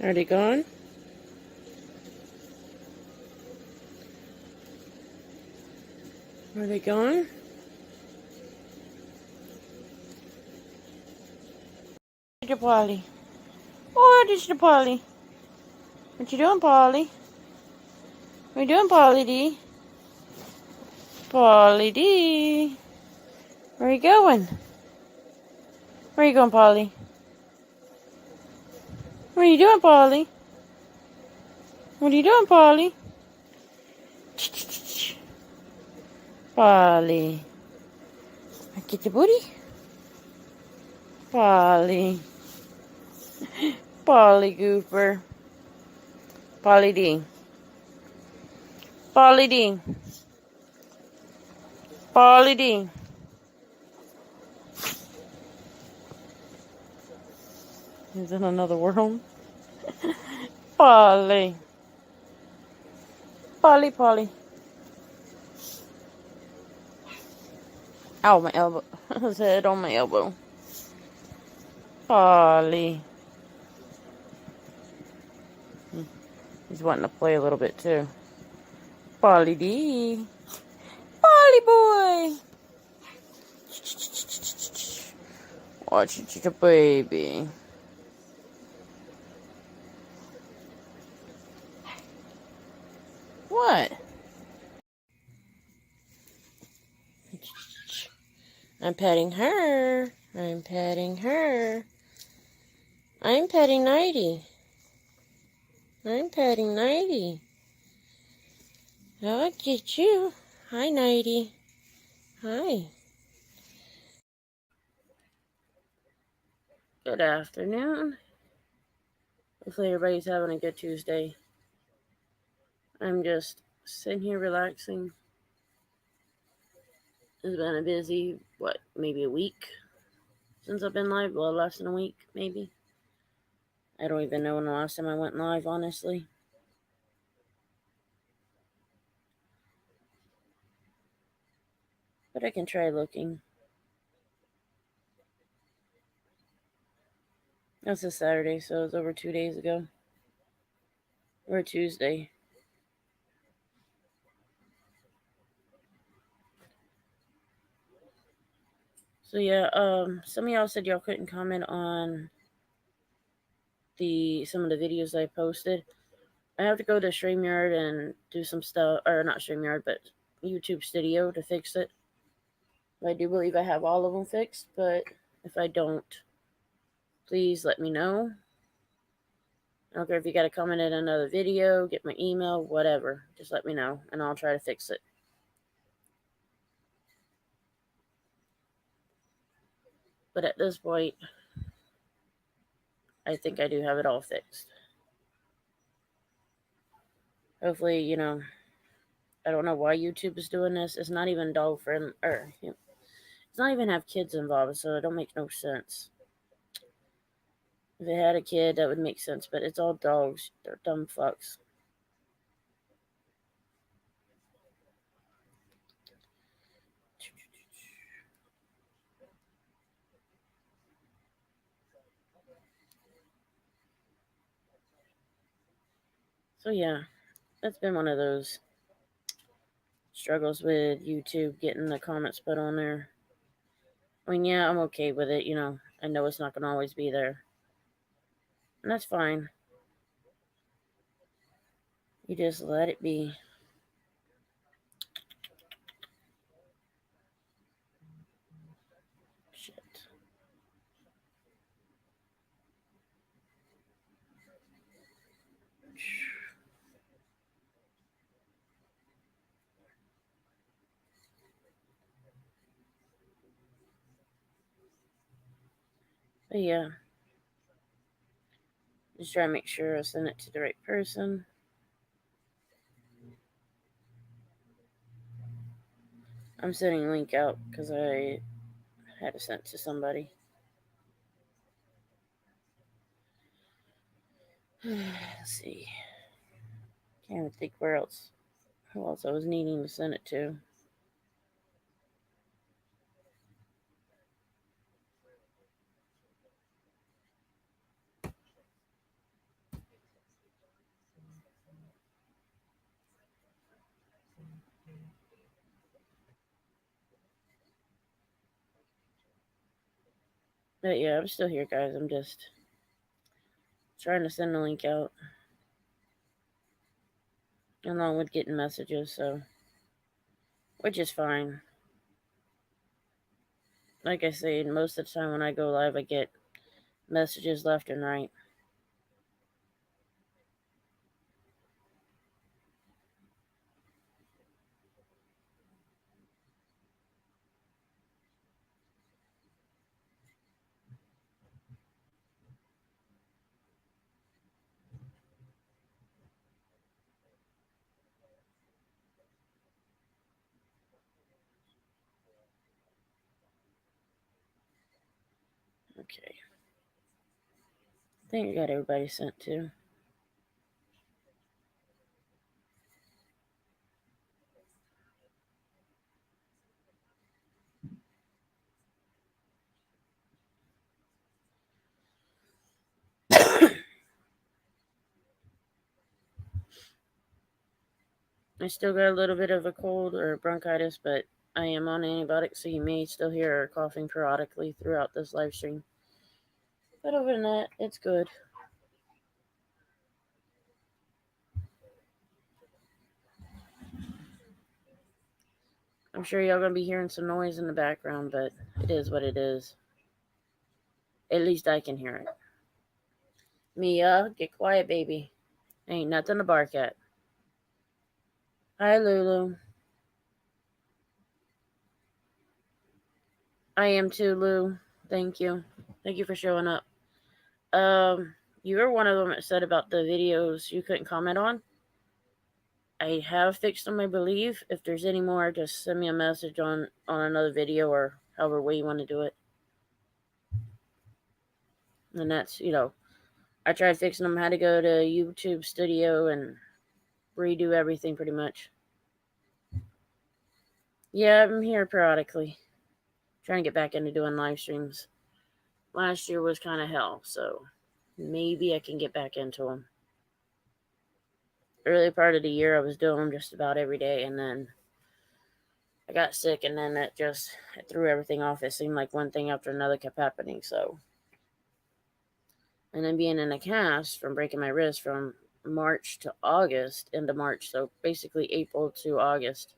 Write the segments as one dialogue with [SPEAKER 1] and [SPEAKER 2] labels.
[SPEAKER 1] Are they gone? Are they gone? Where's your Polly? Oh, there's your Polly. What you doing, Polly? What you doing, Polly D? Polly D. Where you going? Where you going, Polly? What are you doing, Polly? What are you doing, Polly? Polly. Get your booty. Polly. Polly Gooper. Polly D. Polly D. Polly D. He's in another world. Polly. Polly, Polly. Ow, my elbow. His head on my elbow. Polly. He's wanting to play a little bit too. Polly D. Polly boy. Watch it, your baby. What? I'm petting her. I'm petting her. I'm petting Nighty. I'm petting Nighty. I'll get you. Hi, Nighty. Hi. Good afternoon. Hopefully everybody's having a good Tuesday. I'm just sitting here relaxing. It's been a busy, maybe a week since I've been live? Well, less than a week, maybe. I don't even know when the last time I went live, honestly. But I can try looking. That's a Saturday, so it was over 2 days ago. Or Tuesday. So yeah, some of y'all said y'all couldn't comment on some of the videos I posted. I have to go to StreamYard and do some stuff, or not StreamYard, but YouTube Studio to fix it. I do believe I have all of them fixed, but if I don't, please let me know. I don't care if you got to comment in another video, get my email, whatever. Just let me know, and I'll try to fix it. But at this point, I think I do have it all fixed. Hopefully, I don't know why YouTube is doing this. It's not even dog friendly, it's not even have kids involved, so it don't make no sense. If it had a kid, that would make sense, but it's all dogs. They're dumb fucks. So yeah, that's been one of those struggles with YouTube, getting the comments put on there. I mean, yeah, I'm okay with it, I know it's not going to always be there. And that's fine. You just let it be. Shit. But yeah. Just try to make sure I send it to the right person. I'm sending a link out because I had to send it to somebody. Let's see. Can't even think who else I was needing to send it to. But yeah, I'm still here, guys. I'm just trying to send the link out along with getting messages, so which is fine. Like I say, most of the time when I go live, I get messages left and right. Okay. I think I got everybody sent to. I still got a little bit of a cold or bronchitis, but I am on antibiotics, so you may still hear her coughing periodically throughout this live stream. But other than that, it's good. I'm sure y'all gonna be hearing some noise in the background, but it is what it is. At least I can hear it. Mia, get quiet, baby. Ain't nothing to bark at. Hi, Lulu. I am too, Lou. Thank you. Thank you for showing up. You were one of them that said about the videos you couldn't comment on. I have fixed them, I believe. If there's any more, just send me a message on another video or however way you want to do it. And that's, I tried fixing them. Had to go to YouTube Studio and redo everything pretty much. Yeah, I'm here periodically. Trying to get back into doing live streams. Last year was kind of hell, so maybe I can get back into them. Early part of the year, I was doing them just about every day, and then I got sick, and then it threw everything off. It seemed like one thing after another kept happening, so. And then being in a cast from breaking my wrist from March to August, into March, so basically April to August,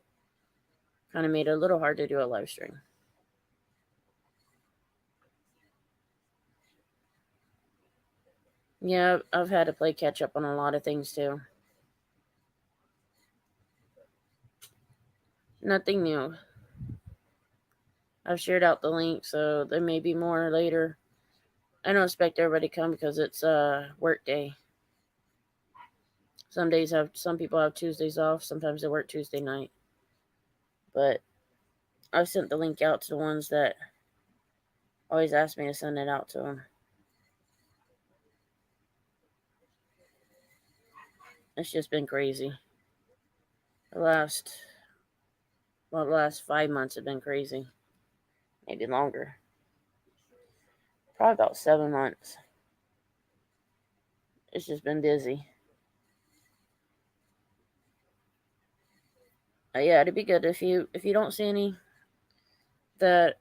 [SPEAKER 1] kind of made it a little hard to do a live stream. Yeah, I've had to play catch up on a lot of things too. Nothing new. I've shared out the link, so there may be more later. I don't expect everybody to come because it's work day. Some people have Tuesdays off. Sometimes they work Tuesday night. But I've sent the link out to the ones that always ask me to send it out to them. It's just been crazy. The last 5 months have been crazy. Maybe longer. Probably about 7 months. It's just been busy. Yeah, it'd be good if you don't see any that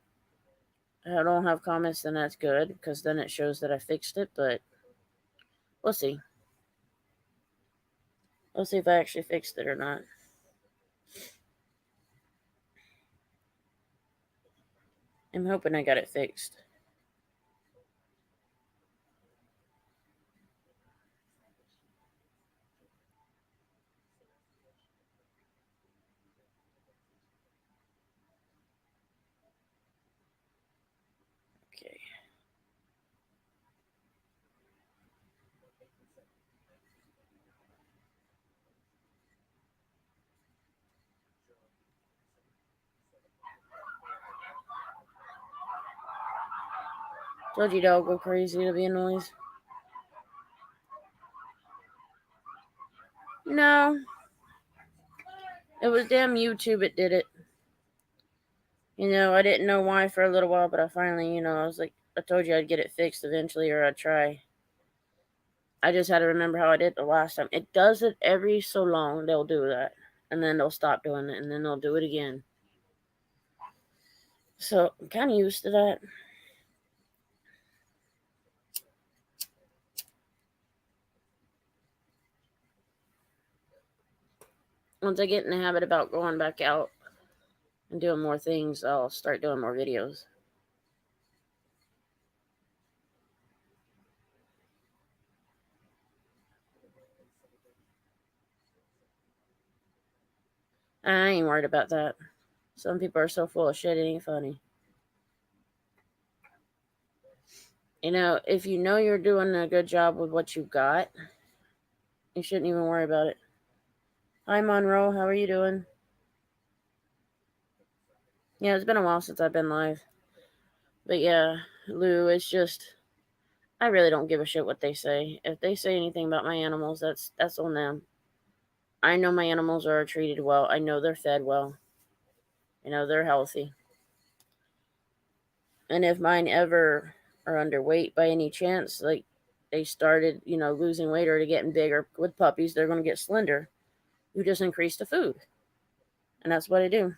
[SPEAKER 1] I don't have comments, then that's good because then it shows that I fixed it. But we'll see. We'll see if I actually fixed it or not. I'm hoping I got it fixed. Okay. Told you dog go crazy to be a noise. No. It was damn YouTube it did it. I didn't know why for a little while, but I finally, I was like, I told you I'd get it fixed eventually or I'd try. I just had to remember how I did the last time. It does it every so long. They'll do that. And then they'll stop doing it. And then they'll do it again. So I'm kind of used to that. Once I get in the habit about going back out and doing more things, I'll start doing more videos. I ain't worried about that. Some people are so full of shit, it ain't funny. If you know you're doing a good job with what you got, you shouldn't even worry about it. Hi, Monroe. How are you doing? Yeah, it's been a while since I've been live. But yeah, Lou, it's just I really don't give a shit what they say. If they say anything about my animals, that's on them. I know my animals are treated well. I know they're fed well. They're healthy. And if mine ever are underweight by any chance, like they started, losing weight or getting bigger with puppies, they're going to get slender. You just increase the food. And that's what I do.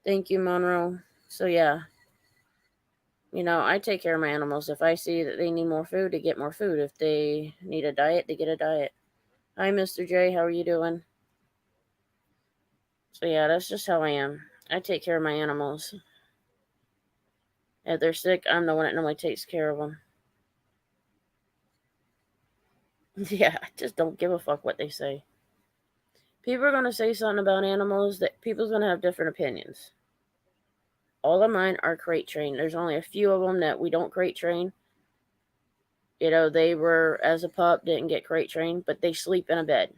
[SPEAKER 1] Thank you, Monroe. So, yeah, I take care of my animals. If I see that they need more food, they get more food. If they need a diet, they get a diet. Hi, Mr. J. How are you doing? So, yeah, that's just how I am. I take care of my animals. If they're sick, I'm the one that normally takes care of them. Yeah, I just don't give a fuck what they say. People are going to say something about animals that people's going to have different opinions. All of mine are crate trained. There's only a few of them that we don't crate train. They were, as a pup, didn't get crate trained, but they sleep in a bed.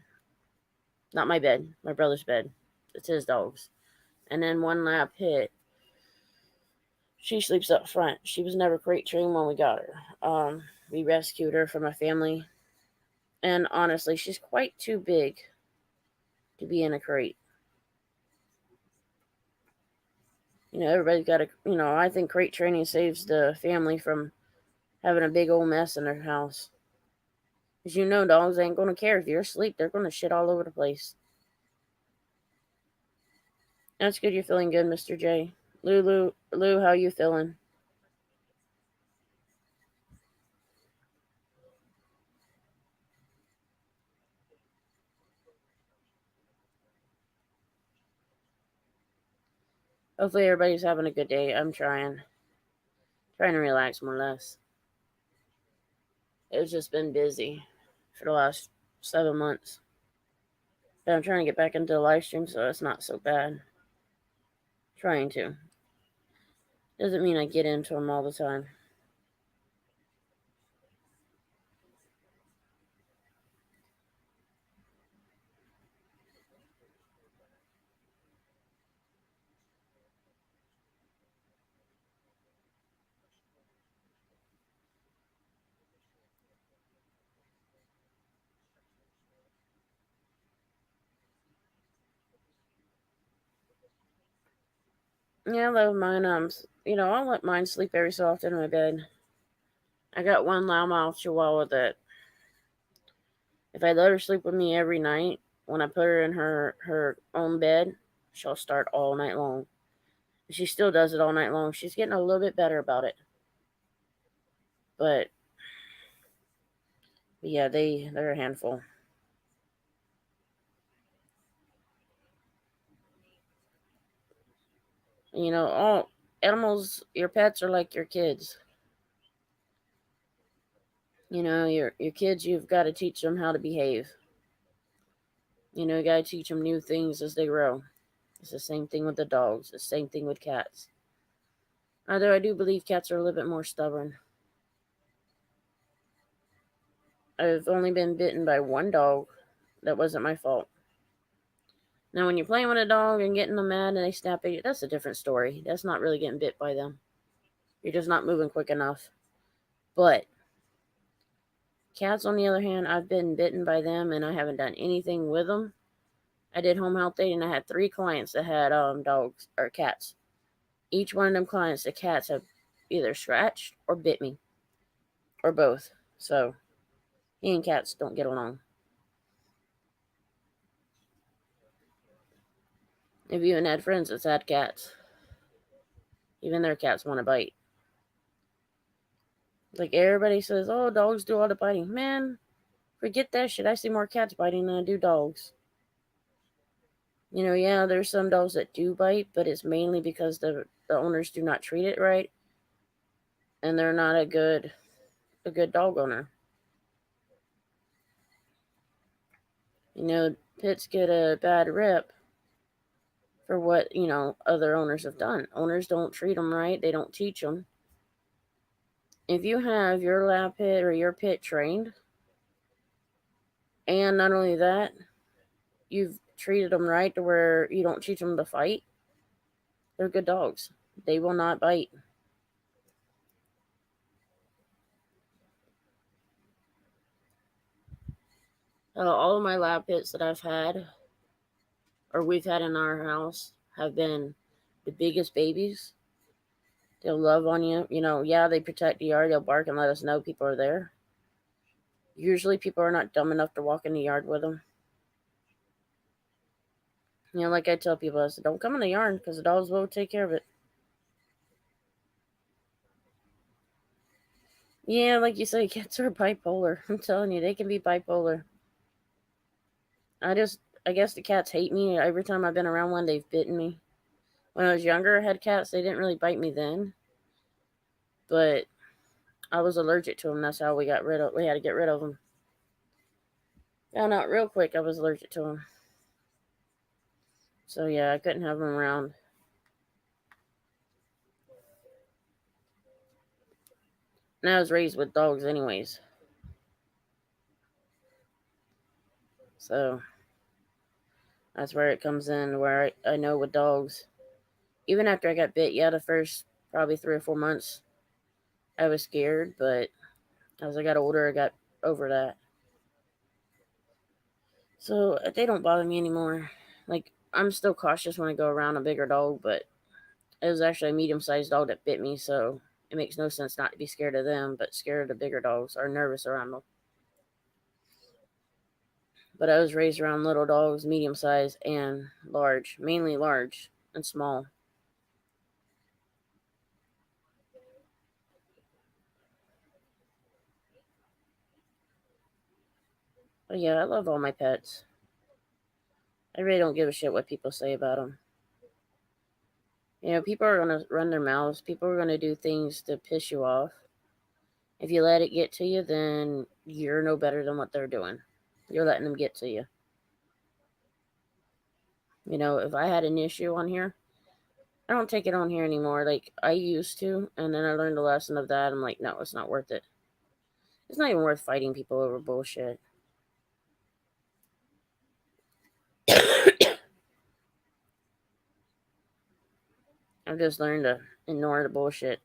[SPEAKER 1] Not my bed, my brother's bed. It's his dog's. And then one lab hit. She sleeps up front. She was never crate trained when we got her. We rescued her from a family. And honestly, she's quite too big to be in a crate. Everybody's got I think crate training saves the family from having a big old mess in their house. Because dogs ain't going to care if you're asleep. They're going to shit all over the place. That's good you're feeling good, Mr. J. Lou, how you feeling? Hopefully everybody's having a good day. I'm trying to relax more or less. It's just been busy for the last 7 months. But I'm trying to get back into the live stream, so it's not so bad. Trying to. Doesn't mean I get into them all the time. Yeah, I love mine. I'll let mine sleep every so often in my bed. I got one loudmouth chihuahua that if I let her sleep with me every night, when I put her in her own bed, she'll start all night long. She still does it all night long. She's getting a little bit better about it. But yeah, they're a handful. All animals, your pets are like your kids. Your kids, you've got to teach them how to behave. You got to teach them new things as they grow. It's the same thing with the dogs. The same thing with cats. Although I do believe cats are a little bit more stubborn. I've only been bitten by one dog. That wasn't my fault. Now, when you're playing with a dog and getting them mad and they snap at you, that's a different story. That's not really getting bit by them. You're just not moving quick enough. But cats, on the other hand, I've been bitten by them and I haven't done anything with them. I did home health aid and I had 3 clients that had dogs or cats. Each one of them clients, the cats have either scratched or bit me or both. So he and cats don't get along. I've even had friends that's had cats. Even their cats want to bite. Like everybody says, oh, dogs do all the biting. Man, Forget that shit. I see more cats biting than I do dogs. Yeah, there's some dogs that do bite, but it's mainly because the owners do not treat it right, and they're not a good dog owner. Pits get a bad rep for what other owners have done. Owners don't treat them right. They don't teach them. If you have your lab pit or your pit trained, and not only that, you've treated them right to where you don't teach them to fight, they're good dogs. They will not bite. All of my lab pits that I've had, or we've had in our house, have been the biggest babies. They'll love on you. Yeah, they protect the yard. They'll bark and let us know people are there. Usually people are not dumb enough to walk in the yard with them. Like I tell people, I said, don't come in the yard because the dogs will take care of it. Yeah, like you say, cats are bipolar. I'm telling you, they can be bipolar. I guess the cats hate me. Every time I've been around one, they've bitten me. When I was younger, I had cats. They didn't really bite me then, but I was allergic to them. That's how we had to get rid of them. Found out real quick I was allergic to them. So yeah, I couldn't have them around. And I was raised with dogs anyways. So that's where it comes in, where I know with dogs. Even after I got bit, yeah, the first probably 3 or 4 months, I was scared, but as I got older, I got over that. So they don't bother me anymore. Like, I'm still cautious when I go around a bigger dog, but it was actually a medium sized dog that bit me, so it makes no sense not to be scared of them, but scared of the bigger dogs or nervous around them. But I was raised around little dogs, medium sized and large, mainly large and small. But yeah, I love all my pets. I really don't give a shit what people say about them. People are going to run their mouths. People are going to do things to piss you off. If you let it get to you, then you're no better than what they're doing. You're letting them get to you. If I had an issue on here, I don't take it on here anymore. Like I used to, and then I learned a lesson of that. I'm like, no, it's not worth it. It's not even worth fighting people over bullshit. I've just learned to ignore the bullshit.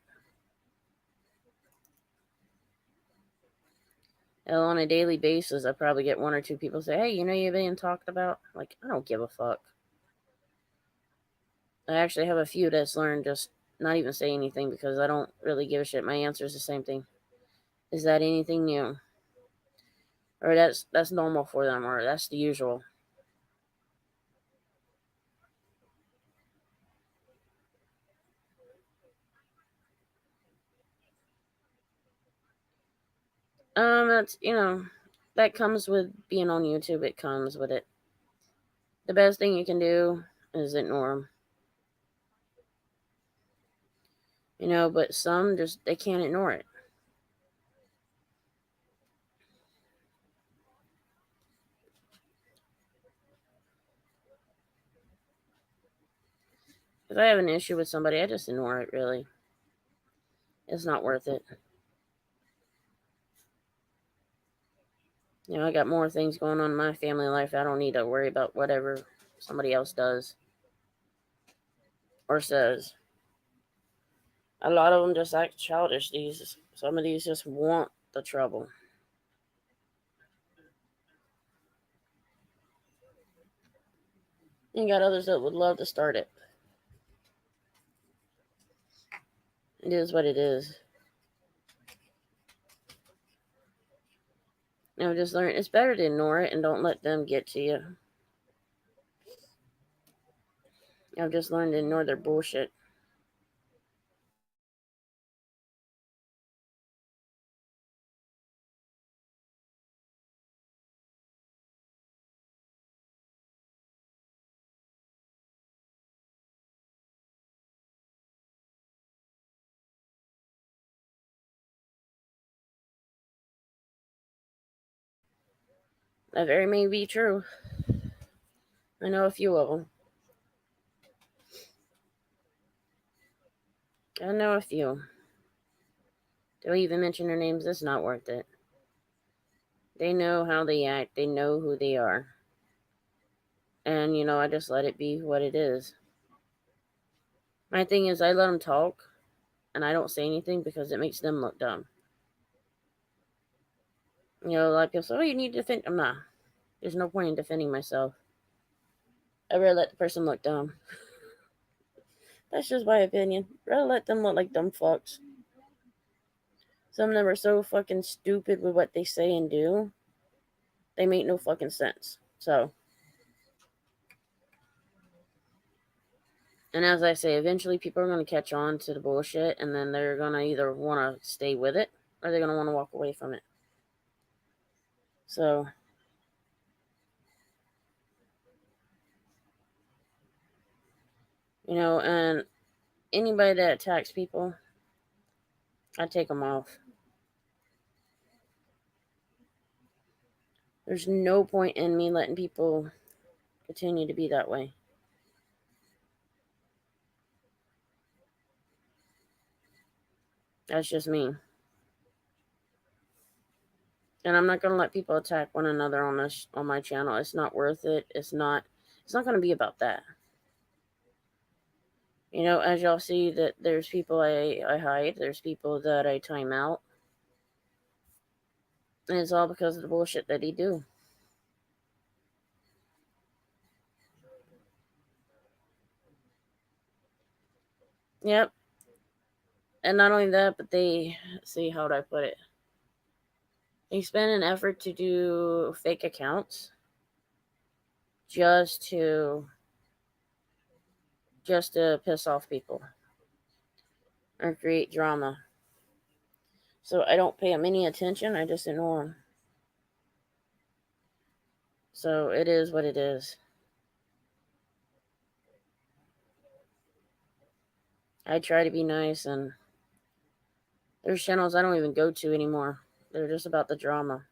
[SPEAKER 1] And on a daily basis, I probably get one or two people say, hey, you're being talked about? Like, I don't give a fuck. I actually have a few that's learned just not even say anything because I don't really give a shit. My answer is the same thing. Is that anything new? Or that's normal for them, or that's the usual. That's that comes with being on YouTube. It comes with it. The best thing you can do is ignore them. But some just they can't ignore it. If I have an issue with somebody, I just ignore it. Really, it's not worth it. I got more things going on in my family life. I don't need to worry about whatever somebody else does or says. A lot of them just act childish. Some of these just want the trouble. You got others that would love to start it. It is what it is. Just learn. It's better to ignore it and don't let them get to you. I've just learned to ignore their bullshit. That very may be true. I know a few of them. I know a few. Don't even mention their names. It's not worth it. They know how they act. They know who they are. And, I just let it be what it is. My thing is, I let them talk, and I don't say anything because it makes them look dumb. Like people say, oh, you need to defend. I'm not. There's no point in defending myself. I rather let the person look dumb. That's just my opinion. Rather let them look like dumb fucks. Some of them are so fucking stupid with what they say and do. They make no fucking sense. So, and as I say, eventually people are going to catch on to the bullshit, and then they're going to either want to stay with it or they're going to want to walk away from it. So, and anybody that attacks people, I take them off. There's no point in me letting people continue to be that way. That's just me. And I'm not going to let people attack one another on my channel. It's not worth it. It's not going to be about that. As y'all see that there's people I hide, there's people that I time out. And it's all because of the bullshit that he do. Yep. And not only that, but how would I put it? They spend an effort to do fake accounts just to piss off people or create drama. So I don't pay them any attention. I just ignore them. So it is what it is. I try to be nice, and there's channels I don't even go to anymore. They're just about the drama.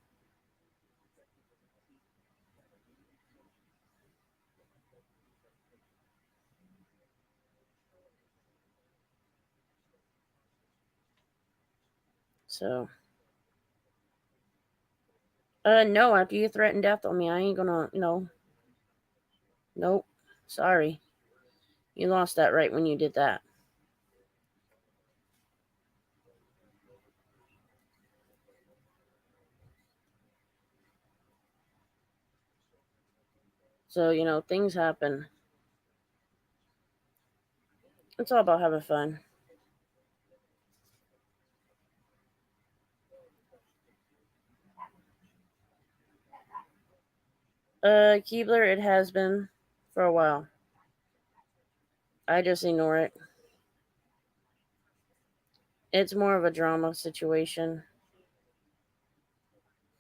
[SPEAKER 1] So, no, after you threaten death on me, I ain't gonna, nope, sorry. You lost that right when you did that. So, things happen. It's all about having fun. Keebler, it has been for a while. I just ignore it. It's more of a drama situation.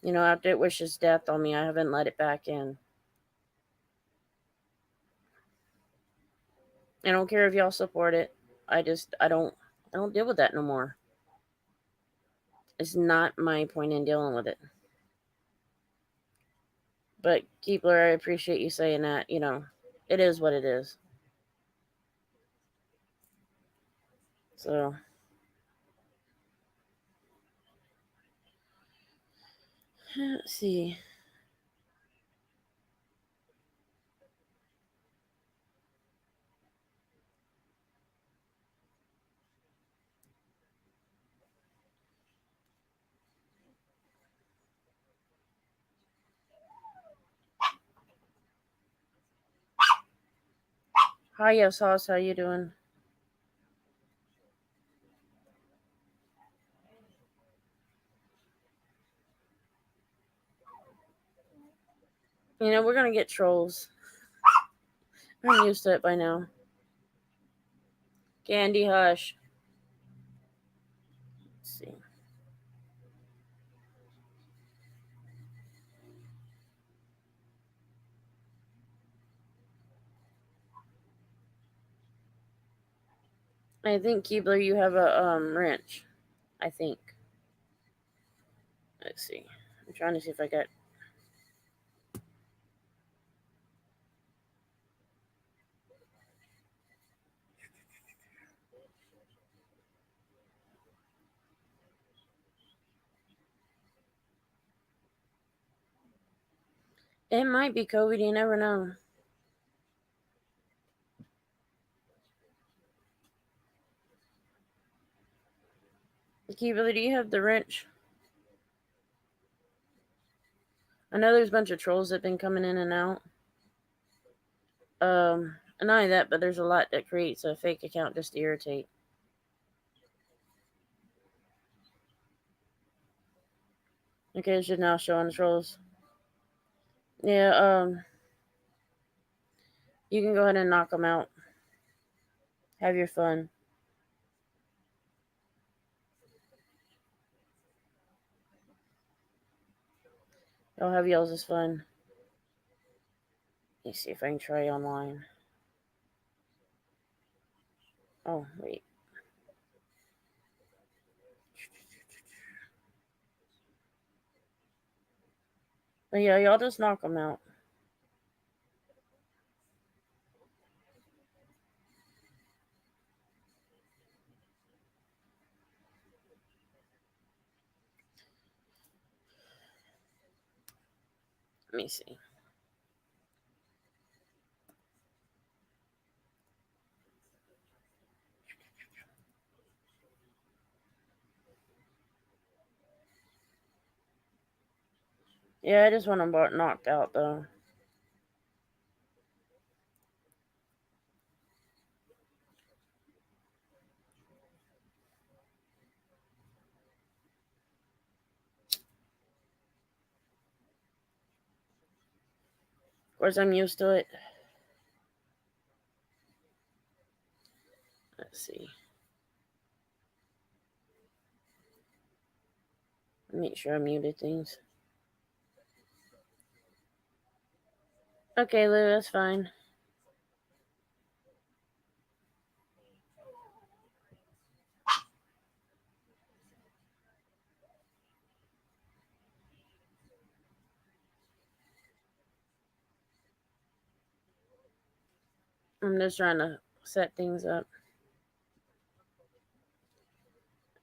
[SPEAKER 1] After it wishes death on me, I haven't let it back in. I don't care if y'all support it. I don't deal with that no more. It's not my point in dealing with it. But Keebler, I appreciate you saying that. It is what it is. So, let's see. Hi, yes, Hoss, how you doing? We're gonna get trolls. I'm used to it by now. Candy, hush. Let's see. I think Keebler, you have a wrench. I think. Let's see. I'm trying to see if I got. It might be COVID. You never know. Kiva, do you have the wrench? I know there's a bunch of trolls that have been coming in and out. And not only that, but there's a lot that creates a fake account just to irritate. Okay, it's just now showing the trolls. Yeah, you can go ahead and knock them out. Have your fun. Y'all have y'all's fun. Let me see if I can try online. Oh, wait. But yeah, y'all just knock them out. Let me see. Yeah, I just want them knocked out, though. Of course, I'm used to it. Let's see. Make sure I muted things. Okay, Lou, that's fine. I'm just trying to set things up.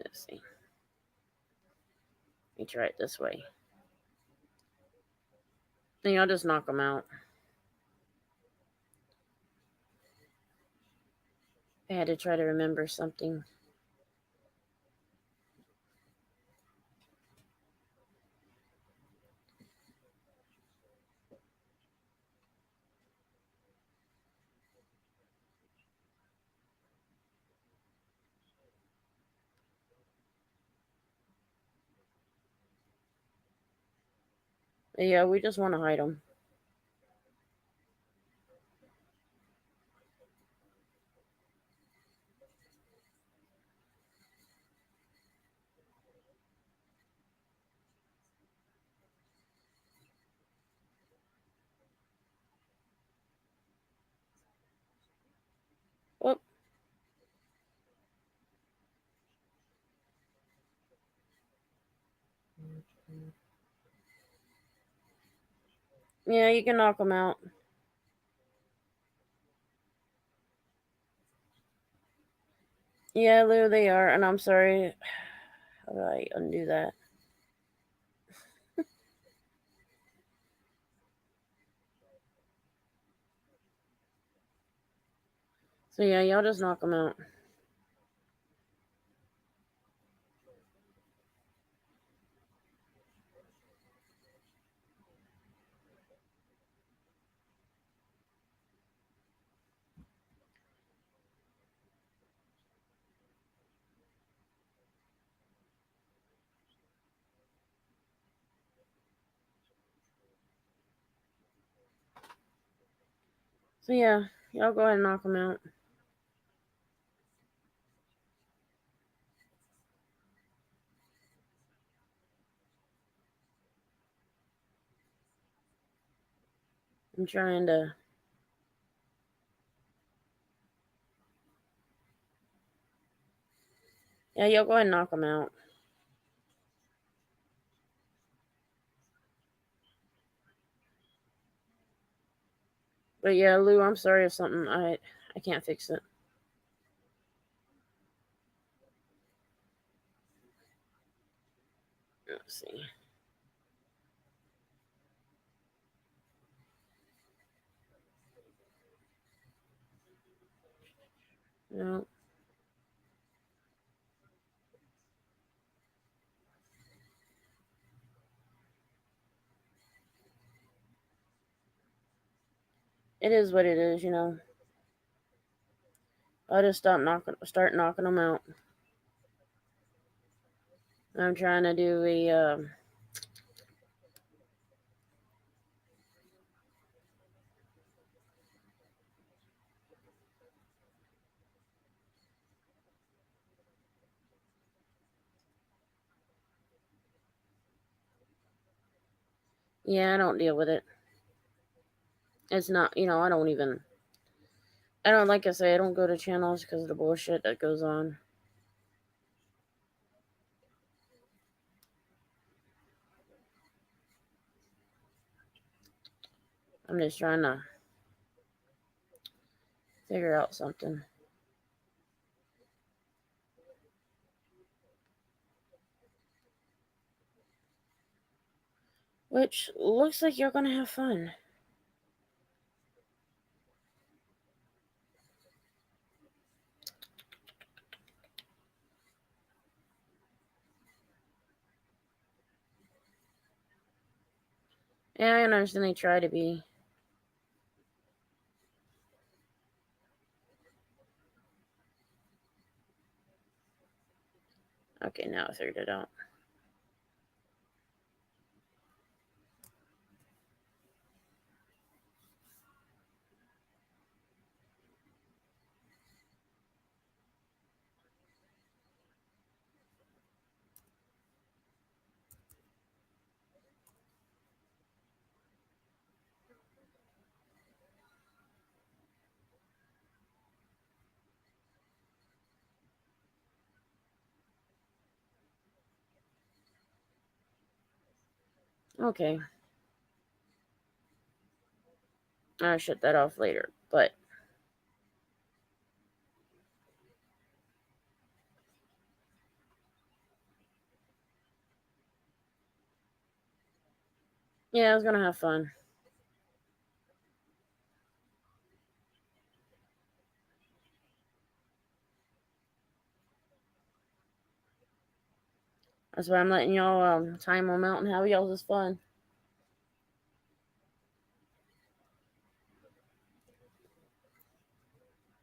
[SPEAKER 1] Let's see. Let me try it this way. Then I'll just knock them out. I had to try to remember something. But yeah, we just want to hide them. Oh. Yeah, you can knock them out. Yeah, Lou, they are, and I'm sorry. How do I undo that? So yeah, y'all just knock them out. So yeah, y'all go ahead and knock them out. I'm trying to. Yeah, y'all go ahead and knock them out. But yeah, Lou, I'm sorry if something I can't fix it. Let's see. No. It is what it is, you know. I'll just start knocking them out. I'm trying to do a. Yeah, I don't deal with it. It's not, you know, I don't even. I don't, like I say, I don't go to channels because of the bullshit that goes on. I'm just trying to figure out something. Which looks like you're gonna have fun. Yeah, I understand they try to be. Okay, now I figured it out. Okay, I'll shut that off later. But yeah, I was gonna have fun. That's why I'm letting y'all time them out and have y'all's is fun.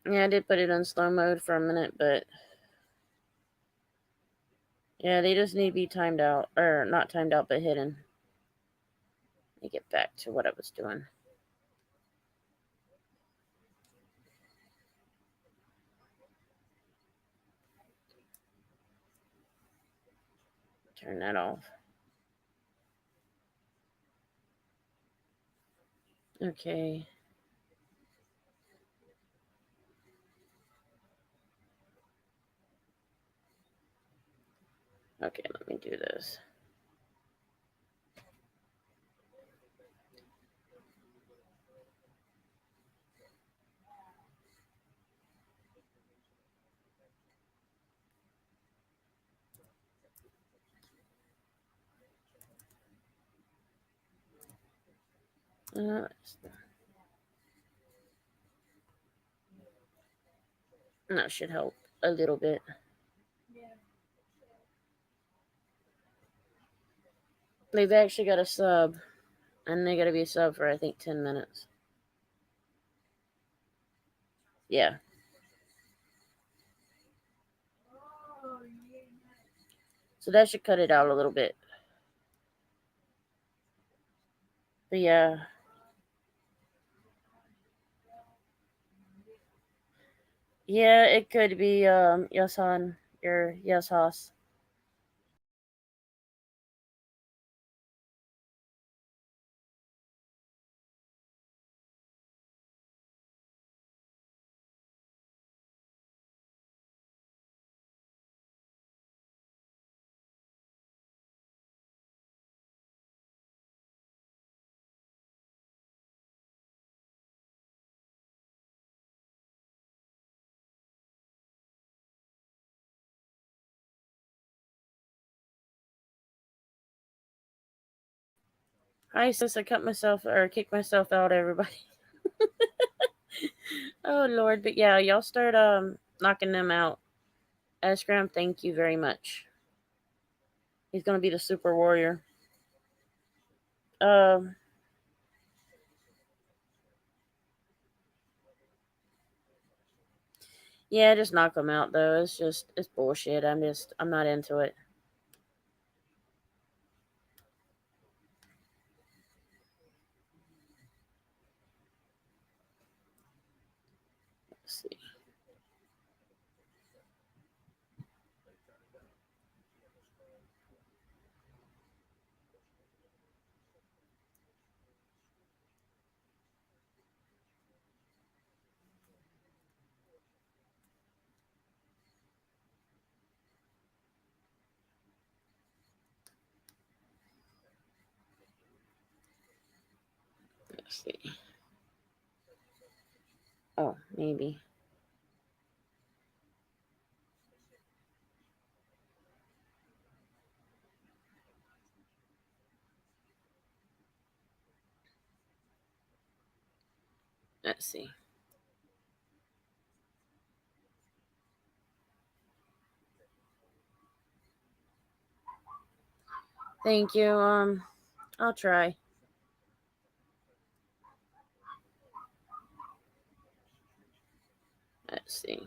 [SPEAKER 1] Yeah, I did put it on slow mode for a minute, but yeah, they just need to be timed out, or not timed out, but hidden. Let me get back to what I was doing. Turn that off. Okay. Okay, let me do this. Uh, that should help a little bit. They've actually got a sub, and they got to be a sub for I think 10 minutes. Yeah. So that should cut it out a little bit. But yeah. Yeah, it could be Yasan or Yashas. Hi sis, I cut myself or kicked myself out, everybody. Oh Lord, but yeah, y'all start knocking them out. Esgram, thank you very much. He's going to be the super warrior. Yeah, just knock him out though. It's bullshit. I'm not into it. Let's see. Let's see. Oh, maybe. Let's see. Thank you. I'll try. Let's see.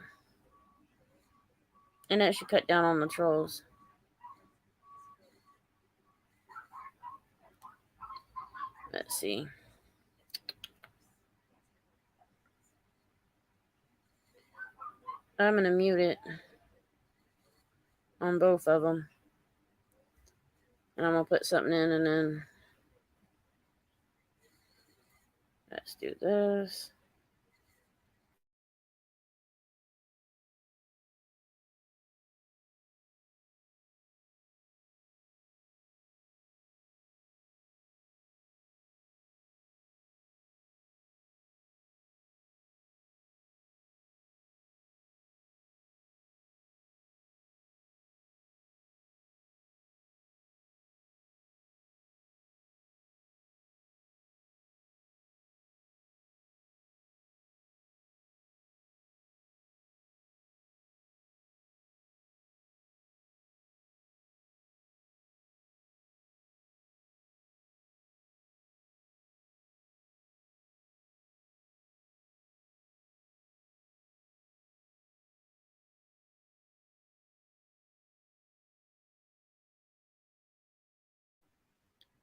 [SPEAKER 1] And that should cut down on the trolls. Let's see. I'm going to mute it on both of them. And I'm going to put something in and then let's do this.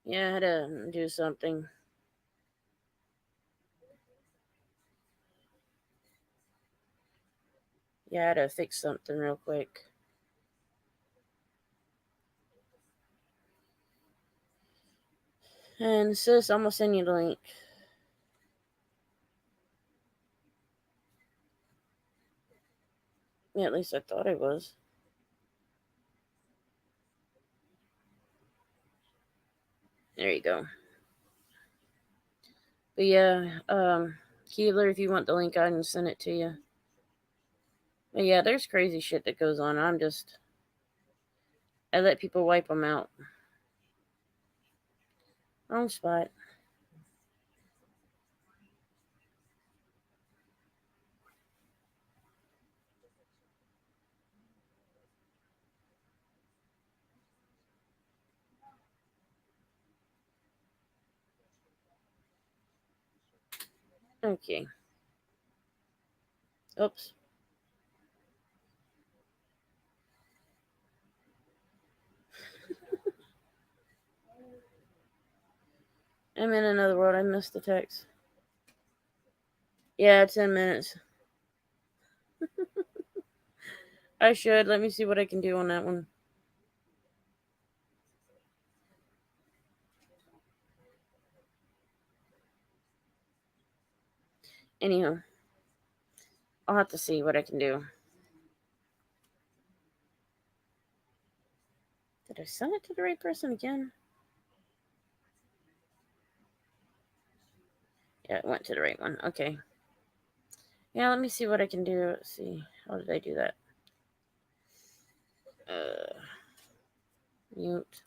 [SPEAKER 1] Yeah, I had to do something. Yeah, I had to fix something real quick. And sis, I'm going to send you the link. Yeah, at least I thought it was. There you go. But yeah, Keeler, if you want the link, I can send it to you. But yeah, there's crazy shit that goes on. I let people wipe them out. Wrong spot. Okay. Oops. I'm in another world. I missed the text. Yeah, 10 minutes. I should. Let me see what I can do on that one. Anyhow, I'll have to see what I can do. Did I send it to the right person again? Yeah, it went to the right one. Okay. Yeah, let me see what I can do. Let's see. How did I do that? Mute.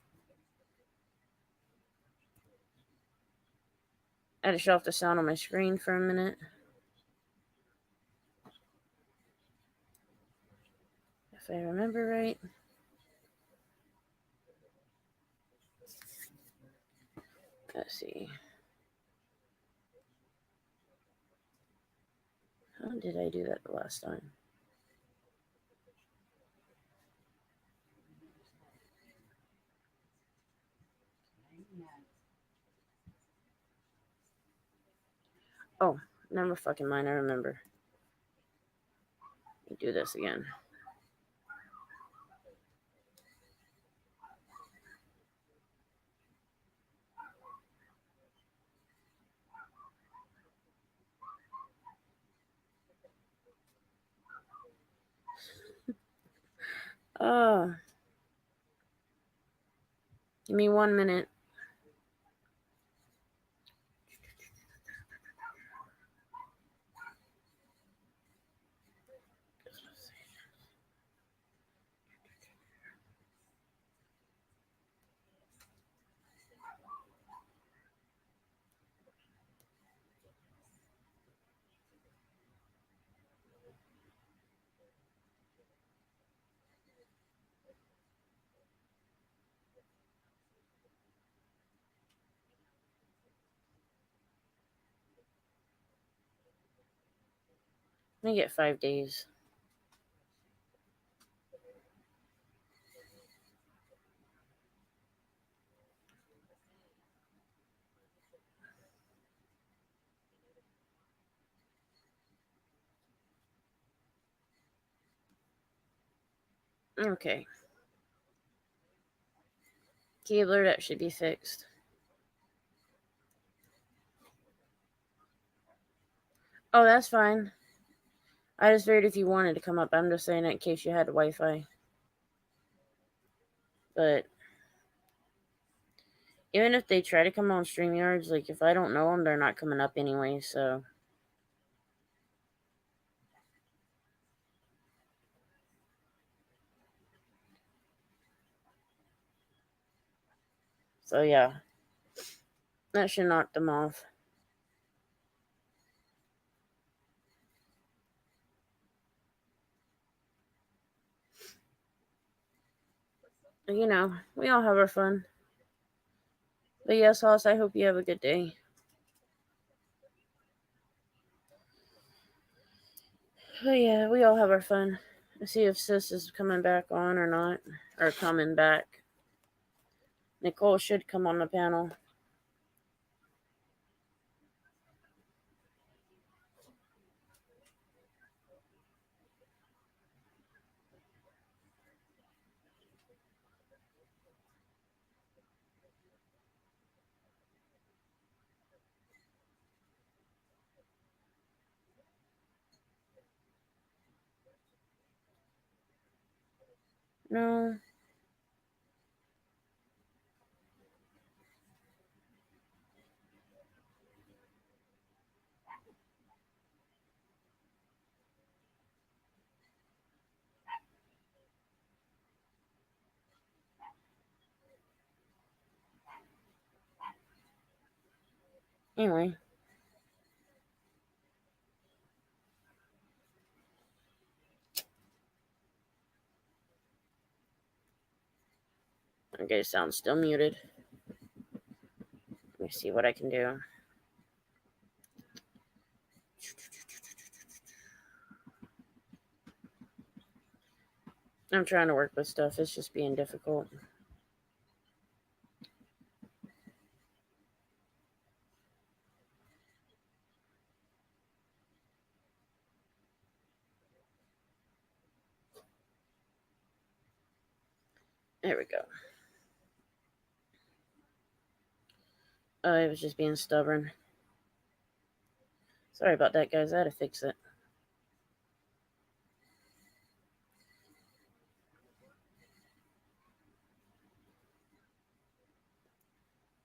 [SPEAKER 1] I had to shut off the sound on my screen for a minute. If I remember right. Let's see. How did I do that the last time? Oh, never fucking mind. I remember. Let me do this again. Oh, give me 1 minute. Let me get 5 days. Okay. Keebler, that should be fixed. Oh, that's fine. I just figured if you wanted to come up, I'm just saying it in case you had Wi-Fi. But even if they try to come on StreamYards, like if I don't know them, they're not coming up anyway, so. So yeah. That should knock them off. You know, we all have our fun. But yes, Hoss, I hope you have a good day. But yeah, we all have our fun. Let's see if Sis is coming back on or not. Or coming back. Nicole should come on the panel. No. Anyway. Okay, sound's still muted. Let me see what I can do. I'm trying to work with stuff. It's just being difficult. There we go. I was just being stubborn. Sorry about that, guys. I had to fix it.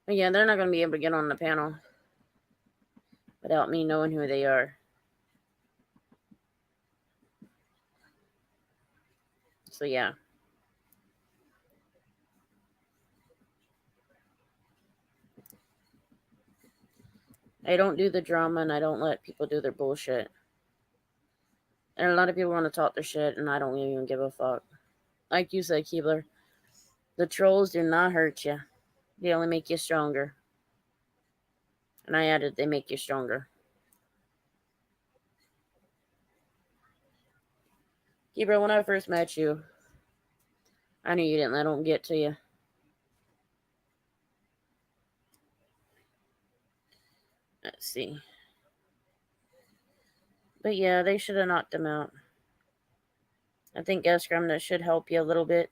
[SPEAKER 1] But yeah, they're not going to be able to get on the panel without me knowing who they are. So yeah. I don't do the drama and I don't let people do their bullshit. And a lot of people want to talk their shit and I don't even give a fuck. like you said, Keebler, the trolls do not hurt you. They only make you stronger. And I added, they make you stronger. Keebler, when I first met you, I knew you didn't let them get to you. Let's see. But yeah, they should have knocked him out. I think Eskremna should help you a little bit.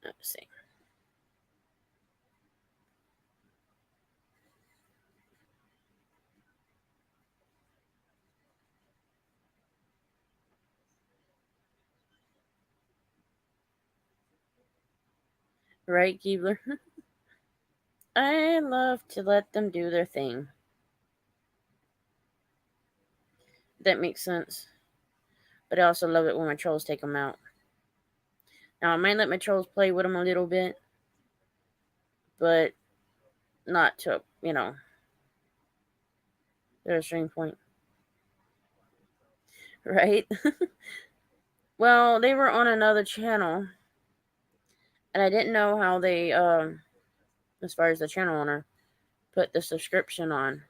[SPEAKER 1] Let's see. Right, Keebler? I love to let them do their thing. That makes sense. But I also love it when my trolls take them out. Now, I might let my trolls play with them a little bit, but not to, their extreme point. Right? Well, they were on another channel, and I didn't know how they, as far as the channel owner, put the subscription on.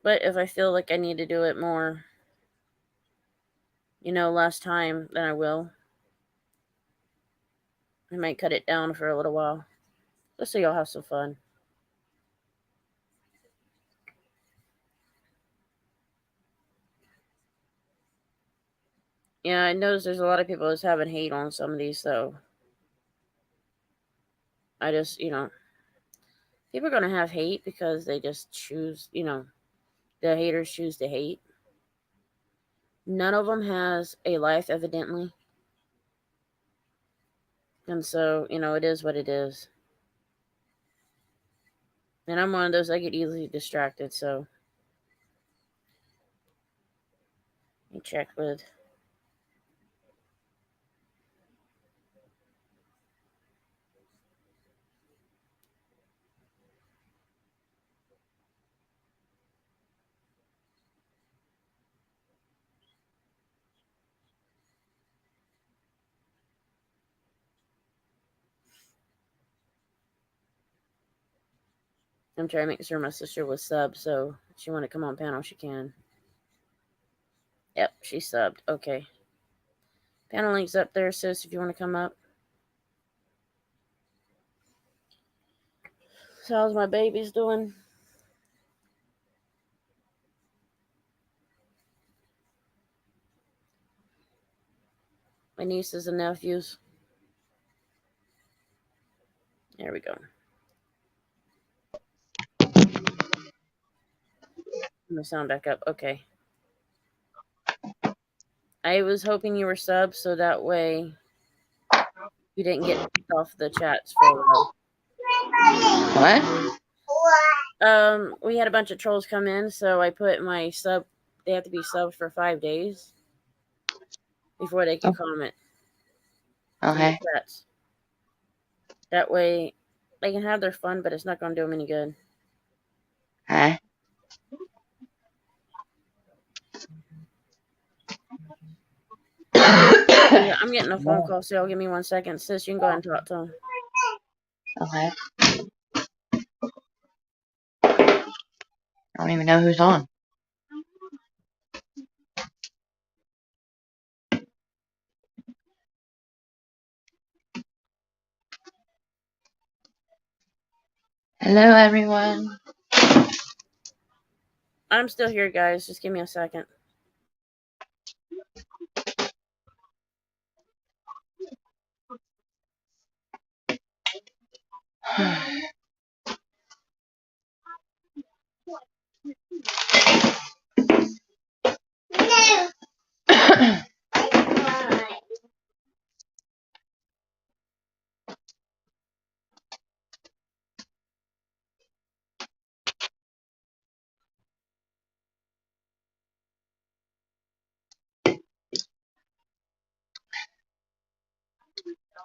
[SPEAKER 1] But if I feel like I need to do it more, less time, then I will. I might cut it down for a little while, just so y'all have some fun. Yeah, I noticed there's a lot of people that's having hate on some of these, so I just, people are going to have hate because they just choose, the haters choose to hate. None of them has a life, evidently. And so, it is what it is. And I'm one of those, I get easily distracted, so. Let me check with. I'm trying to make sure my sister was subbed, so if she want to come on panel, she can. Yep, she subbed. Okay. Panel link's up there, sis, if you want to come up. So how's my babies doing? My nieces and nephews. There we go. My sound back up. Okay. I was hoping you were subbed so that way you didn't get kicked off the chats for a while.
[SPEAKER 2] What?
[SPEAKER 1] We had a bunch of trolls come in, so I put my sub. They have to be subbed for 5 days before they can comment.
[SPEAKER 2] Okay.
[SPEAKER 1] Chats. That way, they can have their fun, but it's not going to do them any good.
[SPEAKER 2] Huh?
[SPEAKER 1] Yeah, I'm getting a phone call, so give me 1 second. Sis, you can go ahead and talk to him.
[SPEAKER 2] Okay. I don't even know who's on. Hello, everyone.
[SPEAKER 1] I'm still here, guys. Just give me a second.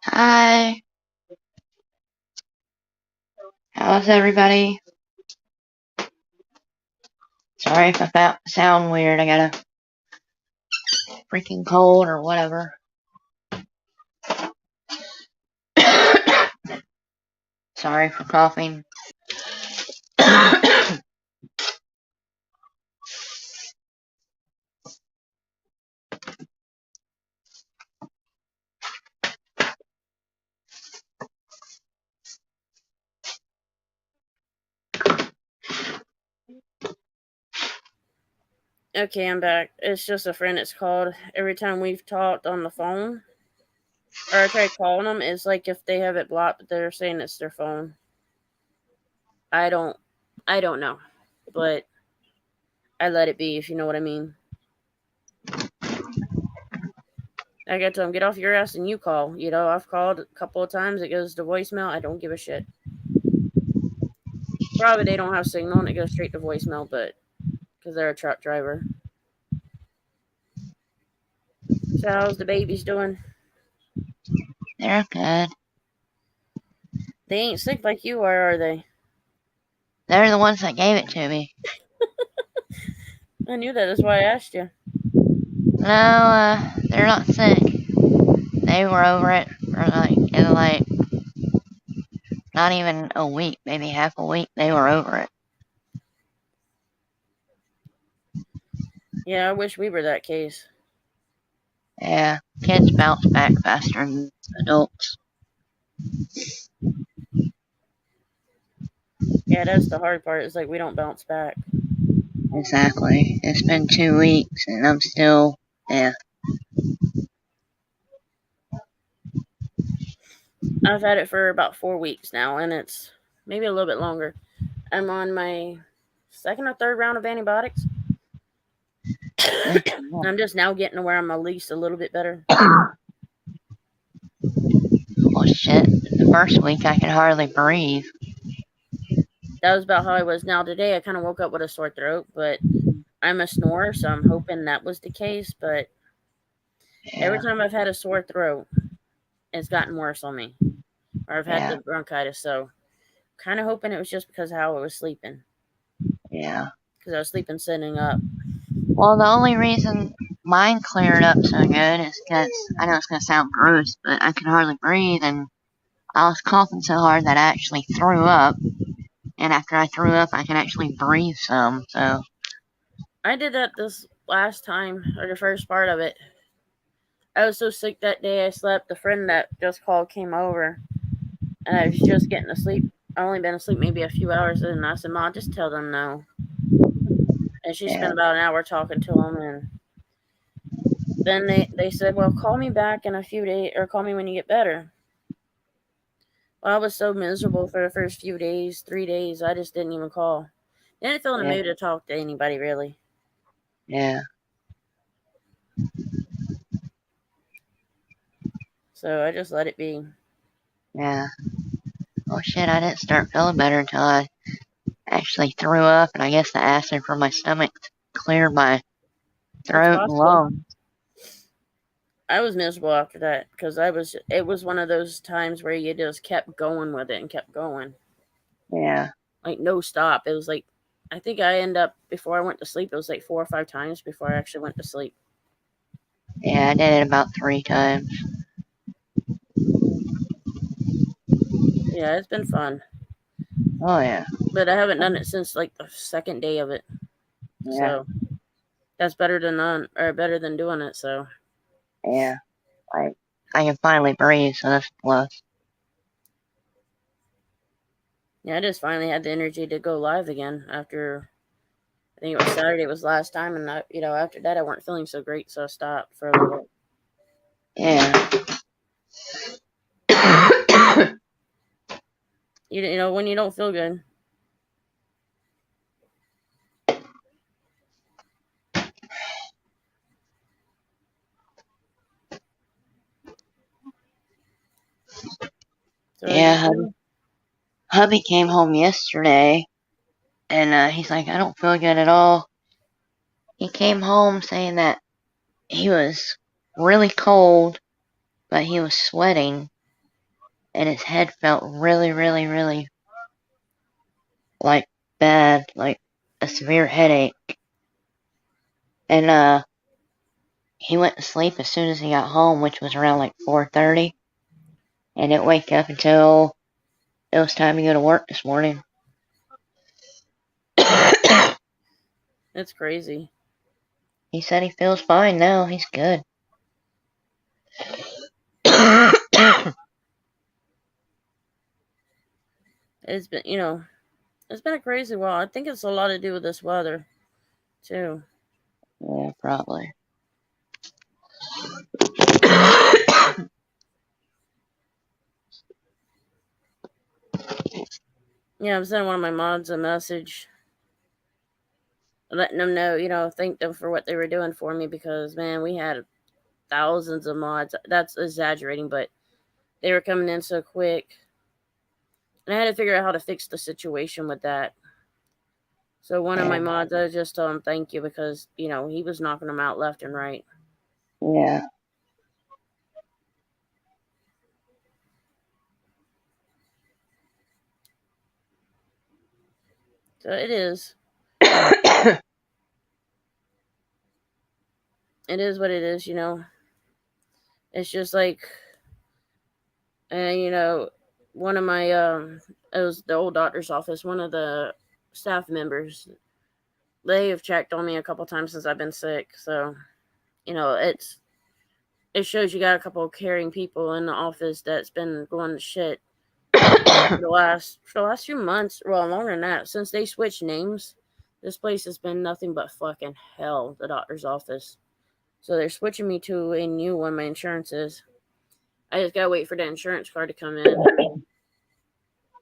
[SPEAKER 2] Hi. How's everybody? Sorry if I sound weird. I got a freaking cold or whatever. Sorry for coughing.
[SPEAKER 1] Okay, I'm back. It's just a friend it's called. Every time we've talked on the phone, or I try calling them, it's like if they have it blocked, but they're saying it's their phone. I don't know, but I let it be, if you know what I mean. I got to them, get off your ass and you call. You know, I've called a couple of times. It goes to voicemail. I don't give a shit. Probably they don't have signal and it goes straight to voicemail, but because they're a truck driver. So how's the babies doing?
[SPEAKER 2] They're good.
[SPEAKER 1] They ain't sick like you are they?
[SPEAKER 2] They're the ones that gave it to me.
[SPEAKER 1] I knew that. That's why I asked you.
[SPEAKER 2] No, they're not sick. They were over it for in not even a week, maybe half a week. They were over it.
[SPEAKER 1] Yeah, I wish we were that case.
[SPEAKER 2] Yeah, kids bounce back faster than adults.
[SPEAKER 1] Yeah, that's the hard part. It's like we don't bounce back.
[SPEAKER 2] Exactly. It's been 2 weeks and I'm still, yeah.
[SPEAKER 1] I've had it for about 4 weeks now, and it's maybe a little bit longer. I'm on my second or third round of antibiotics. I'm just now getting to where I'm at least a little bit better.
[SPEAKER 2] Well, shit. The first week I could hardly breathe.
[SPEAKER 1] That was about how I was. Now today I kind of woke up with a sore throat, but I'm a snorer, so I'm hoping that was the case. But every
[SPEAKER 2] Yeah,
[SPEAKER 1] time I've had a sore throat, it's gotten worse on me, or I've had
[SPEAKER 2] yeah,
[SPEAKER 1] the bronchitis. So kind of hoping it was just because of how I was sleeping,
[SPEAKER 2] yeah.
[SPEAKER 1] because I was sleeping sitting up.
[SPEAKER 2] Well, the only reason mine cleared up so good is because I know it's gonna sound gross, but I could hardly breathe and I was coughing so hard that I actually threw up. And after I threw up, I could actually breathe some. So
[SPEAKER 1] I did that this last time, or the first part of it. I was so sick that day I slept. The friend that just called came over, and I was just getting to sleep. I only been asleep maybe a few hours, and I said, "Ma, just tell them no." And she
[SPEAKER 2] yeah,
[SPEAKER 1] spent about an hour talking to them, and then they said, "Well, call me back in a few days, or call me when you get better." Well, I was so miserable for the first few days, 3 days. I just didn't even call. Didn't feel in the
[SPEAKER 2] yeah,
[SPEAKER 1] mood to talk to anybody really.
[SPEAKER 2] yeah,
[SPEAKER 1] So I just let it be.
[SPEAKER 2] yeah. Well, shit, I didn't start feeling better until I actually threw up, and I guess the acid from my stomach cleared my
[SPEAKER 1] That's
[SPEAKER 2] throat and
[SPEAKER 1] possible.
[SPEAKER 2] lungs.
[SPEAKER 1] I was miserable after that because it was one of those times where you just kept going with it and kept going.
[SPEAKER 2] Yeah,
[SPEAKER 1] Like no stop. It was like I think I end up before I went to sleep, it was like 4 or 5 times before I actually went to sleep.
[SPEAKER 2] yeah, I did it about 3 times.
[SPEAKER 1] Yeah, it's been fun.
[SPEAKER 2] Oh, yeah,
[SPEAKER 1] But I haven't done it since like the second day of it.
[SPEAKER 2] yeah,
[SPEAKER 1] So that's better than none or better than doing it, so
[SPEAKER 2] yeah. Like, I can finally breathe, so that's a plus.
[SPEAKER 1] yeah, I just finally had the energy to go live again after I think it was Saturday was last time, and after that I weren't feeling so great, so I stopped for a little bit.
[SPEAKER 2] Yeah.
[SPEAKER 1] You know when you don't feel good. So how's you
[SPEAKER 2] Yeah,
[SPEAKER 1] feeling?
[SPEAKER 2] hubby came home yesterday, and he's like, I don't feel good at all. He came home saying that he was really cold, but he was sweating, and his head felt really, really, really like bad, like a severe headache. And he went to sleep as soon as he got home, which was around like 4:30, and didn't wake up until it was time to go to work this morning.
[SPEAKER 1] It's crazy.
[SPEAKER 2] He said he feels fine now. He's good.
[SPEAKER 1] It's been, it's been a crazy while. I think it's a lot to do with this weather, too.
[SPEAKER 2] Yeah, probably.
[SPEAKER 1] Yeah, I'm sending one of my mods a message, letting them know, thank them for what they were doing for me because, man, we had thousands of mods. That's exaggerating, but they were coming in so quick. And I had to figure out how to fix the situation with that. So one of my mods, I just told him thank you because, he was knocking them out left and right.
[SPEAKER 2] Yeah.
[SPEAKER 1] So it is. It is what it is, It's just like, one of my, it was the old doctor's office, one of the staff members, they have checked on me a couple times since I've been sick. So, it shows you got a couple of caring people in the office that's been going to shit for the last few months. Well, longer than that, since they switched names, this place has been nothing but fucking hell. The doctor's office. So they're switching me to a new one. My insurance is. I just gotta wait for the insurance card to come in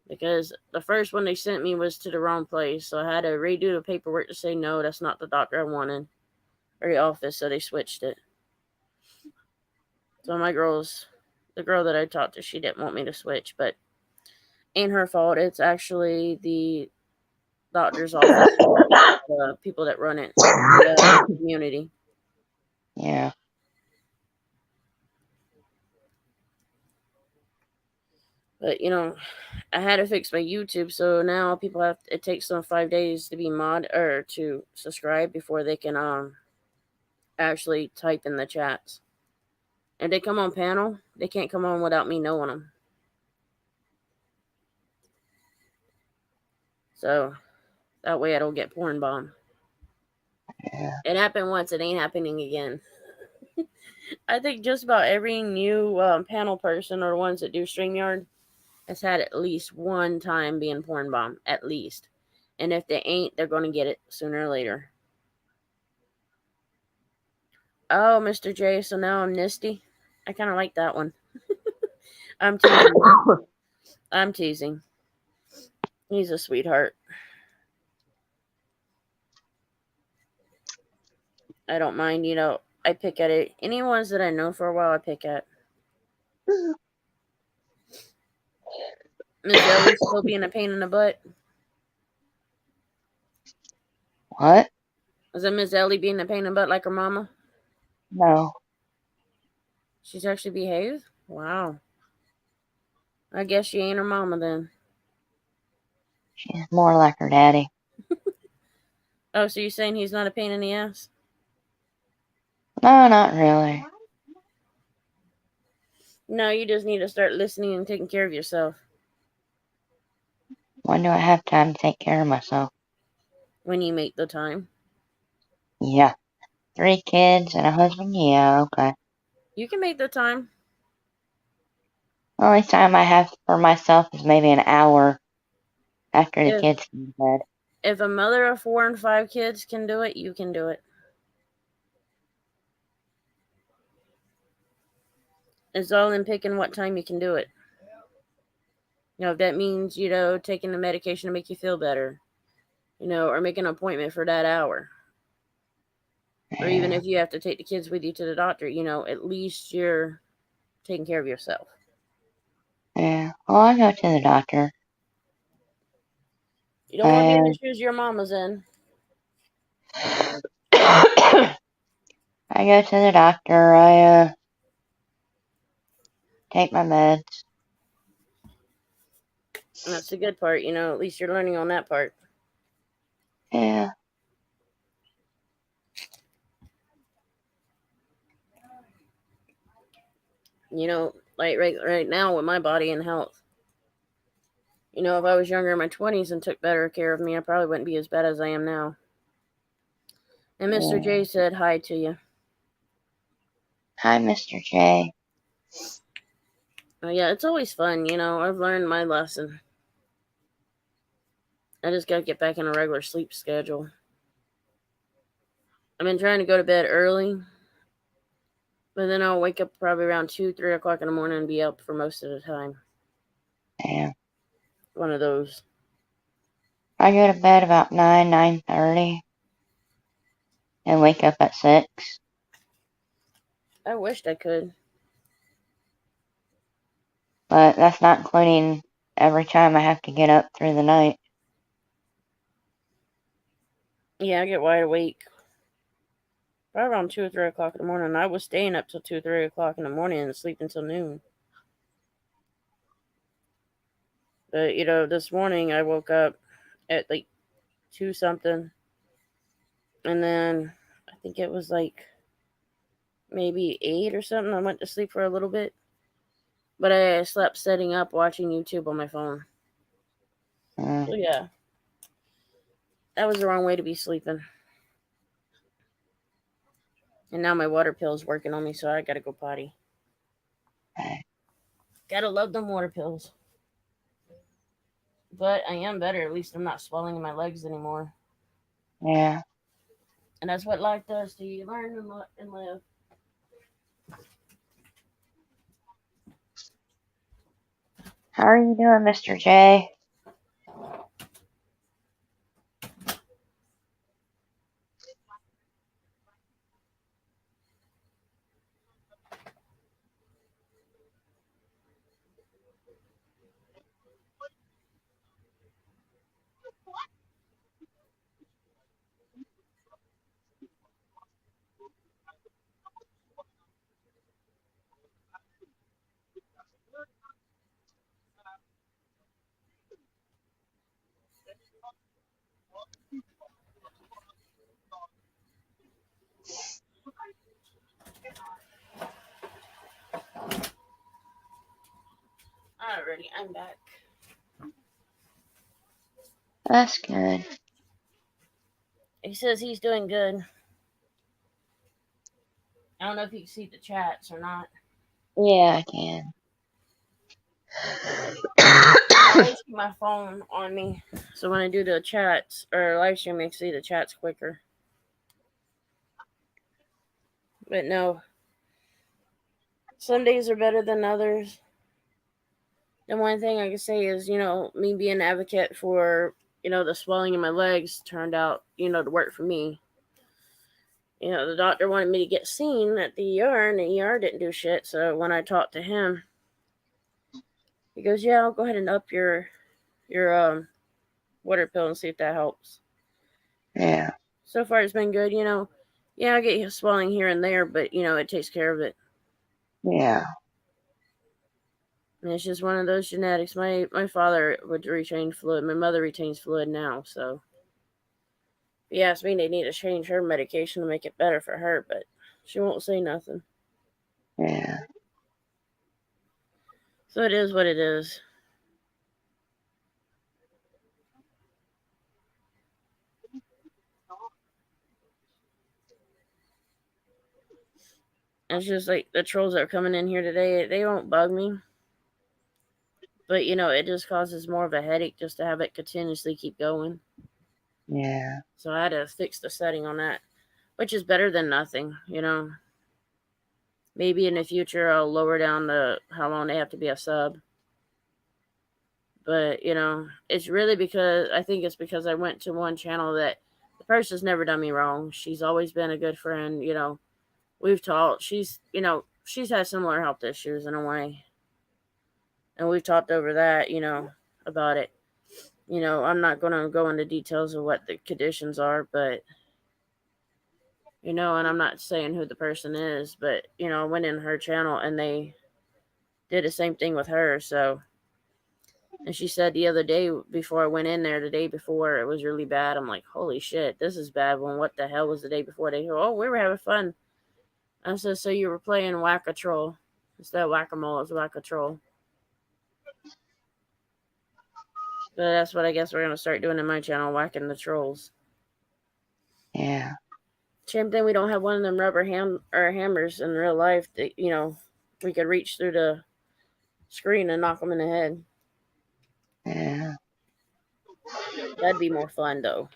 [SPEAKER 1] because the first one they sent me was to the wrong place. So I had to redo the paperwork to say no, that's not the doctor I wanted or the office. So they switched it. So the girl that I talked to, she didn't want me to switch, but ain't her fault. It's actually the doctor's office, the people that run it, the community.
[SPEAKER 2] Yeah.
[SPEAKER 1] But I had to fix my YouTube, so now people it takes them 5 days to be mod or to subscribe before they can actually type in the chats. And they come on panel, they can't come on without me knowing them. So that way I don't get porn bomb.
[SPEAKER 2] Yeah.
[SPEAKER 1] It happened once, it ain't happening again. I think just about every new panel person or ones that do StreamYard has had at least one time being porn bomb, at least. And if they ain't, they're going to get it sooner or later. Oh, Mr. J, so now I'm Nisty. I kind of like that one. I'm teasing. I'm teasing. He's a sweetheart. I don't mind, I pick at it. Any ones that I know for a while, I pick at. Miss Ellie still being a pain in the butt.
[SPEAKER 2] What?
[SPEAKER 1] Is it Miss Ellie being a pain in the butt like her mama?
[SPEAKER 2] No.
[SPEAKER 1] She's actually behaved? Wow. I guess she ain't her mama then.
[SPEAKER 2] She's more like her daddy.
[SPEAKER 1] Oh, so you're saying he's not a pain in the ass?
[SPEAKER 2] No, not really.
[SPEAKER 1] No, you just need to start listening and taking care of yourself.
[SPEAKER 2] When do I have time to take care of myself?
[SPEAKER 1] When you make the time.
[SPEAKER 2] Yeah. 3 kids and a husband? Yeah, okay.
[SPEAKER 1] You can make the time.
[SPEAKER 2] The only time I have for myself is maybe an hour after the kids go to bed.
[SPEAKER 1] If a mother of 4 and 5 kids can do it, you can do it. It's all in picking what time you can do it. If that means, taking the medication to make you feel better, or make an appointment for that hour. Or even if you have to take the kids with you to the doctor, at least you're taking care of yourself.
[SPEAKER 2] Yeah. Well, I go to the doctor.
[SPEAKER 1] You don't want to be in the shoes your mama's in.
[SPEAKER 2] I go to the doctor. I take my meds.
[SPEAKER 1] And that's the good part, at least you're learning on that part.
[SPEAKER 2] Yeah.
[SPEAKER 1] Like right now with my body and health. If I was younger in my 20s and took better care of me, I probably wouldn't be as bad as I am now. And Mr.
[SPEAKER 2] Yeah.
[SPEAKER 1] J said hi to you.
[SPEAKER 2] Hi, Mr. J.
[SPEAKER 1] Yeah, it's always fun, I've learned my lesson. I just gotta get back in a regular sleep schedule. I've been trying to go to bed early, but then I'll wake up probably around 2, 3 o'clock in the morning and be up for most of the time.
[SPEAKER 2] Yeah.
[SPEAKER 1] One of those.
[SPEAKER 2] I go to bed about 9:30, and wake up at 6.
[SPEAKER 1] I wished I could.
[SPEAKER 2] But that's not including every time I have to get up through the night.
[SPEAKER 1] Yeah, I get wide awake. Probably around 2 or 3 o'clock in the morning. I was staying up till 2 or 3 o'clock in the morning and sleeping until noon. But, this morning I woke up at like 2 something. And then I think it was like maybe 8 or something. I went to sleep for a little bit. But I slept sitting up watching YouTube on my phone. So, yeah. That was the wrong way to be sleeping. And now my water pill's working on me, so I gotta go potty.
[SPEAKER 2] Okay.
[SPEAKER 1] Gotta love them water pills. But I am better. At least I'm not swelling in my legs anymore.
[SPEAKER 2] Yeah.
[SPEAKER 1] And that's what life does to you. You learn and live.
[SPEAKER 2] How are you doing, Mr. J?
[SPEAKER 1] Alrighty, I'm back.
[SPEAKER 2] That's good.
[SPEAKER 1] He says he's doing good. I don't know if you can see the chats or not.
[SPEAKER 2] Yeah, I can.
[SPEAKER 1] I always keep my phone on me, so when I do the chats or live stream, I can see the chats quicker. But no, some days are better than others. The one thing I can say is, me being an advocate for, the swelling in my legs turned out, to work for me. The doctor wanted me to get seen at the ER, and the ER didn't do shit. So when I talked to him, he goes, "Yeah, I'll go ahead and up your water pill and see if that helps."
[SPEAKER 2] Yeah.
[SPEAKER 1] So far, it's been good. Yeah, I get swelling here and there, but it takes care of it.
[SPEAKER 2] Yeah.
[SPEAKER 1] And it's just one of those genetics. My father would retain fluid. My mother retains fluid now, so if you ask me, they need to change her medication to make it better for her, but she won't say nothing.
[SPEAKER 2] Yeah.
[SPEAKER 1] So it is what it is. It's just like the trolls that are coming in here today, they don't bug me. But, it just causes more of a headache just to have it continuously keep going.
[SPEAKER 2] Yeah.
[SPEAKER 1] So I had to fix the setting on that, which is better than nothing, Maybe in the future I'll lower down how long they have to be a sub. But, it's really I think it's because I went to one channel that the person's never done me wrong. She's always been a good friend, We've talked. She's had similar health issues in a way. And we've talked over that, about it. I'm not going to go into details of what the conditions are, but, and I'm not saying who the person is, but, I went in her channel and they did the same thing with her. So, And she said the other day before I went in there, the day before, it was really bad. I'm like, holy shit, this is bad. Well, what the hell was the day before? They go, oh, we were having fun. I said, so you were playing Whack-A-Troll. Instead of Whack-A-Mole, it's Whack-A-Troll. But that's what I guess we're going to start doing in my channel, whacking the trolls.
[SPEAKER 2] Yeah.
[SPEAKER 1] Shame thing we don't have one of them rubber hammers in real life that, you know, we could reach through the screen and knock them in the head.
[SPEAKER 2] Yeah.
[SPEAKER 1] That'd be more fun, though.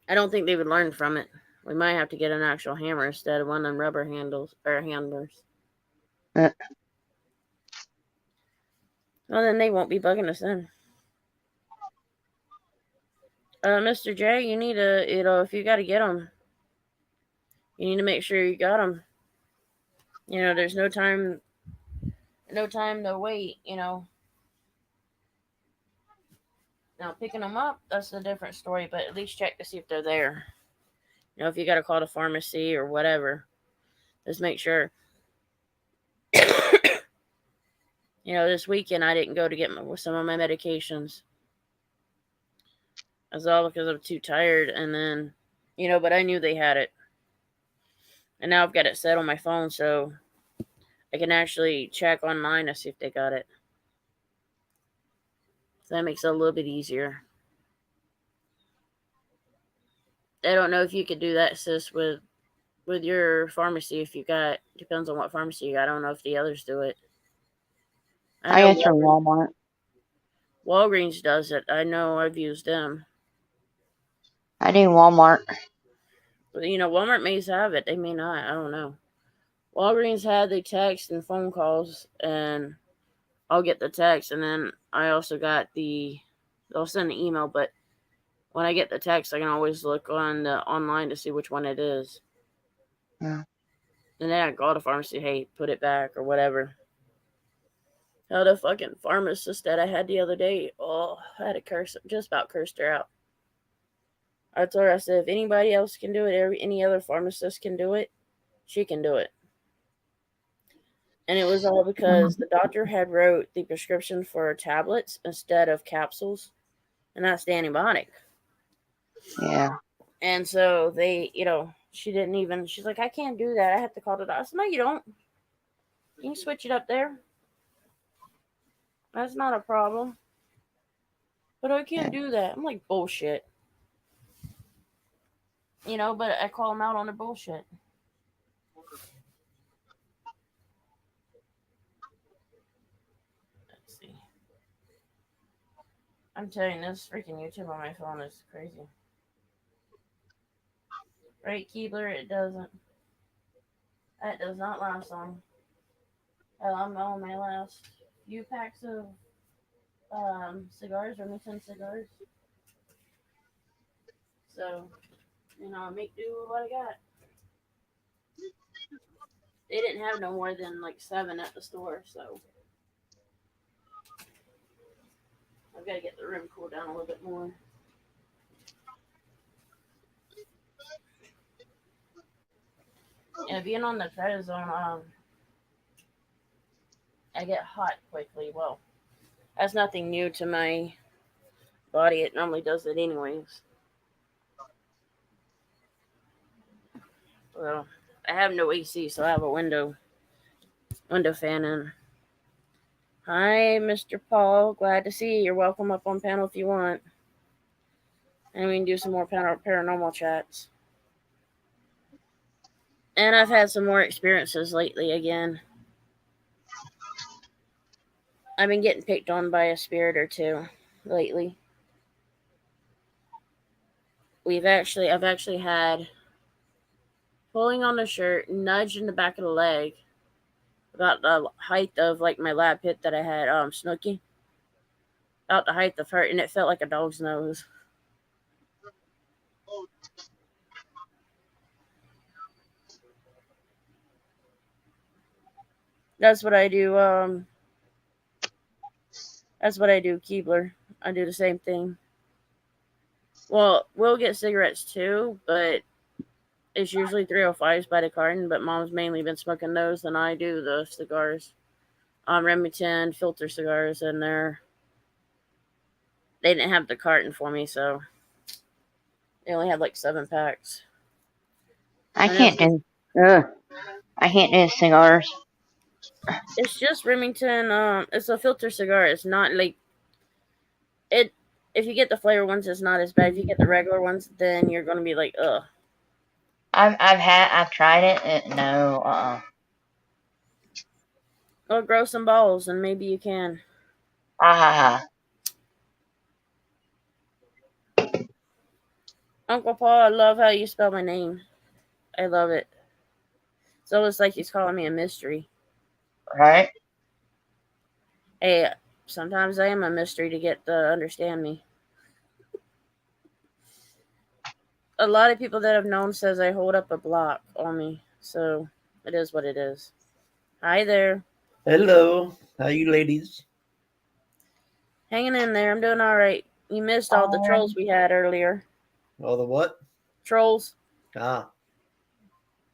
[SPEAKER 1] I don't think they would learn from it. We might have to get an actual hammer instead of one of them rubber handles or hammers. Well, then they won't be bugging us then. Mr. J, you need to, you know, if you got to get them, you need to make sure you got them. You know, there's no time to wait, you know. Now, picking them up, that's a different story, but at least check to see if they're there. You know, if you got to call the pharmacy or whatever, just make sure. You know, this weekend I didn't go to get some of my medications. That's all because I'm too tired, and then, you know, but I knew they had it. And now I've got it set on my phone, so I can actually check online to see if they got it. So that makes it a little bit easier. I don't know if you could do that, sis, with your pharmacy. If you got, depends on what pharmacy you got. I don't know if the others do it.
[SPEAKER 2] I
[SPEAKER 1] know
[SPEAKER 2] get from Walmart.
[SPEAKER 1] Walgreens does it. I know I've used them.
[SPEAKER 2] I do Walmart.
[SPEAKER 1] But, you know, Walmart may have it. They may not. I don't know. Walgreens had the text and phone calls, and I'll get the text, and then I also got they'll send an email, but when I get the text, I can always look on the online to see which one it is.
[SPEAKER 2] Yeah.
[SPEAKER 1] And then I call the pharmacy, hey, put it back or whatever. How the fucking pharmacist that I had the other day, oh, I had to curse, just about cursed her out. I told her, I said, if anybody else can do it, any other pharmacist can do it, she can do it. And it was all because the doctor had wrote the prescription for tablets instead of capsules, and that's the antibiotic.
[SPEAKER 2] Yeah.
[SPEAKER 1] And so they, you know, she's like, I can't do that. I have to call the doctor. I said, no, you don't. You can switch it up there. That's not a problem. But I can't do that. I'm like, bullshit. You know, but I call them out on their bullshit. Let's see. I'm telling you, this freaking YouTube on my phone is crazy. Right, Keebler? It doesn't. That does not last long. I'm on my last few packs of cigars, Remington cigars. So, you know, I make do with what I got. They didn't have no more than like 7 at the store, so I've got to get the room cooled down a little bit more. Yeah, being on the prednisone, I get hot quickly. Well, that's nothing new to my body. It normally does it anyways. Well, I have no AC, so I have a window fan in. Hi, Mr. Paul. Glad to see you. You're welcome up on panel if you want. And we can do some more paranormal chats. And I've had some more experiences lately again. I've been getting picked on by a spirit or two lately. I've actually had pulling on the shirt, nudge in the back of the leg, about the height of like my lab pit that I had Snooky. About the height of her, and it felt like a dog's nose. That's what I do. That's what I do, Keebler. I do the same thing. Well, we'll get cigarettes too, but it's usually 305s by the carton. But Mom's mainly been smoking those, and I do the cigars. Remington filter cigars, and they didn't have the carton for me, so they only had like 7 packs.
[SPEAKER 2] I
[SPEAKER 1] And it was
[SPEAKER 2] can't
[SPEAKER 1] just,
[SPEAKER 2] do. Ugh, I can't do cigars.
[SPEAKER 1] it's just Remington. It's a filter cigar. It's not like it. If you get the flavor ones, it's not as bad. If you get the regular ones, then you're gonna be like, ugh.
[SPEAKER 2] I've tried it. No.
[SPEAKER 1] Well, grow some balls, and maybe you can.
[SPEAKER 2] Ah.
[SPEAKER 1] Uncle Paul, I love how you spell my name. I love it. It's almost like he's calling me a mystery.
[SPEAKER 2] Right.
[SPEAKER 1] Hey, sometimes I am a mystery to get to understand me. A lot of people that I've known says I hold up a block on me, so it is what it is. Hi there.
[SPEAKER 3] Hello, how you ladies?
[SPEAKER 1] Hanging in there. I'm doing all right. You missed all the trolls
[SPEAKER 2] Um.
[SPEAKER 1] we had earlier.
[SPEAKER 3] All the what?
[SPEAKER 1] Trolls.
[SPEAKER 3] Ah,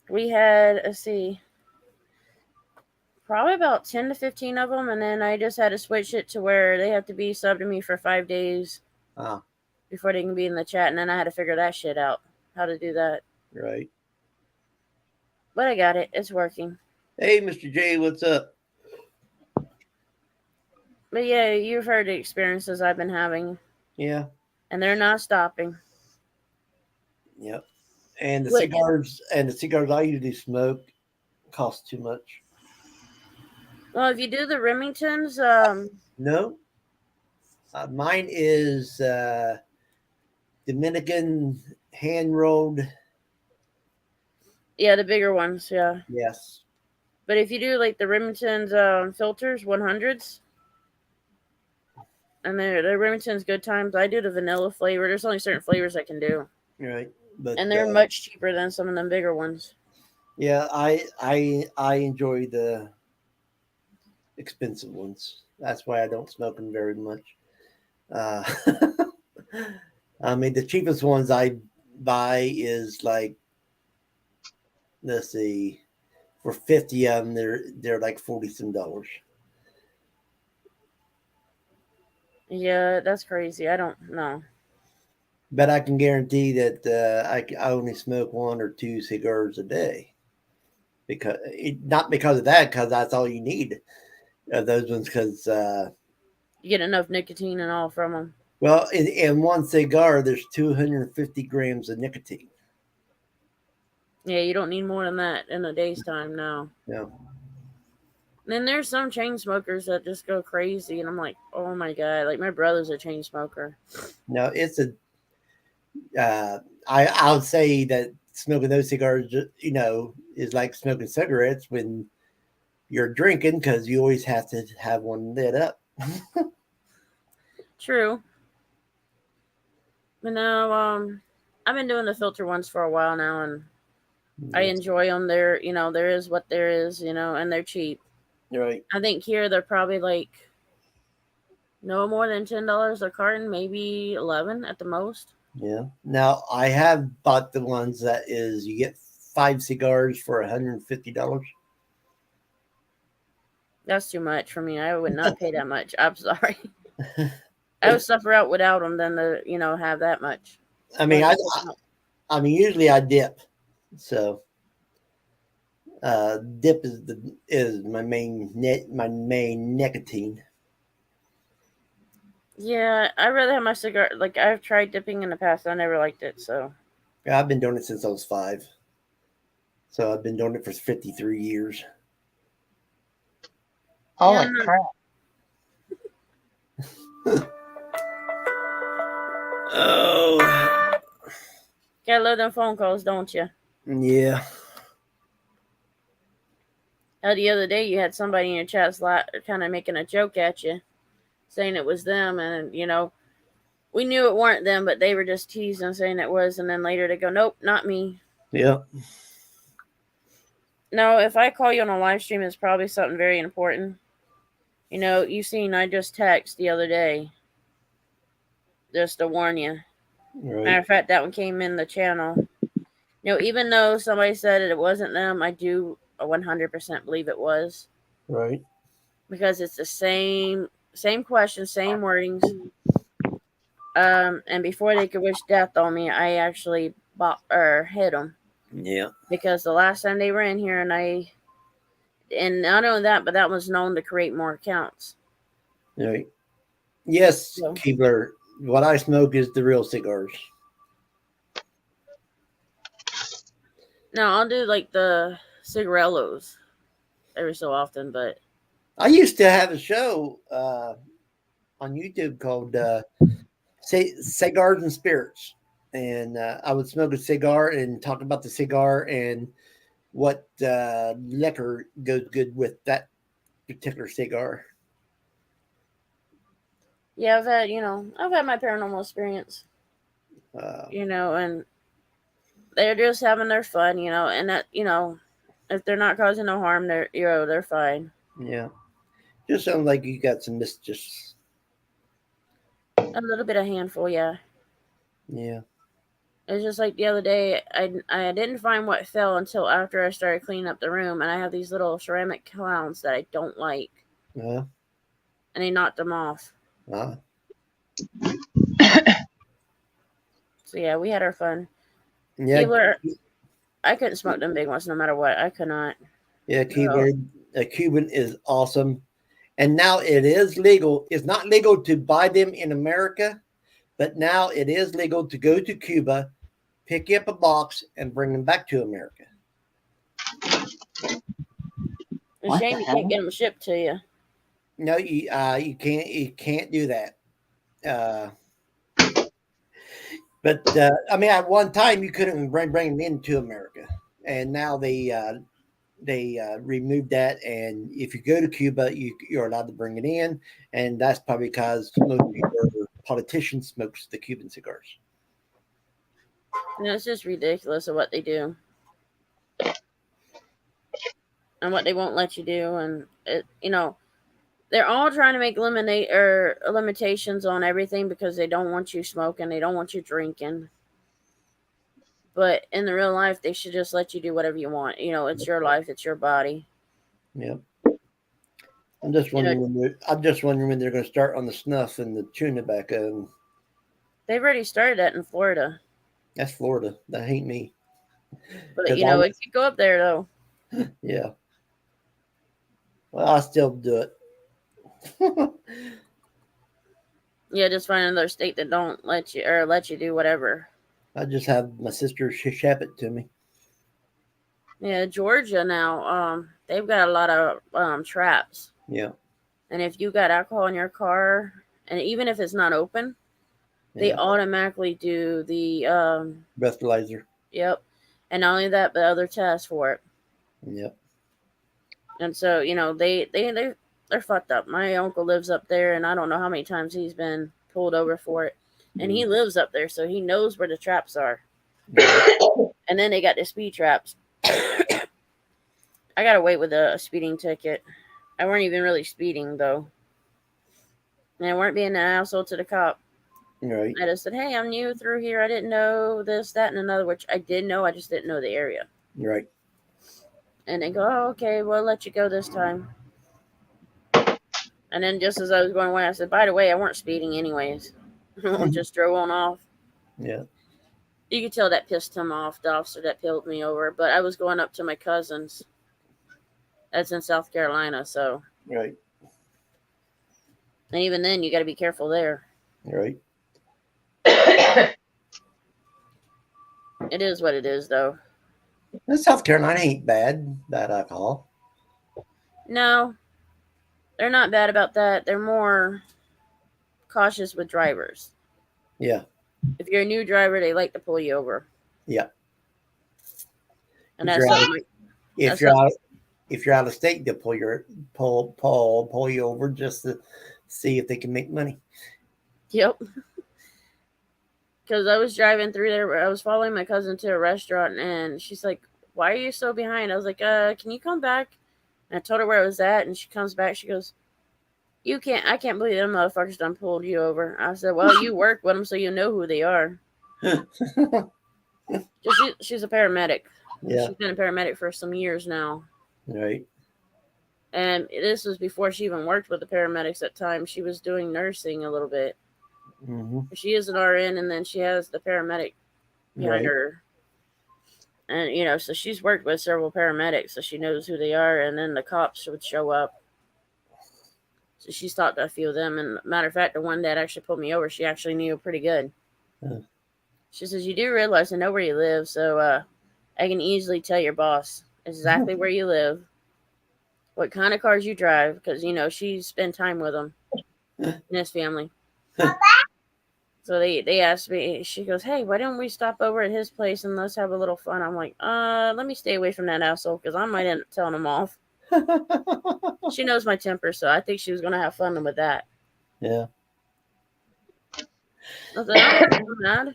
[SPEAKER 1] We had, let's see, probably about 10 to 15 of them, and then I just had to switch it to where they have to be subbed to me for 5 days
[SPEAKER 3] ah,
[SPEAKER 1] before they can be in the chat, and then I had to figure that shit out, how to do that.
[SPEAKER 3] right.
[SPEAKER 1] But I got it. It's working.
[SPEAKER 3] Hey, Mr. J, what's up?
[SPEAKER 1] But yeah, you've heard the experiences I've been having,
[SPEAKER 3] Yeah,
[SPEAKER 1] and they're not stopping.
[SPEAKER 3] yep. And the
[SPEAKER 1] Wait,
[SPEAKER 3] cigars I usually smoke cost too much.
[SPEAKER 1] well, if you do the Remingtons,
[SPEAKER 3] No, mine is Dominican hand rolled.
[SPEAKER 1] yeah, the bigger ones, yeah.
[SPEAKER 3] Yes.
[SPEAKER 1] But if you do like the Remingtons filters, 100s, and they're Remington's good times, I do the vanilla flavor. There's only certain flavors I can do,
[SPEAKER 3] Right. But
[SPEAKER 1] and they're much cheaper than some of them bigger ones.
[SPEAKER 3] yeah, I enjoy the expensive ones. That's why I don't smoke them very much. Uh, I mean, the cheapest ones I buy is like, let's see, for 50 of them, they're like 40 some dollars.
[SPEAKER 1] Yeah, that's crazy. I don't know.
[SPEAKER 3] But I can guarantee that I only smoke 1 or 2 cigars a day because not because of that, because that's all you need of those ones. Because
[SPEAKER 1] You get enough nicotine and all from them.
[SPEAKER 3] well, in one cigar, there's 250 grams of nicotine.
[SPEAKER 1] Yeah, you don't need more than that in a day's time now.
[SPEAKER 3] No,
[SPEAKER 1] Then there's some chain smokers that just go crazy, and I'm like, oh my god, like my brother's a chain smoker.
[SPEAKER 3] no, it's a. I would say that smoking those cigars, is like smoking cigarettes when you're drinking because you always have to have one lit up.
[SPEAKER 1] True. But no, I've been doing the filter ones for a while now, and I enjoy them. There is what there is, and they're cheap.
[SPEAKER 3] Right.
[SPEAKER 1] I think here they're probably like no more than $10 a carton, maybe 11 at the most.
[SPEAKER 3] Yeah. Now I have bought the ones that is you get 5 cigars for $150.
[SPEAKER 1] That's too much for me. I would not pay that much. I'm sorry. I would suffer out without them than to have that much.
[SPEAKER 3] I mean, I mean, usually I dip, so dip is my main nicotine.
[SPEAKER 1] Yeah, I'd rather have my cigar. Like I've tried dipping in the past, I never liked it. So
[SPEAKER 3] Yeah, I've been doing it since I was 5, so I've been doing it for 53 years.
[SPEAKER 2] Holy
[SPEAKER 1] yeah,
[SPEAKER 2] crap.
[SPEAKER 3] Oh,
[SPEAKER 1] gotta love them phone calls, don't you?
[SPEAKER 3] yeah.
[SPEAKER 1] The other day you had somebody in your chat kind of making a joke at you, saying it was them, and we knew it weren't them, but they were just teasing, saying it was, and then later they go, "Nope, not me."
[SPEAKER 3] Yeah.
[SPEAKER 1] No, if I call you on a live stream, it's probably something very important. You seen I just text the other day, just to warn you.
[SPEAKER 3] Right.
[SPEAKER 1] Matter of fact, that one came in the channel. Even though somebody said it wasn't them, I do 100% believe it was.
[SPEAKER 3] Right.
[SPEAKER 1] because it's the same questions, same wordings. And before they could wish death on me, I actually hit them
[SPEAKER 3] Yeah.
[SPEAKER 1] because the last time they were in here, and not only that, but that was known to create more accounts.
[SPEAKER 3] Right. Yes,
[SPEAKER 1] So,
[SPEAKER 3] Keebler. What I smoke is the real cigars.
[SPEAKER 1] now I'll do like the cigarellos every so often, but
[SPEAKER 3] I used to have a show on YouTube called Cigars and Spirits. And I would smoke a cigar and talk about the cigar and what liquor goes good with that particular cigar.
[SPEAKER 1] yeah, I've had my paranormal experience,
[SPEAKER 3] Uh,
[SPEAKER 1] and they're just having their fun, and that, if they're not causing no harm, they're fine.
[SPEAKER 3] yeah. Just sounds like you got some mischief.
[SPEAKER 1] A little bit of handful, yeah.
[SPEAKER 3] Yeah.
[SPEAKER 1] It's just like the other day, I didn't find what fell until after I started cleaning up the room, and I have these little ceramic clowns that I don't like,
[SPEAKER 3] Uh,
[SPEAKER 1] and they knocked them off.
[SPEAKER 3] uh,
[SPEAKER 1] So yeah, we had our fun.
[SPEAKER 3] yeah.
[SPEAKER 1] Keebler, I couldn't smoke them big ones no matter what. I could not.
[SPEAKER 3] Yeah.
[SPEAKER 1] No.
[SPEAKER 3] A Cuban is awesome. And now it is legal. It's not legal to buy them in America, but now it is legal to go to Cuba, pick up a box, and bring them back to America.
[SPEAKER 1] It's a
[SPEAKER 2] What
[SPEAKER 1] shame
[SPEAKER 2] the
[SPEAKER 1] you
[SPEAKER 2] hell?
[SPEAKER 1] can't get them shipped to you.
[SPEAKER 3] No, you can't do that. But I mean, at one time you couldn't bring them into America, and now they removed that. And if you go to Cuba, you're allowed to bring it in, and that's probably because most politicians smokes the Cuban cigars.
[SPEAKER 1] It's just ridiculous of what they do and what they won't let you do, and they're all trying to make limitations on everything because they don't want you smoking, they don't want you drinking. But in the real life, they should just let you do whatever you want. It's your life, it's your body.
[SPEAKER 3] Yep. I'm just wondering when they're going to start on the snuff and the chewing tobacco.
[SPEAKER 1] They've already started that in Florida,
[SPEAKER 3] That's Florida. That ain't me.
[SPEAKER 1] but
[SPEAKER 3] 'Cause
[SPEAKER 1] it could go up there though.
[SPEAKER 3] yeah. Well, I still do it.
[SPEAKER 1] Yeah, just find another state that don't let you do whatever.
[SPEAKER 3] I just have my sister ship it to me.
[SPEAKER 1] Yeah, Georgia now, they've got a lot of traps.
[SPEAKER 3] Yeah.
[SPEAKER 1] And if you got alcohol in your car, and even if it's not open, they
[SPEAKER 3] Yeah.
[SPEAKER 1] automatically do the
[SPEAKER 3] Breathalyzer.
[SPEAKER 1] yep. And not only that, but other tests for it.
[SPEAKER 3] Yep.
[SPEAKER 1] And so, they're fucked up. My uncle lives up there, and I don't know how many times he's been pulled over for it. And he lives up there, so he knows where the traps are. And then they got the speed traps. I got away with a speeding ticket. I weren't even really speeding, though. And I weren't being an asshole to the cop.
[SPEAKER 3] Right.
[SPEAKER 1] I just said, hey, I'm new through here. I didn't know this, that, and another, which I did know. I just didn't know the area.
[SPEAKER 3] Right.
[SPEAKER 1] And they go, oh, okay, we'll let you go this time. And then just as I was going away, I said, by the way, I weren't speeding anyways. Just drove on off.
[SPEAKER 3] Yeah.
[SPEAKER 1] You could tell that pissed him off, the officer that pulled me over. But I was going up to my cousin's. That's in South Carolina, so.
[SPEAKER 3] Right.
[SPEAKER 1] And even then, you got to be careful there.
[SPEAKER 3] Right.
[SPEAKER 1] It is what it is, though.
[SPEAKER 3] And South Carolina ain't bad alcohol.
[SPEAKER 1] No, they're not bad about that. They're more cautious with drivers.
[SPEAKER 3] Yeah.
[SPEAKER 1] If you're a new driver, they like to pull you over.
[SPEAKER 3] Yeah.
[SPEAKER 1] And
[SPEAKER 3] If you're out of state, they'll pull you over just to see if they can make money.
[SPEAKER 1] Yep. Because I was driving through there. I was following my cousin to a restaurant, and she's like, why are you so behind? I was like, can you come back? And I told her where I was at, and she comes back. She goes, I can't believe them motherfuckers done pulled you over. I said, well, you work with them, so you know who they are. She's a paramedic.
[SPEAKER 3] Yeah.
[SPEAKER 1] She's been a paramedic for some years now.
[SPEAKER 3] Right.
[SPEAKER 1] And this was before she even worked with the paramedics at times. She was doing nursing a little bit.
[SPEAKER 3] Mm-hmm.
[SPEAKER 1] She is an RN, and then she has the paramedic behind
[SPEAKER 3] Right.
[SPEAKER 1] her. And, you know, so she's worked with several paramedics, so she knows who they are. And then the cops would show up. So she's talked to a few of them. And matter of fact, the one that actually pulled me over, she actually knew pretty good.
[SPEAKER 3] Huh.
[SPEAKER 1] She says, "You do realize I know where you live, so I can easily tell your boss exactly where you live, what kind of cars you drive, because, you know, she spent time with him and his family." So they asked me, she goes, "Hey, why don't we stop over at his place and let's have a little fun?" I'm like, let me stay away from that asshole because I might end up telling him off. She knows my temper, so I think she was going to have fun with that.
[SPEAKER 3] Yeah.
[SPEAKER 1] I said, I'm not mad.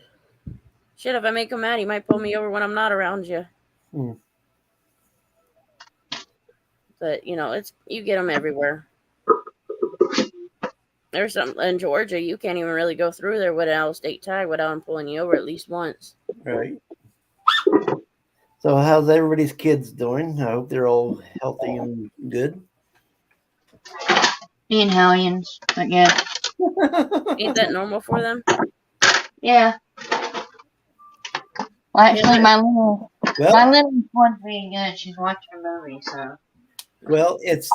[SPEAKER 1] Shit, if I make him mad, he might pull me over when I'm not around you.
[SPEAKER 3] Mm.
[SPEAKER 1] But, you know, you get them everywhere. There's some in Georgia, you can't even really go through there with an out of state tag without them pulling you over at least once.
[SPEAKER 3] Right. So, how's everybody's kids doing? I hope they're all healthy and good.
[SPEAKER 2] Being hellions, but yeah.
[SPEAKER 1] Ain't that normal for them?
[SPEAKER 2] Yeah. Well, actually,
[SPEAKER 1] Yeah.
[SPEAKER 2] my little
[SPEAKER 3] Well,
[SPEAKER 2] one's being good. She's watching a movie, so.
[SPEAKER 3] well, it's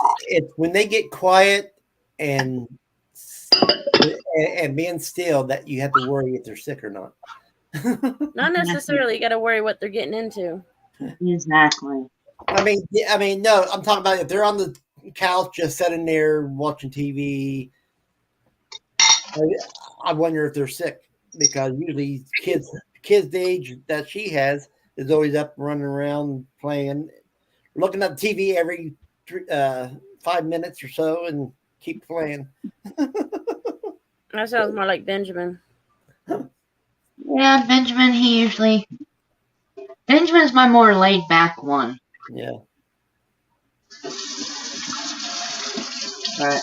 [SPEAKER 3] when they get quiet and being still that you have to worry if they're sick or not.
[SPEAKER 1] Not necessarily. You got to worry what they're getting into.
[SPEAKER 2] Exactly.
[SPEAKER 3] I mean, no, I'm talking about if they're on the couch just sitting there watching TV. I wonder if they're sick because usually kids the age that she has is always up running around playing, looking at TV every 5 minutes or so and keep playing.
[SPEAKER 1] That sounds more like Benjamin.
[SPEAKER 2] Yeah, Benjamin's my more laid back one.
[SPEAKER 3] Yeah.
[SPEAKER 2] But,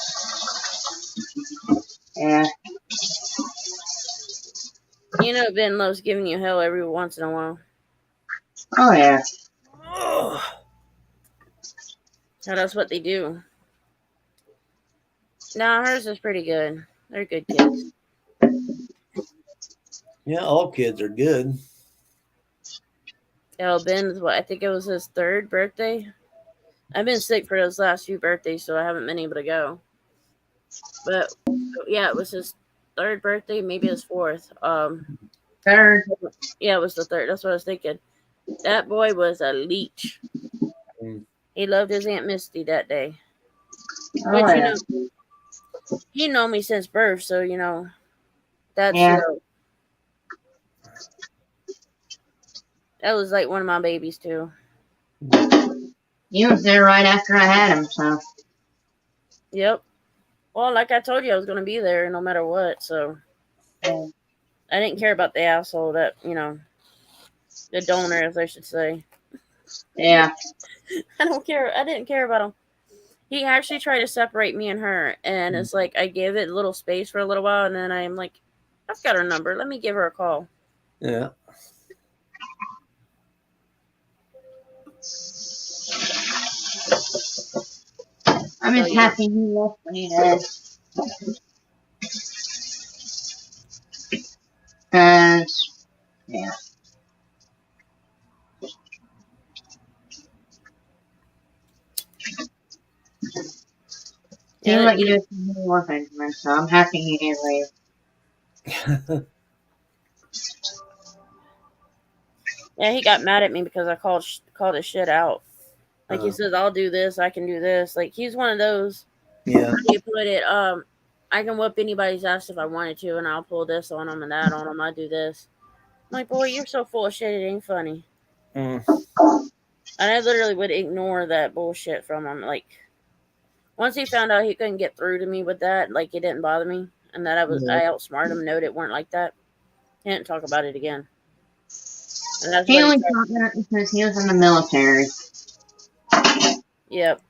[SPEAKER 2] yeah.
[SPEAKER 1] You know, Ben loves giving you hell every once in a while.
[SPEAKER 2] Oh, yeah.
[SPEAKER 1] So that's what they do. Nah, hers is pretty good. They're good kids.
[SPEAKER 3] Yeah, all kids are good.
[SPEAKER 1] Oh, Ben's I think it was his 3rd birthday. I've been sick for those last few birthdays, so I haven't been able to go. But yeah, it was his 3rd birthday, maybe his 4th.
[SPEAKER 2] 3rd.
[SPEAKER 1] Yeah, it was the 3rd. That's what I was thinking. That boy was a leech.
[SPEAKER 3] Mm.
[SPEAKER 1] He loved his Aunt Misty that day.
[SPEAKER 2] Oh,
[SPEAKER 1] Which,
[SPEAKER 2] yeah.
[SPEAKER 1] he known me since birth, so, that's,
[SPEAKER 2] Yeah.
[SPEAKER 1] That was like one of my babies, too.
[SPEAKER 2] He was there right after I had him, so.
[SPEAKER 1] Yep. Well, like I told you, I was going to be there no matter what, so.
[SPEAKER 2] Yeah.
[SPEAKER 1] I didn't care about the asshole that, the donor, as I should say.
[SPEAKER 2] Yeah.
[SPEAKER 1] I didn't care about him. He actually tried to separate me and her, and it's like I gave it a little space for a little while, and then I'm like, I've got her number. Let me give her a call.
[SPEAKER 3] Yeah.
[SPEAKER 2] I'm just happy he left when he did. Because, yeah. Seemed like you did some more, Benjamin, so I'm happy he did leave.
[SPEAKER 1] Yeah, he got mad at me because I called his shit out. Like he says, I'll do this, I can do this. Like he's one of those.
[SPEAKER 3] Yeah.
[SPEAKER 1] How do you put it? I can whoop anybody's ass if I wanted to, and I'll pull this on them and that on them. I do this. I'm like, boy, you're so full of shit. It ain't funny.
[SPEAKER 3] Mm.
[SPEAKER 1] And I literally would ignore that bullshit from him. Like once he found out he couldn't get through to me with that, like it didn't bother me, and that I outsmarted him. Noted it weren't like that. He didn't talk about it again. And that's
[SPEAKER 2] he only thought that because he was in the military.
[SPEAKER 1] Yep.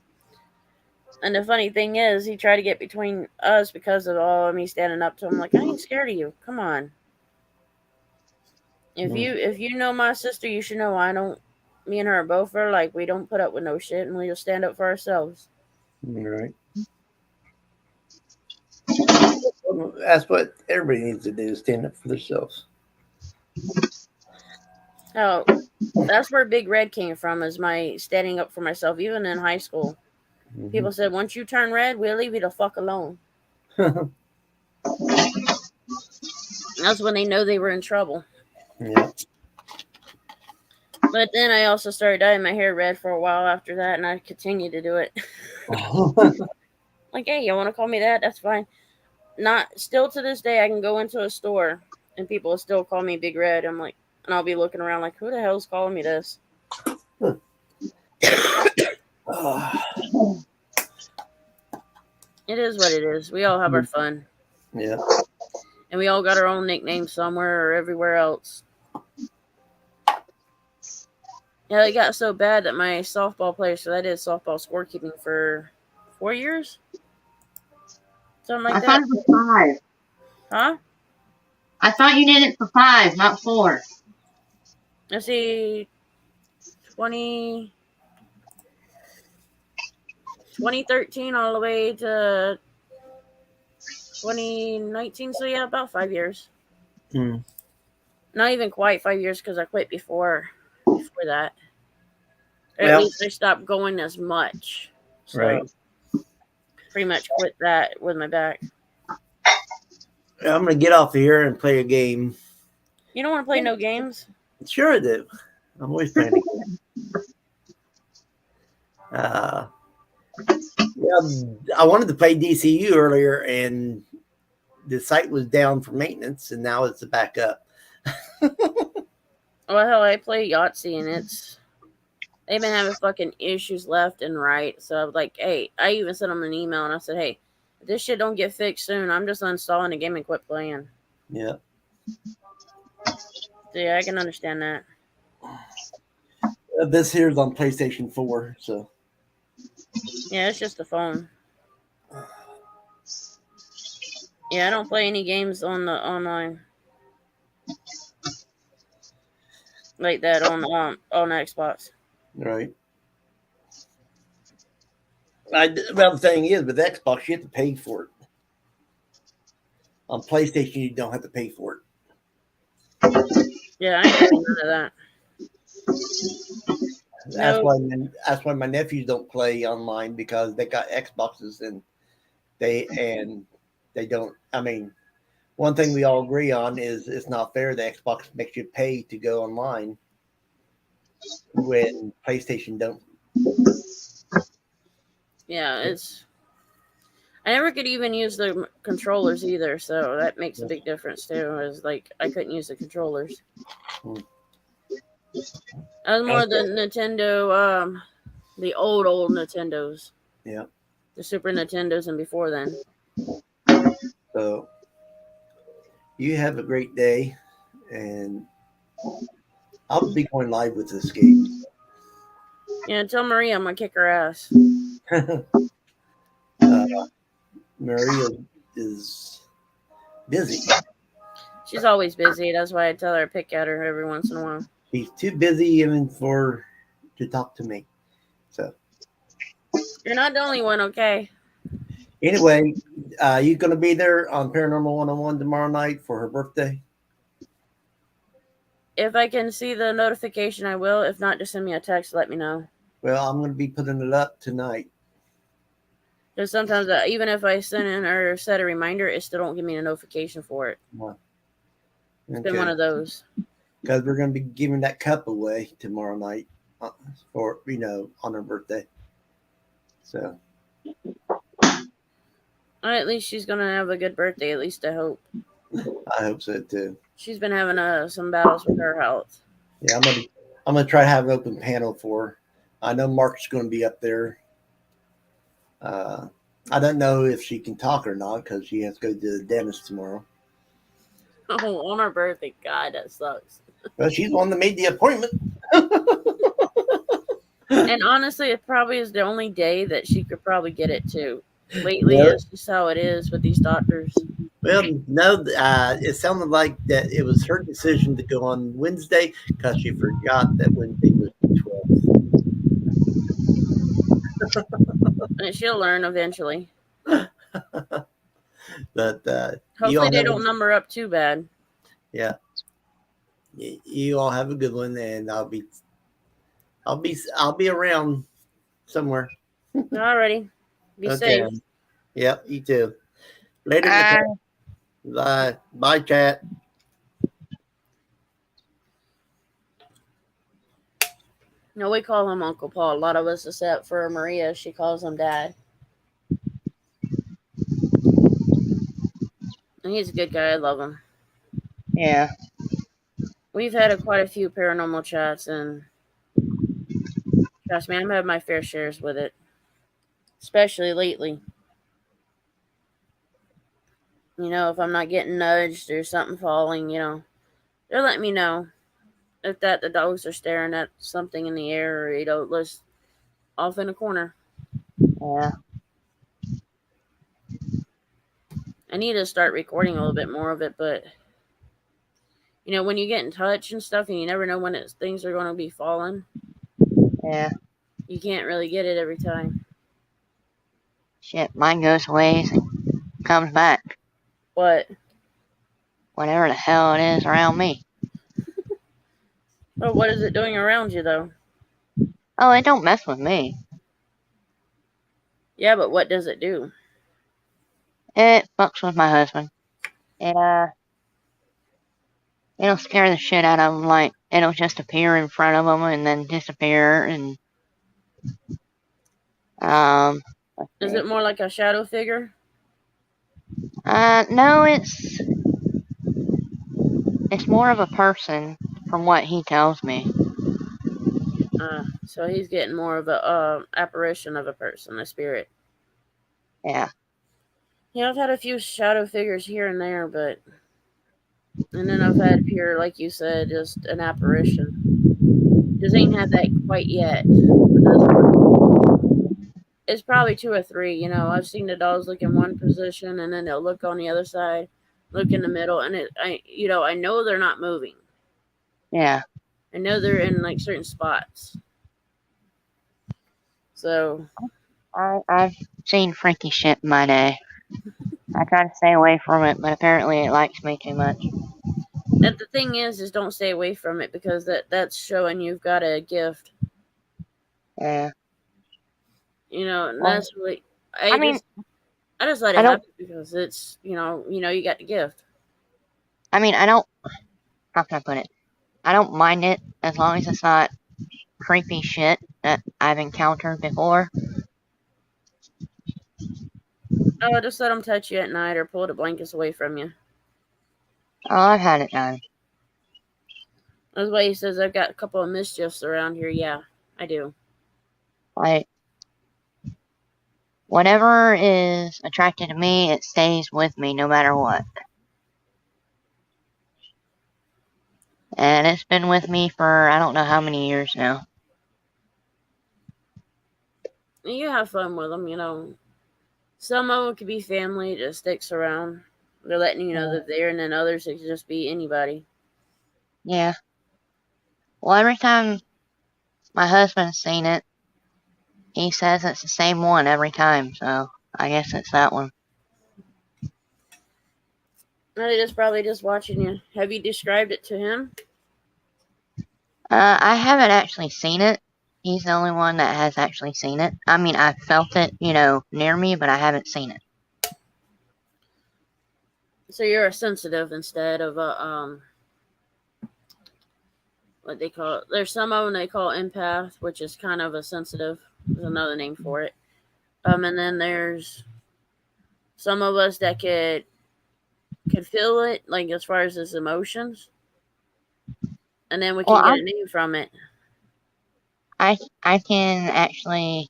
[SPEAKER 1] And the funny thing is, he tried to get between us because of all of me standing up to him. Like, I ain't scared of you. Come on. If you know my sister, you should know I don't. Me and her both are like we don't put up with no shit, and we just stand up for ourselves.
[SPEAKER 3] Right. Well, that's what everybody needs to do: stand up for themselves.
[SPEAKER 1] Oh, that's where Big Red came from. Is my standing up for myself. Even in high school, people said, "Once you turn red, we'll leave you the fuck alone." That's when they know they were in trouble.
[SPEAKER 3] Yeah.
[SPEAKER 1] But then I also started dyeing my hair red for a while after that, and I continued to do it. Like, hey, you want to call me that? That's fine. Not still to this day, I can go into a store and people will still call me Big Red. I'm like, and I'll be looking around like, who the hell's calling me this? It is what it is. We all have our fun,
[SPEAKER 3] Yeah.
[SPEAKER 1] and we all got our own nicknames somewhere or everywhere else. Yeah, it got so bad that my softball player, so I did softball scorekeeping for 4 years, something
[SPEAKER 2] I
[SPEAKER 1] like
[SPEAKER 2] thought
[SPEAKER 1] that.
[SPEAKER 2] it was 5.
[SPEAKER 1] Huh?
[SPEAKER 2] I thought you did it for 5, not 4.
[SPEAKER 1] Let's see, 2013 all the way to 2019. So yeah, about 5 years.
[SPEAKER 3] Mm.
[SPEAKER 1] Not even quite 5 years because I quit before that. Or at
[SPEAKER 3] Well-
[SPEAKER 1] least I stopped going as much. So
[SPEAKER 3] Right.
[SPEAKER 1] pretty much quit that with my back.
[SPEAKER 3] I'm gonna get off here and play a game.
[SPEAKER 1] You don't want to play no games?
[SPEAKER 3] Sure, I do. I'm always playing a game. I wanted to play DCU earlier, and the site was down for maintenance, and now it's back up.
[SPEAKER 1] Well, hell, I play Yahtzee, and they've been having fucking issues left and right. So I was like, hey, I even sent them an email, and I said, hey, if this shit don't get fixed soon, I'm just uninstalling the game and quit playing.
[SPEAKER 3] Yeah.
[SPEAKER 1] So yeah, I can understand that.
[SPEAKER 3] This here's on PlayStation 4, so
[SPEAKER 1] Yeah, it's just the phone. Yeah, I don't play any games on the online like that on Xbox.
[SPEAKER 3] right. Well, the thing is, with Xbox, you have to pay for it. On PlayStation, you don't have to pay for it.
[SPEAKER 1] Yeah, I ain't doing none of that.
[SPEAKER 3] That's why my nephews don't play online, because they got Xboxes and they don't. I mean, one thing we all agree on is it's not fair that Xbox makes you pay to go online when PlayStation don't.
[SPEAKER 1] Yeah, I never could even use the controllers either, so that makes a big difference too. Is like I couldn't use the controllers. I was more the Nintendo, the old Nintendos.
[SPEAKER 3] Yeah.
[SPEAKER 1] The Super Nintendos and before then.
[SPEAKER 3] So you have a great day, and I'll be going live with this game.
[SPEAKER 1] Yeah, tell Maria I'm gonna kick her ass.
[SPEAKER 3] Maria is busy.
[SPEAKER 1] She's always busy. That's why I tell her to pick at her every once in a while.
[SPEAKER 3] She's too busy even to talk to me. So
[SPEAKER 1] You're not the only one, okay?
[SPEAKER 3] anyway, you going to be there on Paranormal 101 tomorrow night for her birthday?
[SPEAKER 1] If I can see the notification, I will. If not, just send me a text. Let me know.
[SPEAKER 3] Well, I'm going to be putting it up tonight.
[SPEAKER 1] Because sometimes, even if I send in or set a reminder, it still don't give me a notification for it. It's been one of those.
[SPEAKER 3] Because we're going to be giving that cup away tomorrow night for, on her birthday. So.
[SPEAKER 1] At least she's going to have a good birthday. At least I hope.
[SPEAKER 3] I hope so too.
[SPEAKER 1] She's been having some battles with her health.
[SPEAKER 3] Yeah, I'm gonna try to have an open panel for her. I know Mark's going to be up there. I don't know if she can talk or not because she has to go to the dentist tomorrow.
[SPEAKER 1] Oh, on her birthday. God, that sucks.
[SPEAKER 3] Well, she's the one that made the appointment.
[SPEAKER 1] And honestly, it probably is the only day that she could probably get it too. Lately,
[SPEAKER 3] Yeah.
[SPEAKER 1] it's just how it is with these doctors.
[SPEAKER 3] Well, no, it sounded like that it was her decision to go on Wednesday because she forgot that Wednesday was the 12th.
[SPEAKER 1] And she'll learn eventually.
[SPEAKER 3] But you
[SPEAKER 1] Hopefully
[SPEAKER 3] all
[SPEAKER 1] they
[SPEAKER 3] have
[SPEAKER 1] don't number up too bad.
[SPEAKER 3] yeah. You all have a good one, and I'll be around somewhere.
[SPEAKER 1] Alrighty. Be
[SPEAKER 3] Okay.
[SPEAKER 1] safe.
[SPEAKER 3] Yep. You too. Later,
[SPEAKER 2] Uh,
[SPEAKER 3] Nicole. Bye. Bye, chat.
[SPEAKER 1] No, we call him Uncle Paul. A lot of us, except for Maria, she calls him Dad. And he's a good guy. I love him.
[SPEAKER 2] yeah.
[SPEAKER 1] We've had quite a few paranormal chats, and trust me, I've had my fair shares with it, especially lately. You know, if I'm not getting nudged or something falling, they're letting me know. If the dogs are staring at something in the air, or just off in a corner.
[SPEAKER 2] Yeah.
[SPEAKER 1] I need to start recording a little bit more of it, but when you get in touch and stuff, and you never know when things are going to be falling,
[SPEAKER 2] Yeah.
[SPEAKER 1] you can't really get it every time.
[SPEAKER 2] Shit, mine goes away and comes back.
[SPEAKER 1] What?
[SPEAKER 2] Whatever the hell it is around me.
[SPEAKER 1] Well, what is it doing around you, though?
[SPEAKER 2] Oh, it don't mess with me.
[SPEAKER 1] Yeah, but what does it do?
[SPEAKER 2] It fucks with my husband. It'll scare the shit out of him. Like, it'll just appear in front of him and then disappear. And
[SPEAKER 1] Is it more like a shadow figure?
[SPEAKER 2] no, it's more of a person, from what he tells me.
[SPEAKER 1] So he's getting more of a apparition of a person, a spirit.
[SPEAKER 2] Yeah.
[SPEAKER 1] Yeah, I've had a few shadow figures here and there, and then I've had here, like you said, just an apparition. Just ain't had that quite yet. It's probably 2 or 3. I've seen the dogs look in one position, and then they'll look on the other side, look in the middle, and I know they're not moving.
[SPEAKER 2] Yeah.
[SPEAKER 1] I know they're in like certain spots. So
[SPEAKER 2] I've seen freaky shit in my day. I try to stay away from it, but apparently it likes me too much.
[SPEAKER 1] and the thing is don't stay away from it, because that's showing you've got a gift.
[SPEAKER 2] Yeah.
[SPEAKER 1] And that's really
[SPEAKER 2] I mean,
[SPEAKER 1] I just let it happen because it's you got the gift.
[SPEAKER 2] I mean, how can I put it? I don't mind it as long as it's not creepy shit that I've encountered before.
[SPEAKER 1] Oh, just let them touch you at night or pull the blankets away from you.
[SPEAKER 2] Oh, I've had it done.
[SPEAKER 1] That's why he says I've got a couple of mischiefs around here. Yeah, I do.
[SPEAKER 2] Like, whatever is attracted to me, it stays with me no matter what. And it's been with me for I don't know how many years now.
[SPEAKER 1] You have fun with them, Some of them could be family that sticks around. They're letting you know that they're there, and then others, it could just be anybody.
[SPEAKER 2] Yeah. Well, every time my husband's seen it, he says it's the same one every time, so I guess it's that one.
[SPEAKER 1] They're probably just watching you. Have you described it to him?
[SPEAKER 2] I haven't actually seen it. He's the only one that has actually seen it. I mean, I felt it, near me, but I haven't seen it.
[SPEAKER 1] So you're a sensitive instead of a what they call it. There's some of them they call empath, which is kind of a sensitive. There's another name for it. And then there's some of us that could feel it, like as far as his emotions, and then we can get a name from it.
[SPEAKER 2] I can actually,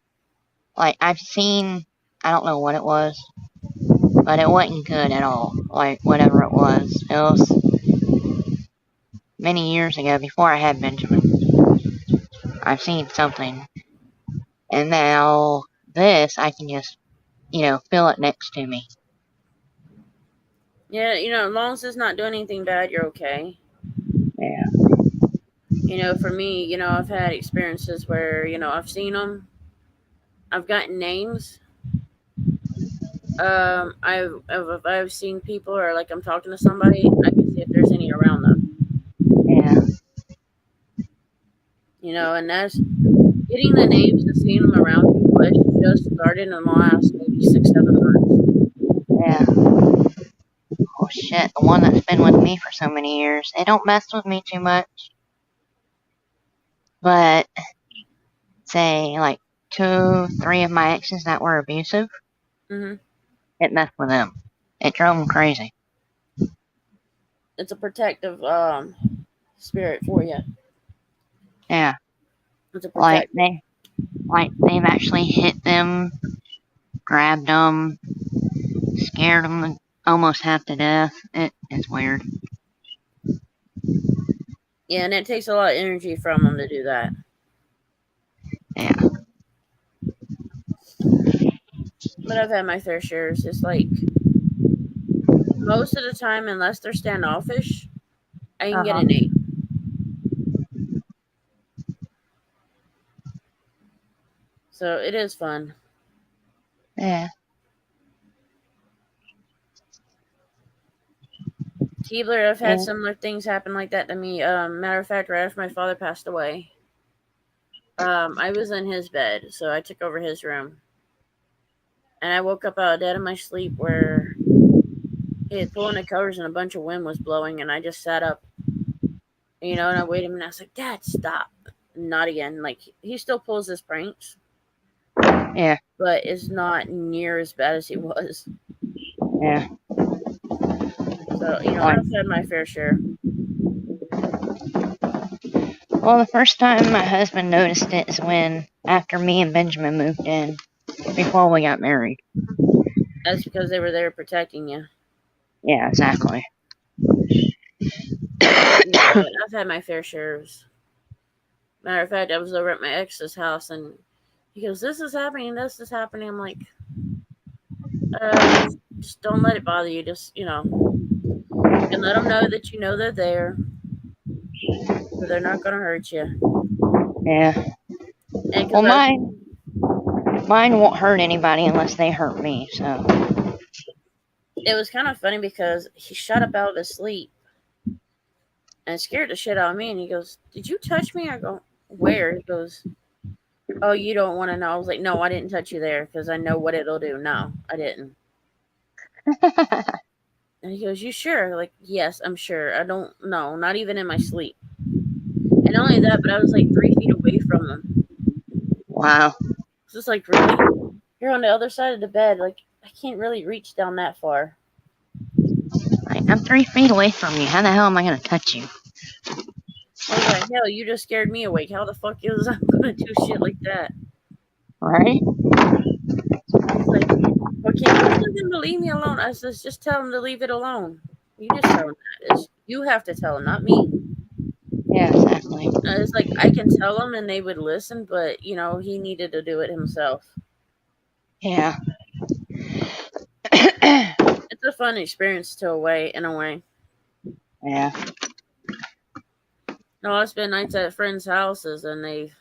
[SPEAKER 2] like, I've seen, I don't know what it was, but it wasn't good at all. Like, whatever it was many years ago, before I had Benjamin. I've seen something, and now this, I can just, feel it next to me.
[SPEAKER 1] Yeah, as long as it's not doing anything bad, you're okay.
[SPEAKER 2] Yeah.
[SPEAKER 1] For me, I've had experiences where, I've seen them. I've gotten names. If I've seen people or like I'm talking to somebody, I can see if there's any around them.
[SPEAKER 2] Yeah.
[SPEAKER 1] And that's getting the names and seeing them around people. It's just started in the last maybe 6-7 months.
[SPEAKER 2] Yeah. Oh shit, the one that's been with me for so many years. They don't mess with me too much. But say like 2, 3 of my exes that were abusive,
[SPEAKER 1] Hmm.
[SPEAKER 2] it messed with them. It drove them crazy.
[SPEAKER 1] It's a protective spirit for you.
[SPEAKER 2] Yeah.
[SPEAKER 1] It's a
[SPEAKER 2] Like
[SPEAKER 1] protective.
[SPEAKER 2] they've actually hit them, grabbed them, scared them almost half to death. It's weird.
[SPEAKER 1] Yeah, and it takes a lot of energy from them to do that.
[SPEAKER 2] Yeah.
[SPEAKER 1] But I've had my fair shares. It's like most of the time, unless they're standoffish, I can get a name. So it is fun.
[SPEAKER 2] Yeah.
[SPEAKER 1] Keebler, I've had
[SPEAKER 2] Yeah.
[SPEAKER 1] similar things happen like that to me. Matter of fact, right after my father passed away, I was in his bed, so I took over his room. And I woke up out dead in my sleep where he had pulled the covers and a bunch of wind was blowing, and I just sat up, and I waited and I was like, Dad, stop. Not again. Like, he still pulls his pranks.
[SPEAKER 2] Yeah.
[SPEAKER 1] But it's not near as bad as he was.
[SPEAKER 2] Yeah.
[SPEAKER 1] So, I've had my fair share.
[SPEAKER 2] Well, the first time my husband noticed it is when after me and Benjamin moved in, before we got married.
[SPEAKER 1] That's because they were there protecting you.
[SPEAKER 2] Yeah, exactly.
[SPEAKER 1] But I've had my fair shares. Matter of fact, I was over at my ex's house and he goes, this is happening, this is happening. I'm like, just don't let it bother you. Just, you can let them know that you know they're there. But they're not going to hurt you.
[SPEAKER 2] Yeah.
[SPEAKER 1] And
[SPEAKER 2] Well, mine won't hurt anybody unless they hurt me, so.
[SPEAKER 1] it was kind of funny because he shut up out of his sleep and scared the shit out of me. And he goes, did you touch me? I go, where? He goes, oh, you don't want to know. I was like, no, I didn't touch you there because I know what it'll do. No, I didn't. And he goes, you sure? Like, yes, I'm sure. I don't know, not even in my sleep. And not only that, but I was like 3 feet away from him.
[SPEAKER 2] Wow.
[SPEAKER 1] It's just like, really? You're on the other side of the bed. Like, I can't really reach down that far.
[SPEAKER 2] I'm 3 feet away from you. How the hell am I going to touch you?
[SPEAKER 1] I was like, hell, you just scared me awake. How the fuck is I going to do shit like that?
[SPEAKER 2] Right?
[SPEAKER 1] He's like, well, can't you tell him to leave me alone? I says, just tell him to leave it alone. You just tell him that. You have to tell him, not me.
[SPEAKER 2] Yeah, exactly.
[SPEAKER 1] It's like, I can tell him and they would listen, but, he needed to do it himself.
[SPEAKER 2] Yeah.
[SPEAKER 1] It's a fun experience in a way.
[SPEAKER 2] Yeah.
[SPEAKER 1] No, I spent nights at friends' houses and they've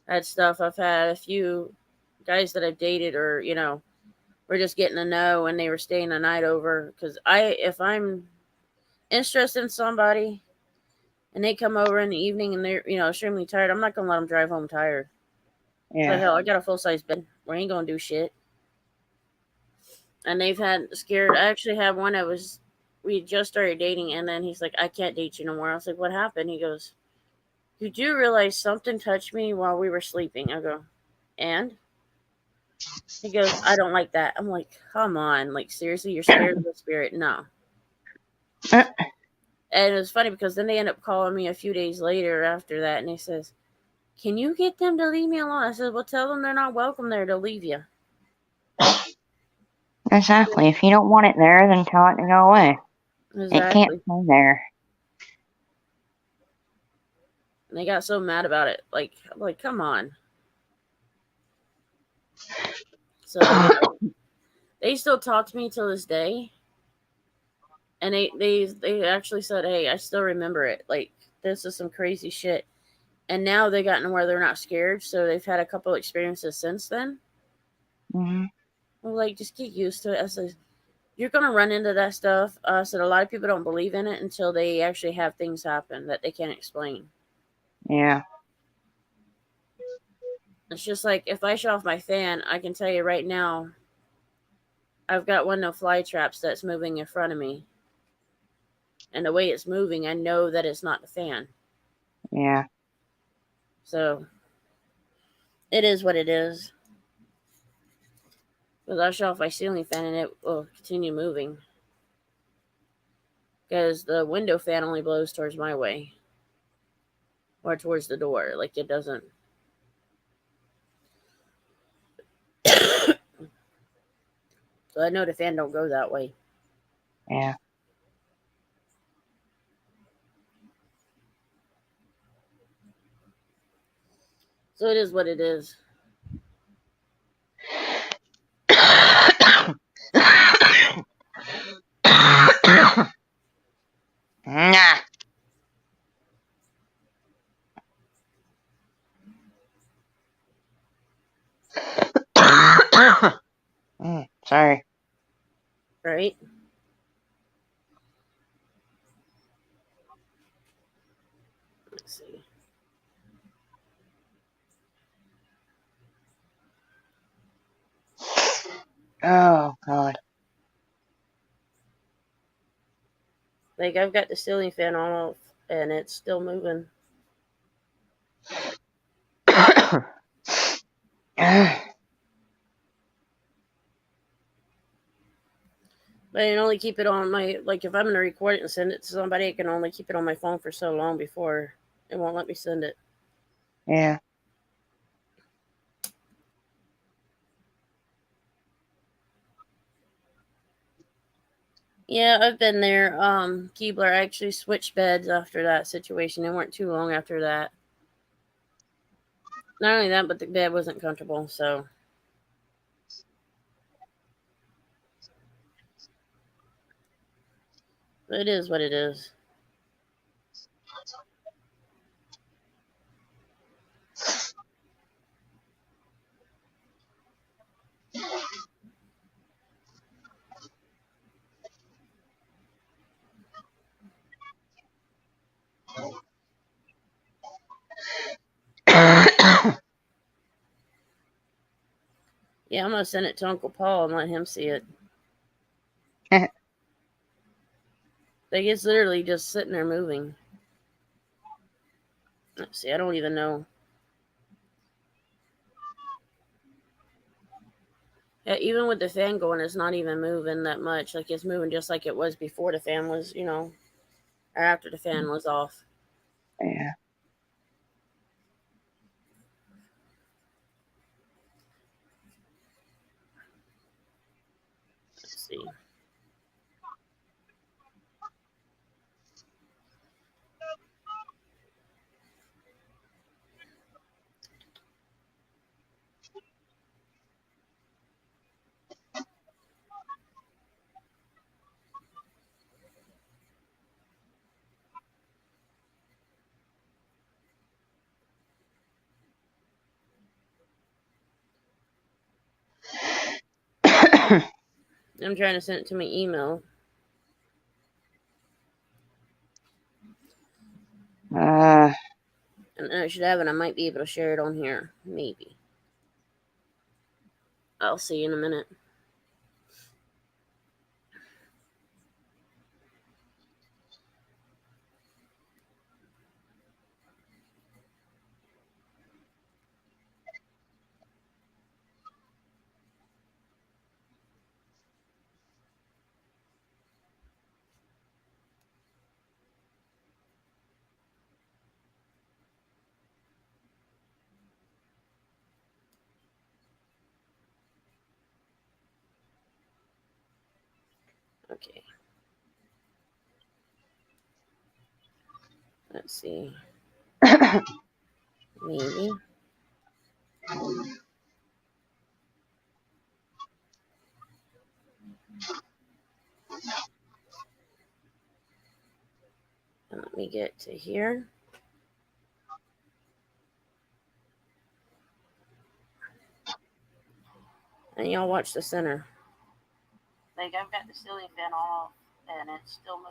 [SPEAKER 1] had stuff. I've had a few guys that I've dated or, we're just getting to know and they were staying the night over. Because if I'm interested in somebody and they come over in the evening and they're, extremely tired, I'm not going to let them drive home tired.
[SPEAKER 2] Yeah.
[SPEAKER 1] But hell, I got a full-size bed. We ain't going to do shit. And they've had scared. I actually had one that we just started dating and then he's like, I can't date you no more. I was like, what happened? He goes, did you realize something touched me while we were sleeping? I go, and? He goes, I don't like that. I'm like, come on. Like, seriously, you're scared of the spirit? No. And it was funny because then they end up calling me a few days later after that and he says, can you get them to leave me alone? I said, well, tell them they're not welcome there. They'll leave you.
[SPEAKER 2] Exactly. If you don't want it there, then tell it to go away.
[SPEAKER 1] Exactly.
[SPEAKER 2] It can't stay there.
[SPEAKER 1] And they got so mad about it. Like, I'm like, come on. So they still talk to me till this day. And they actually said, hey, I still remember it. Like, this is some crazy shit. And now they've gotten where they're not scared, so they've had a couple experiences since then.
[SPEAKER 2] Mm-hmm.
[SPEAKER 1] Well, like, just get used to it. I said, you're going to run into that stuff. I said, a lot of people don't believe in it until they actually have things happen that they can't explain.
[SPEAKER 2] Yeah.
[SPEAKER 1] It's just like, if I shut off my fan, I can tell you right now, I've got one of the fly traps that's moving in front of me. And the way it's moving, I know that it's not the fan.
[SPEAKER 2] Yeah.
[SPEAKER 1] So, it is what it is. But I'll shut off my ceiling fan and it will continue moving. Because the window fan only blows towards my way. Or towards the door. Like, it doesn't. So I know the fan don't go that way.
[SPEAKER 2] Yeah.
[SPEAKER 1] So it is what it is.
[SPEAKER 2] Nah. Sorry.
[SPEAKER 1] Right? Let's see.
[SPEAKER 2] Oh, God.
[SPEAKER 1] Like, I've got the ceiling fan on off and it's still moving. But I can only keep it on my, like, if I'm going to record it and send it to somebody, I can only keep it on my phone for so long before it won't let me send it.
[SPEAKER 2] Yeah.
[SPEAKER 1] Yeah, I've been there. Keebler actually switched beds after that situation. It weren't too long after that. Not only that, but the bed wasn't comfortable, so. It is what it is. Yeah, I'm going to send it to Uncle Paul and let him see it. Like, it's literally just sitting there moving. Let's see, I don't even know. Yeah, even with the fan going, it's not even moving that much. Like, it's moving just like it was before the fan was, or after the fan was off.
[SPEAKER 2] Yeah.
[SPEAKER 1] Let's see. I'm trying to send it to my email. And I should have it. I might be able to share it on here. Maybe. I'll see you in a minute. Okay. Let's see. Maybe. And let me get to here. And y'all watch the center. Like, I've got the ceiling fan off, and it's still...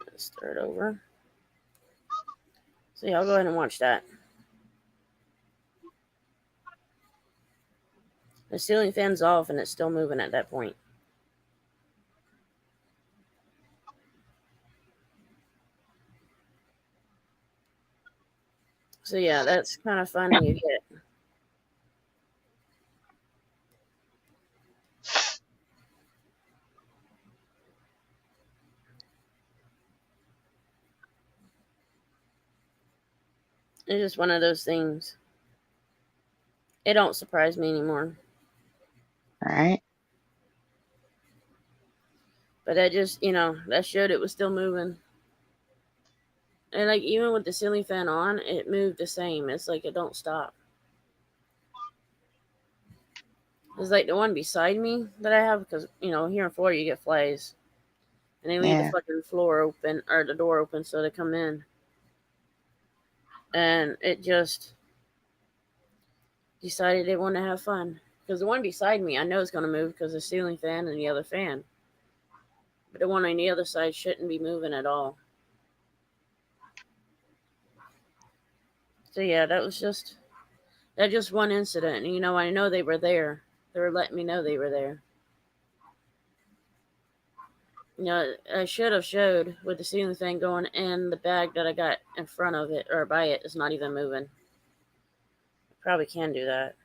[SPEAKER 1] Let's start over. So y'all go ahead and watch that. The ceiling fan's off, and it's still moving at that point. So yeah, that's kind of fun you get. It's just one of those things. It don't surprise me anymore.
[SPEAKER 2] Alright.
[SPEAKER 1] But that just, that showed it was still moving. And like, even with the ceiling fan on, it moved the same. It's like it don't stop. It's like the one beside me that I have, because, here in Florida you get flies. And they leave the fucking floor open, or the door open, so they come in. And it just decided they want to have fun. Because the one beside me, I know it's going to move because the ceiling fan and the other fan. But the one on the other side shouldn't be moving at all. So yeah, that just one incident. And, I know they were there. They were letting me know they were there. I should have showed with the ceiling fan going in the bag that I got in front of it or by it is not even moving. I probably can do that.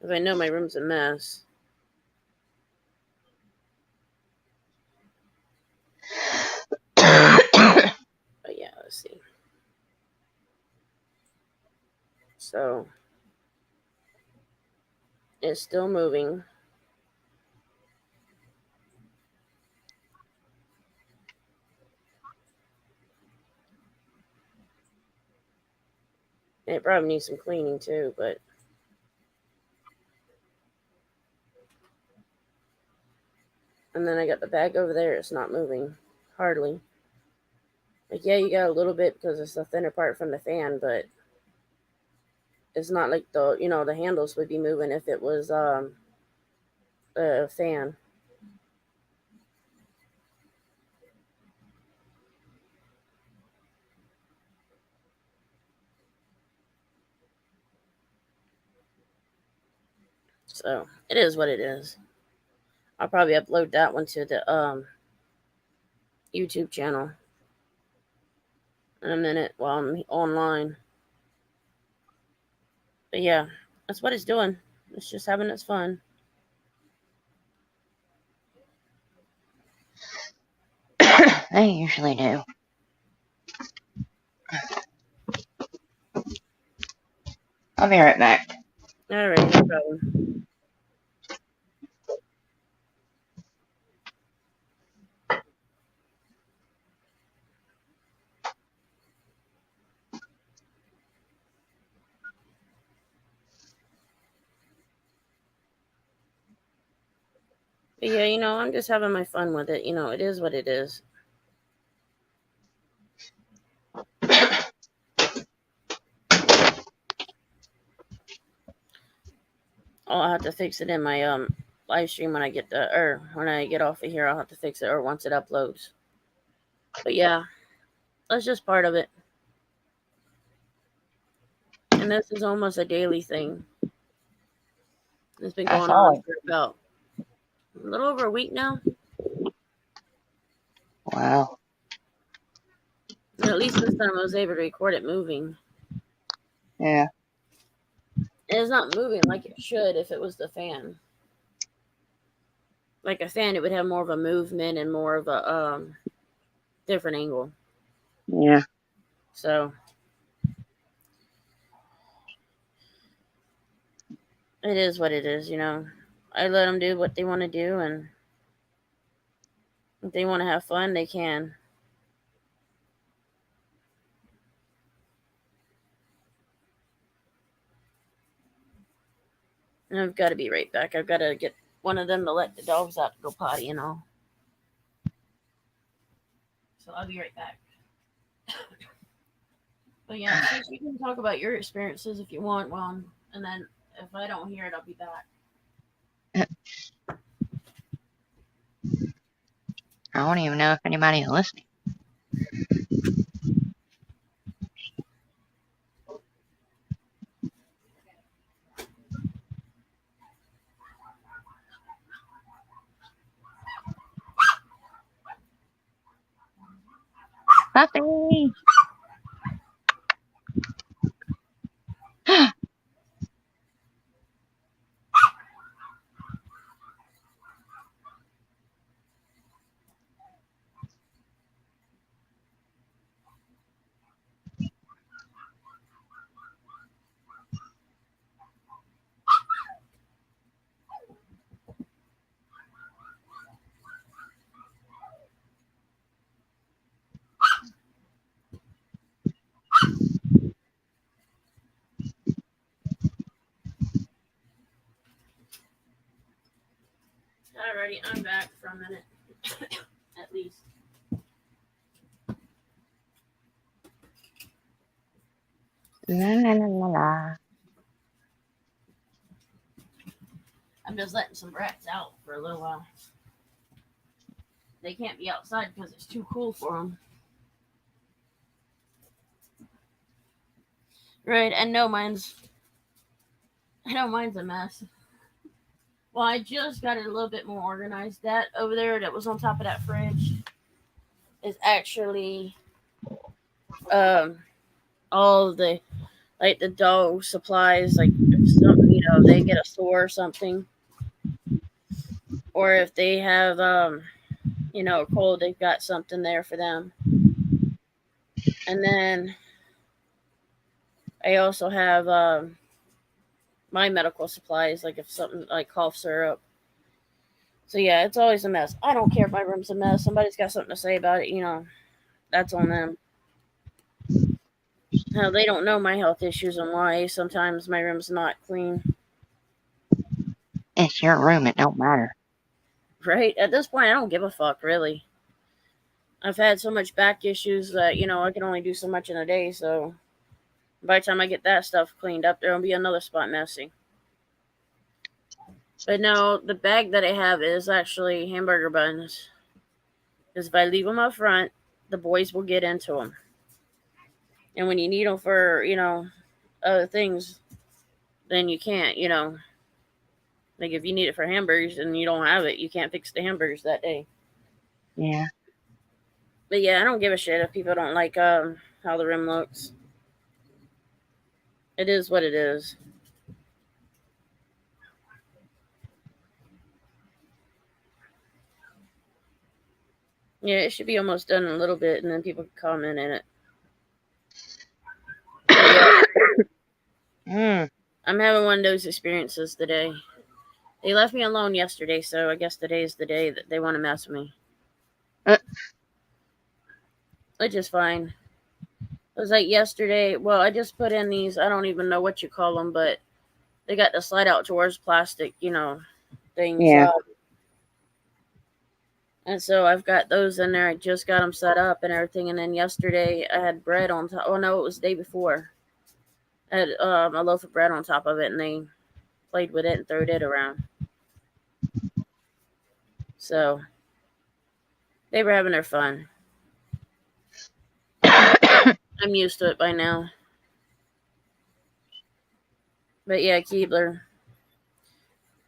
[SPEAKER 1] If I know my room's a mess. But yeah, let's see. So it's still moving. It probably needs some cleaning too, but and then I got the bag over there, it's not moving. Hardly. Like, yeah, you got a little bit because it's the thinner part from the fan, but it's not like the handles would be moving if it was a fan. So it is what it is. I'll probably upload that one to the YouTube channel in a minute while I'm online. But yeah, that's what it's doing. It's just having its fun.
[SPEAKER 2] They usually do. I'll be right back.
[SPEAKER 1] Alright, no problem. But yeah, I'm just having my fun with it. It is what it is. I'll have to fix it in my live stream when I get off of here. I'll have to fix it, or once it uploads. But yeah, that's just part of it. And this is almost a daily thing. It's been going on for about a little over a week now.
[SPEAKER 2] Wow.
[SPEAKER 1] And at least this time I was able to record it moving.
[SPEAKER 2] Yeah.
[SPEAKER 1] And it's not moving like it should if it was the fan. Like a fan, it would have more of a movement and more of a different angle.
[SPEAKER 2] Yeah.
[SPEAKER 1] So it is what it is, I let them do what they want to do, and if they want to have fun, they can. And I've got to be right back. I've got to get one of them to let the dogs out to go potty and all. So I'll be right back. But yeah, since you can talk about your experiences if you want, well, and then if I don't hear it, I'll be back.
[SPEAKER 2] I don't even know if anybody's listening. Puppy!
[SPEAKER 1] Alrighty, I'm back for a minute. At least.
[SPEAKER 2] La la la la la.
[SPEAKER 1] I'm just letting some rats out for a little while. They can't be outside because it's too cool for them. Right, I know mine's a mess. Well, I just got it a little bit more organized. That over there that was on top of that fridge is actually all of the like the dog supplies, like if something, they get a sore or something, or if they have a cold, they've got something there for them. And then I also have my medical supplies, like if something like cough syrup. So yeah, it's always a mess. I don't care if my room's a mess. Somebody's got something to say about it, that's on them. Now, they don't know my health issues and why sometimes my room's not clean.
[SPEAKER 2] It's your room, it don't matter.
[SPEAKER 1] Right? At this point, I don't give a fuck, really. I've had so much back issues that, I can only do so much in a day, so by the time I get that stuff cleaned up, there'll be another spot messy. But no, the bag that I have is actually hamburger buns. Because if I leave them up front, the boys will get into them. And when you need them for, other things, then you can't, Like if you need it for hamburgers and you don't have it, you can't fix the hamburgers that day.
[SPEAKER 2] Yeah.
[SPEAKER 1] But yeah, I don't give a shit if people don't like how the rim looks. It is what it is. Yeah, it should be almost done in a little bit, and then people can comment in it. Yeah. I'm having one of those experiences today. They left me alone yesterday, so I guess today is the day that they want to mess with me. Which is fine. It was like yesterday. Well, I just put in these, I don't even know what you call them, but they got the slide out drawers, plastic, things.
[SPEAKER 2] Yeah.
[SPEAKER 1] And so I've got those in there. I just got them set up and everything. And then yesterday I had bread on top. Oh, no, it was the day before. I had a loaf of bread on top of it, and they played with it and threw it around. So they were having their fun. I'm used to it by now. But yeah, Keebler.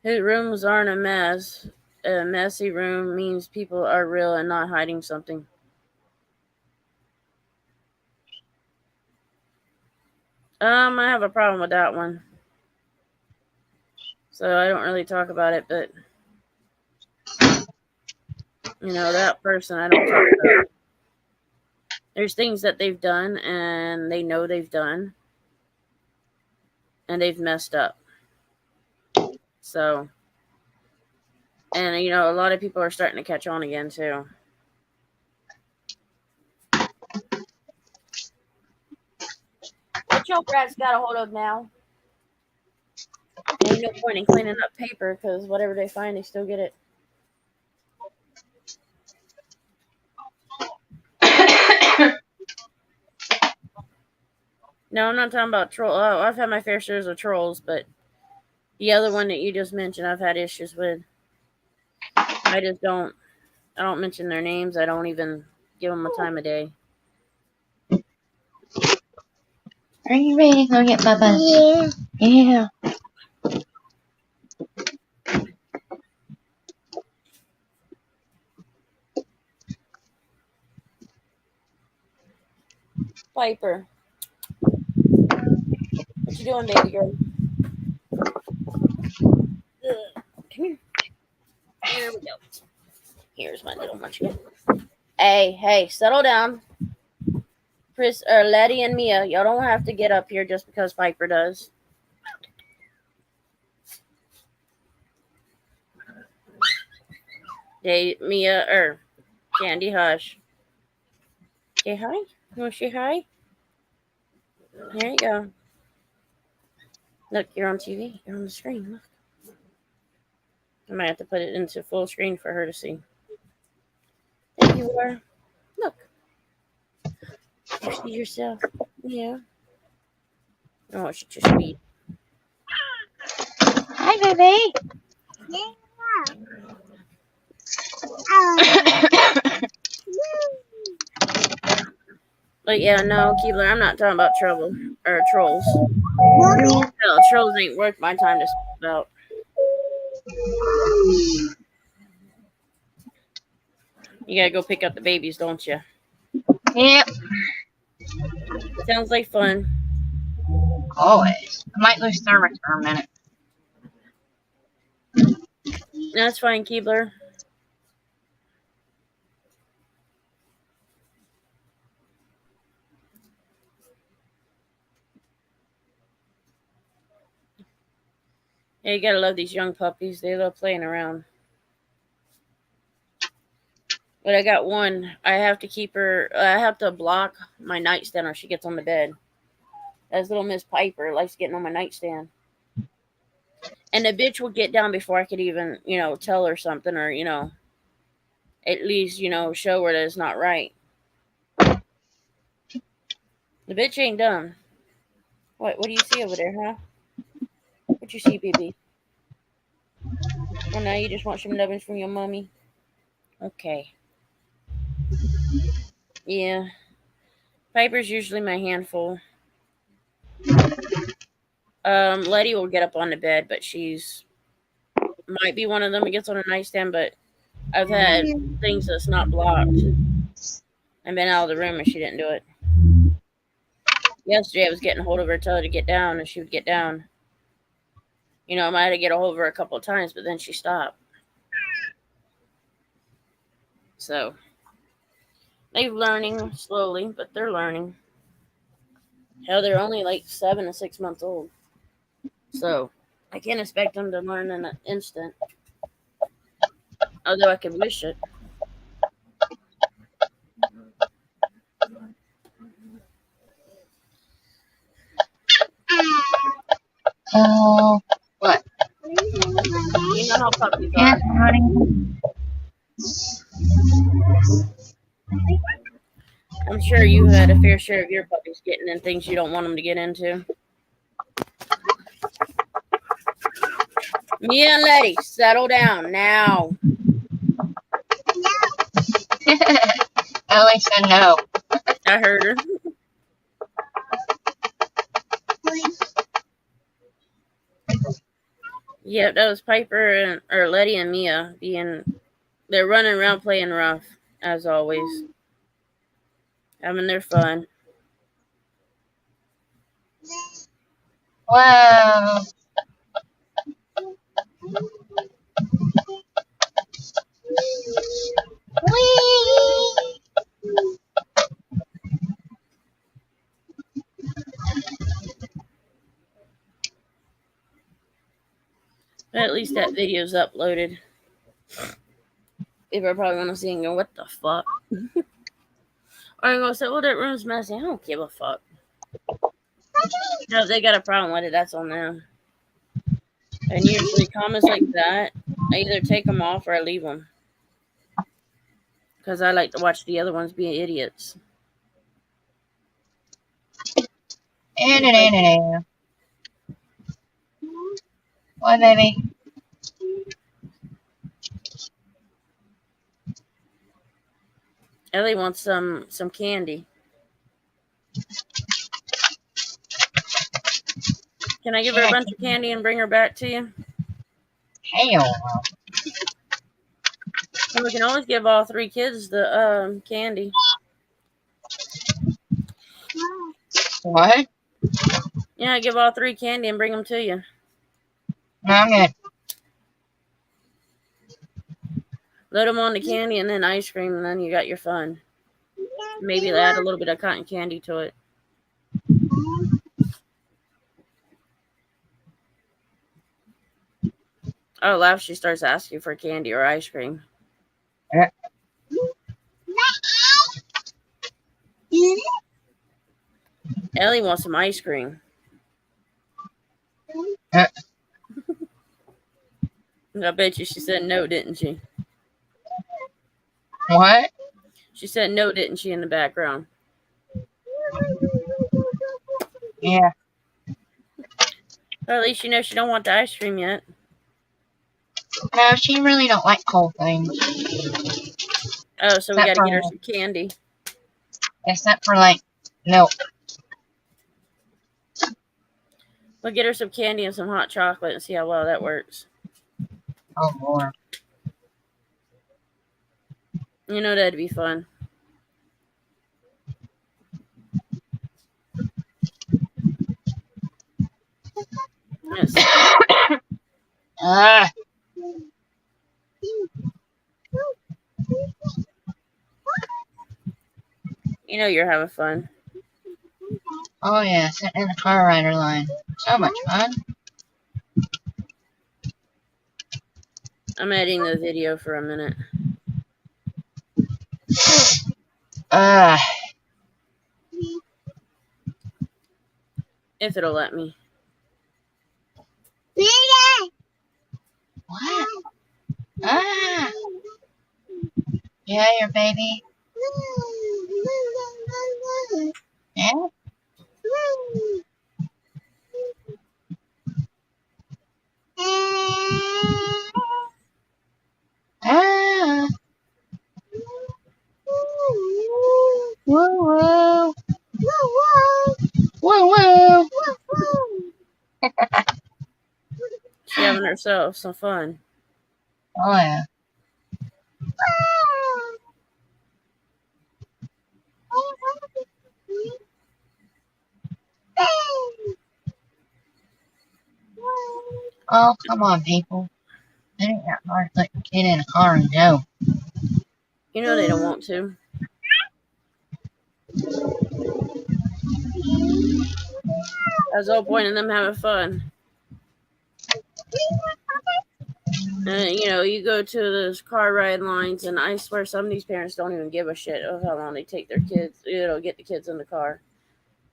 [SPEAKER 1] His rooms aren't a mess. A messy room means people are real and not hiding something. I have a problem with that one. So I don't really talk about it, but that person I don't talk about. There's things that they've done and they know they've done and they've messed up. So, and a lot of people are starting to catch on again too. What your brats got a hold of now? Ain't no point in cleaning up paper because whatever they find, they still get it. No, I'm not talking about troll. Oh, I've had my fair shares of trolls, but the other one that you just mentioned, I've had issues with. I don't mention their names. I don't even give them a time of day.
[SPEAKER 2] Are you ready to go get Bubba? Yeah.
[SPEAKER 1] Piper, what you doing, baby girl? Ugh. Come here. Here we go. Here's my little munchkin. Hey, settle down. Chris, or Letty and Mia, y'all don't have to get up here just because Piper does. Hey, Mia, or Candy, hush. Say hi. You want to say hi? There you go. Look, you're on TV. You're on the screen. Look. I might have to put it into full screen for her to see. There you are. Look. You see yourself. Yeah. Oh, she just beat.
[SPEAKER 2] Hi, baby.
[SPEAKER 1] But yeah, no, Keebler, I'm not talking about trouble or trolls. Hell, trolls ain't worth my time to speak about. You gotta go pick up the babies, don't you?
[SPEAKER 2] Yep.
[SPEAKER 1] Sounds like fun.
[SPEAKER 2] Always. I might lose service for a minute.
[SPEAKER 1] That's fine, Keebler. Yeah, you gotta love these young puppies. They love playing around. But I got one. I have to keep her. I have to block my nightstand or she gets on the bed. That's little Miss Piper likes getting on my nightstand. And the bitch will get down before I could even, tell her something or, at least, show her that it's not right. The bitch ain't done. What do you see over there, huh? What you see, baby? Oh, now you just want some nubbins from your mommy? Okay. Yeah. Piper's usually my handful. Letty will get up on the bed, but she's might be one of them that gets on a nightstand, but I've had things that's not blocked. I've been out of the room and she didn't do it. Yesterday I was getting a hold of her, tell her to get down, and she would get down. I might have to get a hold of her a couple of times, but then she stopped. So they're learning slowly, but they're learning. Hell, they're only like 7 to 6 months old. So I can't expect them to learn in an instant. Although I could wish it.
[SPEAKER 2] What?
[SPEAKER 1] You know how puppies
[SPEAKER 2] Yeah,
[SPEAKER 1] are.
[SPEAKER 2] honey.
[SPEAKER 1] I'm sure you had a fair share of your puppies getting in things you don't want them to get into. Mia and Letty, settle down now.
[SPEAKER 2] Ellie said no.
[SPEAKER 1] I heard her. Yep, that was Piper or Letty and Mia they're running around playing rough, as always. Having their fun.
[SPEAKER 2] Whoa. Whee!
[SPEAKER 1] But at least that video's uploaded. People are probably going to see and go, what the fuck? Or I'm going to say, well, that room's messy. I don't give a fuck. If they got a problem with it, that's on them. And usually comments like that, I either take them off or I leave them. Because I like to watch the other ones be idiots.
[SPEAKER 2] What, baby?
[SPEAKER 1] Ellie wants some candy. Can I give her a bunch of candy and bring her back to you?
[SPEAKER 2] Hell.
[SPEAKER 1] And we can always give all 3 kids the candy.
[SPEAKER 2] What?
[SPEAKER 1] Yeah, give all 3 candy and bring them to you.
[SPEAKER 2] No, I'm good.
[SPEAKER 1] Load them on the candy and then ice cream, and then you got your fun. Maybe add a little bit of cotton candy to it. Oh, laugh, she starts asking for candy or ice cream. Ellie wants some ice cream. I bet you she said no, didn't she?
[SPEAKER 2] What?
[SPEAKER 1] She said no, didn't she, in the background?
[SPEAKER 2] Yeah.
[SPEAKER 1] Or at least you know she don't want the ice cream yet.
[SPEAKER 2] No, she really don't like cold things.
[SPEAKER 1] Oh, so we got to get her some candy.
[SPEAKER 2] Except for, like, milk.
[SPEAKER 1] We'll get her some candy and some hot chocolate and see how well that works.
[SPEAKER 2] Oh, Lord.
[SPEAKER 1] You know that'd be fun. Yes. You know you're having fun.
[SPEAKER 2] Oh, yeah, sitting in the car rider line. So much fun.
[SPEAKER 1] I'm editing the video for a minute. If it'll let me.
[SPEAKER 2] What? Yeah, your baby. Yeah? Woo woo. Woo woo.
[SPEAKER 1] She's having herself some fun.
[SPEAKER 2] Oh, yeah. Oh, come on, people. It ain't that hard to put your kid in a car and go.
[SPEAKER 1] You know they don't want to. That's the whole point of them having fun. And, you know, you go to those car ride lines, and I swear some of these parents don't even give a shit of how long they take their kids, get the kids in the car.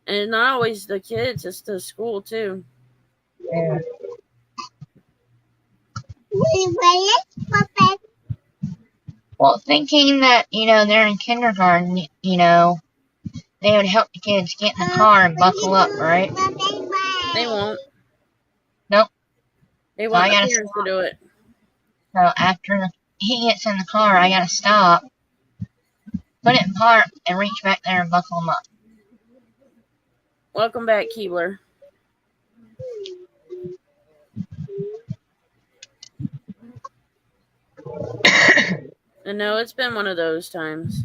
[SPEAKER 1] And it's not always the kids, it's the school, too.
[SPEAKER 2] Yeah. Well, thinking that, they're in kindergarten, they would help the kids get in the car and buckle up, right?
[SPEAKER 1] They won't.
[SPEAKER 2] Nope.
[SPEAKER 1] They want the parents to do it.
[SPEAKER 2] So after he gets in the car, I gotta stop, put it in park, and reach back there and buckle him up.
[SPEAKER 1] Welcome back, Keebler. And no, it's been one of those times.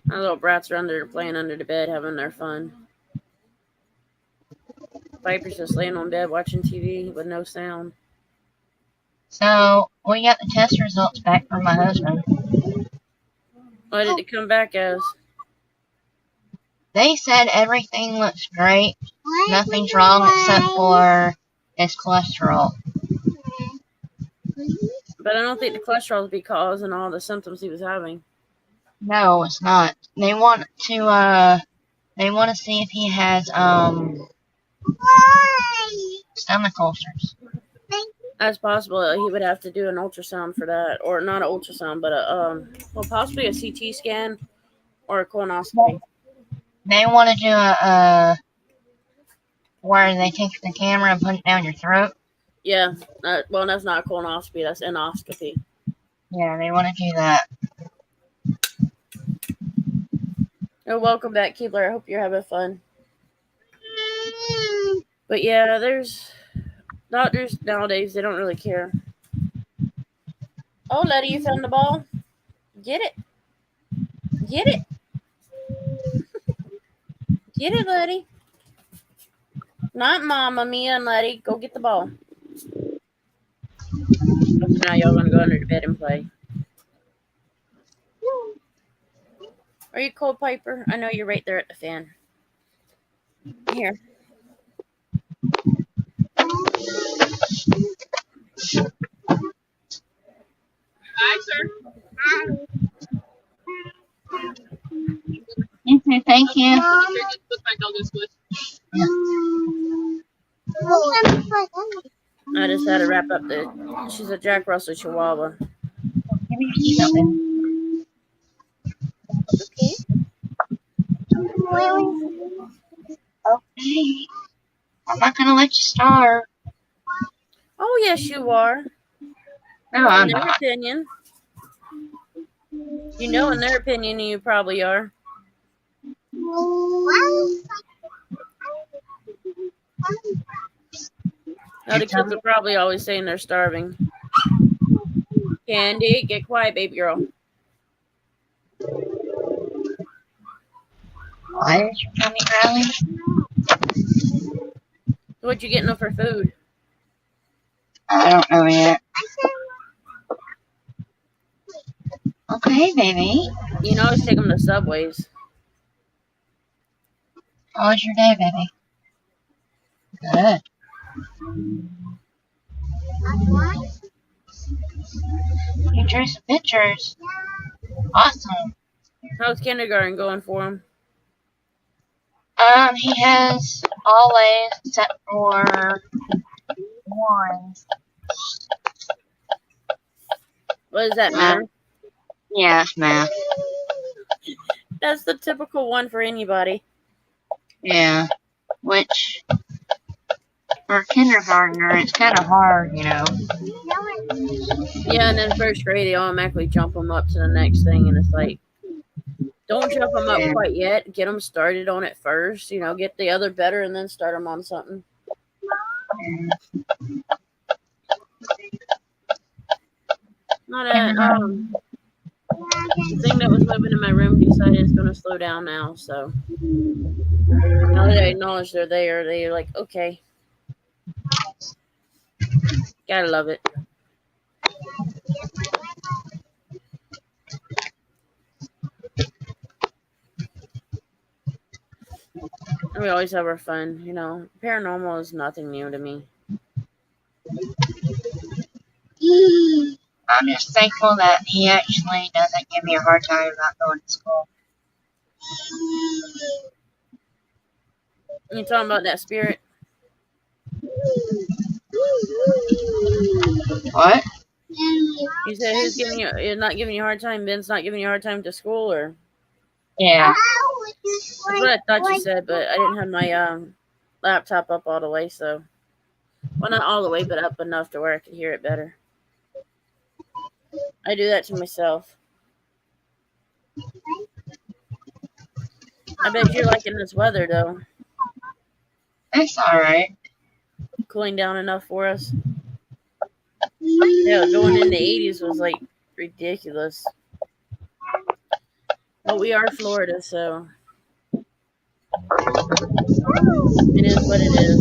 [SPEAKER 1] My little brats are playing under the bed, having their fun. Viper's just laying on bed watching TV with no sound.
[SPEAKER 2] So, we got the test results back from my husband.
[SPEAKER 1] What did it come back as?
[SPEAKER 2] They said everything looks great. Nothing's wrong except for his cholesterol.
[SPEAKER 1] But I don't think the cholesterol would be causing all the symptoms he was having.
[SPEAKER 2] No, it's not. They want to see if he has stomach ulcers.
[SPEAKER 1] As possible, he would have to do an ultrasound for that, or not an ultrasound, but well, possibly a CT scan or a colonoscopy.
[SPEAKER 2] They want to do a where they take the camera and put it down your throat.
[SPEAKER 1] Yeah, well, that's not a colonoscopy, that's endoscopy.
[SPEAKER 2] Yeah, they want to do that.
[SPEAKER 1] Oh, welcome back, Keebler. I hope you're having fun. But yeah, there's doctors nowadays, they don't really care. Oh, Letty, you found the ball? Get it. Get it. Get it, Letty. Not Mama, Mia, and Letty. Go get the ball. So now y'all gonna go under the bed and play. Are you cold, Piper? I know you're right there at the fan. Here.
[SPEAKER 4] Hi, sir.
[SPEAKER 2] Okay, thank you.
[SPEAKER 4] Put my dog in switch.
[SPEAKER 1] I just had to wrap up she's a Jack Russell Chihuahua.
[SPEAKER 2] Give me your something.
[SPEAKER 1] Okay.
[SPEAKER 2] Okay. I'm not gonna let you starve.
[SPEAKER 1] Oh, yes, you are.
[SPEAKER 2] No, I'm
[SPEAKER 1] In their
[SPEAKER 2] not.
[SPEAKER 1] opinion. You know, in their opinion, you probably are. Now, the kids are probably always saying they're starving. Candy, get quiet, baby girl.
[SPEAKER 2] Why is your tummy growling?
[SPEAKER 1] What you getting for food?
[SPEAKER 2] I don't know yet. Okay, baby.
[SPEAKER 1] You can always take them to Subways.
[SPEAKER 2] How was your day, baby? Good. You drew some pictures. Awesome.
[SPEAKER 1] How's kindergarten going for him?
[SPEAKER 2] He has all A's except for one.
[SPEAKER 1] What does that matter?
[SPEAKER 2] Yeah, it's math.
[SPEAKER 1] That's the typical one for anybody.
[SPEAKER 2] Yeah. Which, for a kindergartner, it's kind of hard, you know.
[SPEAKER 1] Yeah, and then first grade, they automatically jump them up to the next thing, and it's like, don't jump them up quite yet. Get them started on it first. You know, get the other better, and then start them on something. Not the thing that was living in my room decided it's going to slow down now. So now that I acknowledge they're there, they're like, okay. Gotta love it. And we always have our fun, you know. Paranormal is nothing new to me.
[SPEAKER 2] I'm just thankful that he actually doesn't give me a hard time about going to school.
[SPEAKER 1] You talking about that spirit?
[SPEAKER 2] What?
[SPEAKER 1] You said who's giving you? Not giving you a hard time. Ben's not giving you a hard time to school, or?
[SPEAKER 2] Yeah.
[SPEAKER 1] That's what I thought you said, but I didn't have my laptop up all the way, so well, not all the way, but up enough to where I could hear it better. I do that to myself. I bet you're liking this weather, though.
[SPEAKER 2] It's alright.
[SPEAKER 1] Cooling down enough for us. Yeah, going in the 80s was like ridiculous. But we are Florida, so it is what it is.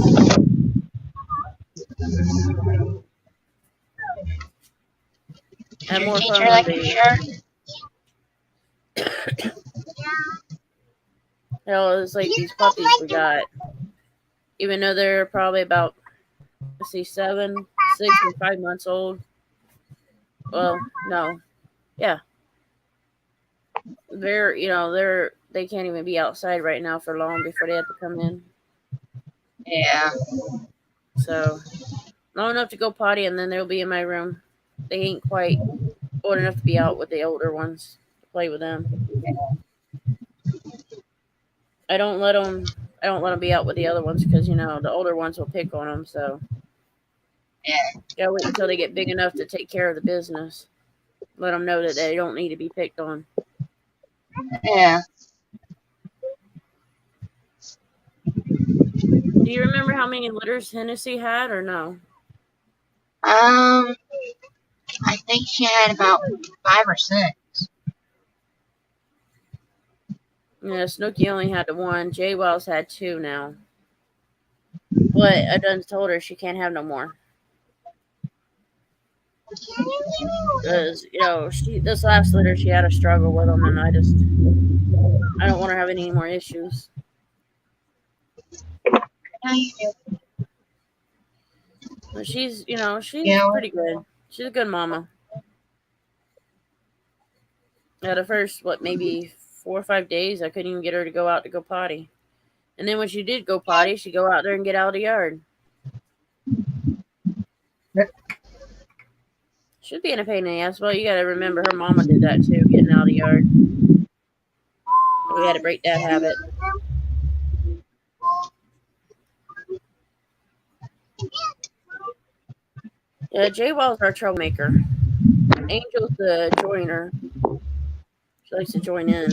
[SPEAKER 2] Did your
[SPEAKER 1] more
[SPEAKER 2] teacher
[SPEAKER 1] fun
[SPEAKER 2] like
[SPEAKER 1] with
[SPEAKER 2] your
[SPEAKER 1] the-
[SPEAKER 2] shirt?
[SPEAKER 1] Hell, it's like these puppies we got. Even though they're probably about, 7, 6, and 5 months old. Well, no. Yeah. They can't even be outside right now for long before they have to come in.
[SPEAKER 2] Yeah.
[SPEAKER 1] So long enough to go potty, and then they'll be in my room. They ain't quite old enough to be out with the older ones to play with them. I don't let them be out with the other ones because the older ones will pick on them. So
[SPEAKER 2] Yeah.
[SPEAKER 1] gotta wait until they get big enough to take care of the business. Let them know that they don't need to be picked on.
[SPEAKER 2] Yeah.
[SPEAKER 1] Do you remember how many litters Hennessy had, or no?
[SPEAKER 2] I think she had about 5 or 6.
[SPEAKER 1] Yeah, Snooky only had the one. Jay Wells had 2 now. But I done told her she can't have no more. Because, this last litter, she had a struggle with them, and I don't want her having any more issues.
[SPEAKER 2] How you doing?
[SPEAKER 1] But she's
[SPEAKER 2] Yeah.
[SPEAKER 1] pretty good. She's a good mama. The first, maybe 4 or 5 days, I couldn't even get her to go out to go potty. And then when she did go potty, she'd go out there and get out of the yard. Should be in a pain in the ass. Well, you got to remember her mama did that too, getting out of the yard. We had to break that habit. Yeah, Jay Well's our troublemaker. Angel's the joiner. She likes to join in.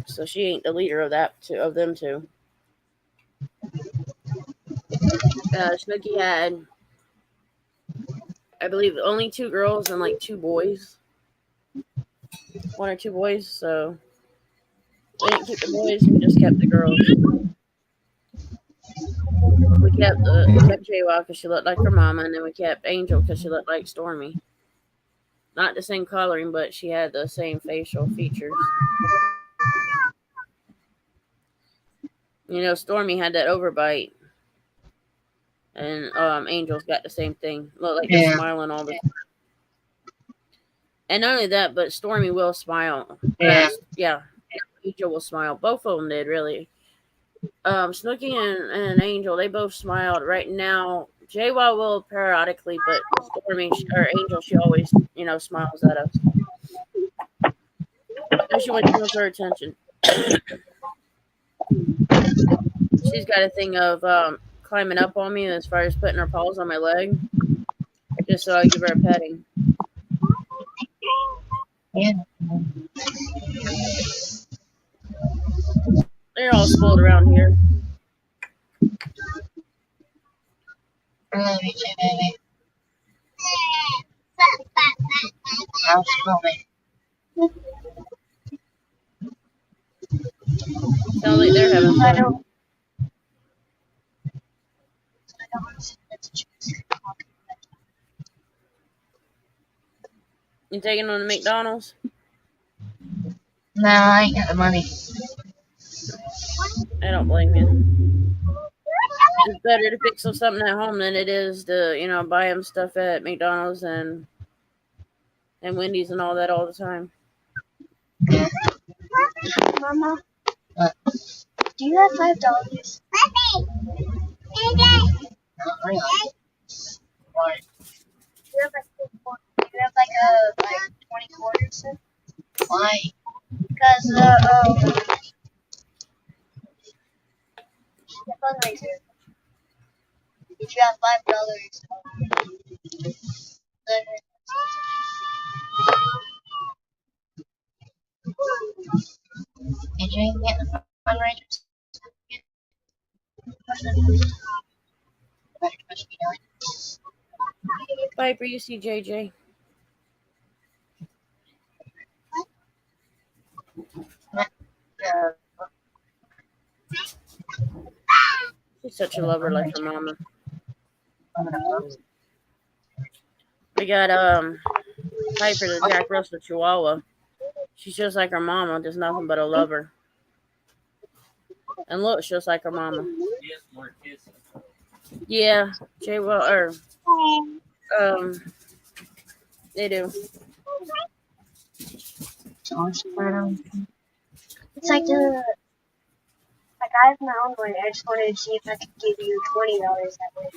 [SPEAKER 1] So she ain't the leader of them two. Snooky had, I believe, only 2 girls and like 2 boys. 1 or 2 boys, so we didn't keep the boys, we just kept the girls. We kept J-Wow because she looked like her mama, and then we kept Angel because she looked like Stormy. Not the same coloring, but she had the same facial features. Stormy had that overbite, and Angel's got the same thing. Look like they're smiling all the time. And not only that, but Stormy will smile.
[SPEAKER 2] Yeah.
[SPEAKER 1] Angel will smile. Both of them did, really. Snooky and Angel, they both smiled. Right now, J-Wow will periodically, but Stormy or Angel, she always, smiles at us. Especially when she wants our attention. She's got a thing of climbing up on me as far as putting her paws on my leg, just so I give her a petting.
[SPEAKER 2] Yeah.
[SPEAKER 1] They're all spoiled around here.
[SPEAKER 2] I love you too, baby. I'll spoil me.
[SPEAKER 1] Sounds like they're having fun. You taking them to McDonald's?
[SPEAKER 2] No, I ain't got the money.
[SPEAKER 1] I don't blame you. It's better to fix them something at home than it is to, buy them stuff at McDonald's and Wendy's and all that all the time.
[SPEAKER 5] Mama,
[SPEAKER 2] What?
[SPEAKER 5] do you have $5?
[SPEAKER 2] Not really. Why?
[SPEAKER 5] Do you have like 20 quarters?
[SPEAKER 2] Why?
[SPEAKER 5] Because the fundraiser. If you have $5, then
[SPEAKER 2] Did you get the fundraiser?
[SPEAKER 1] Piper, you see JJ. She's such a lover like her mama. We got Piper, the Jack Russell Chihuahua. She's just like her mama, just nothing but a lover. And looks just like her mama. Yeah, they do.
[SPEAKER 5] it's like the I have my own money. I just wanted to see if I could give you $20 that way.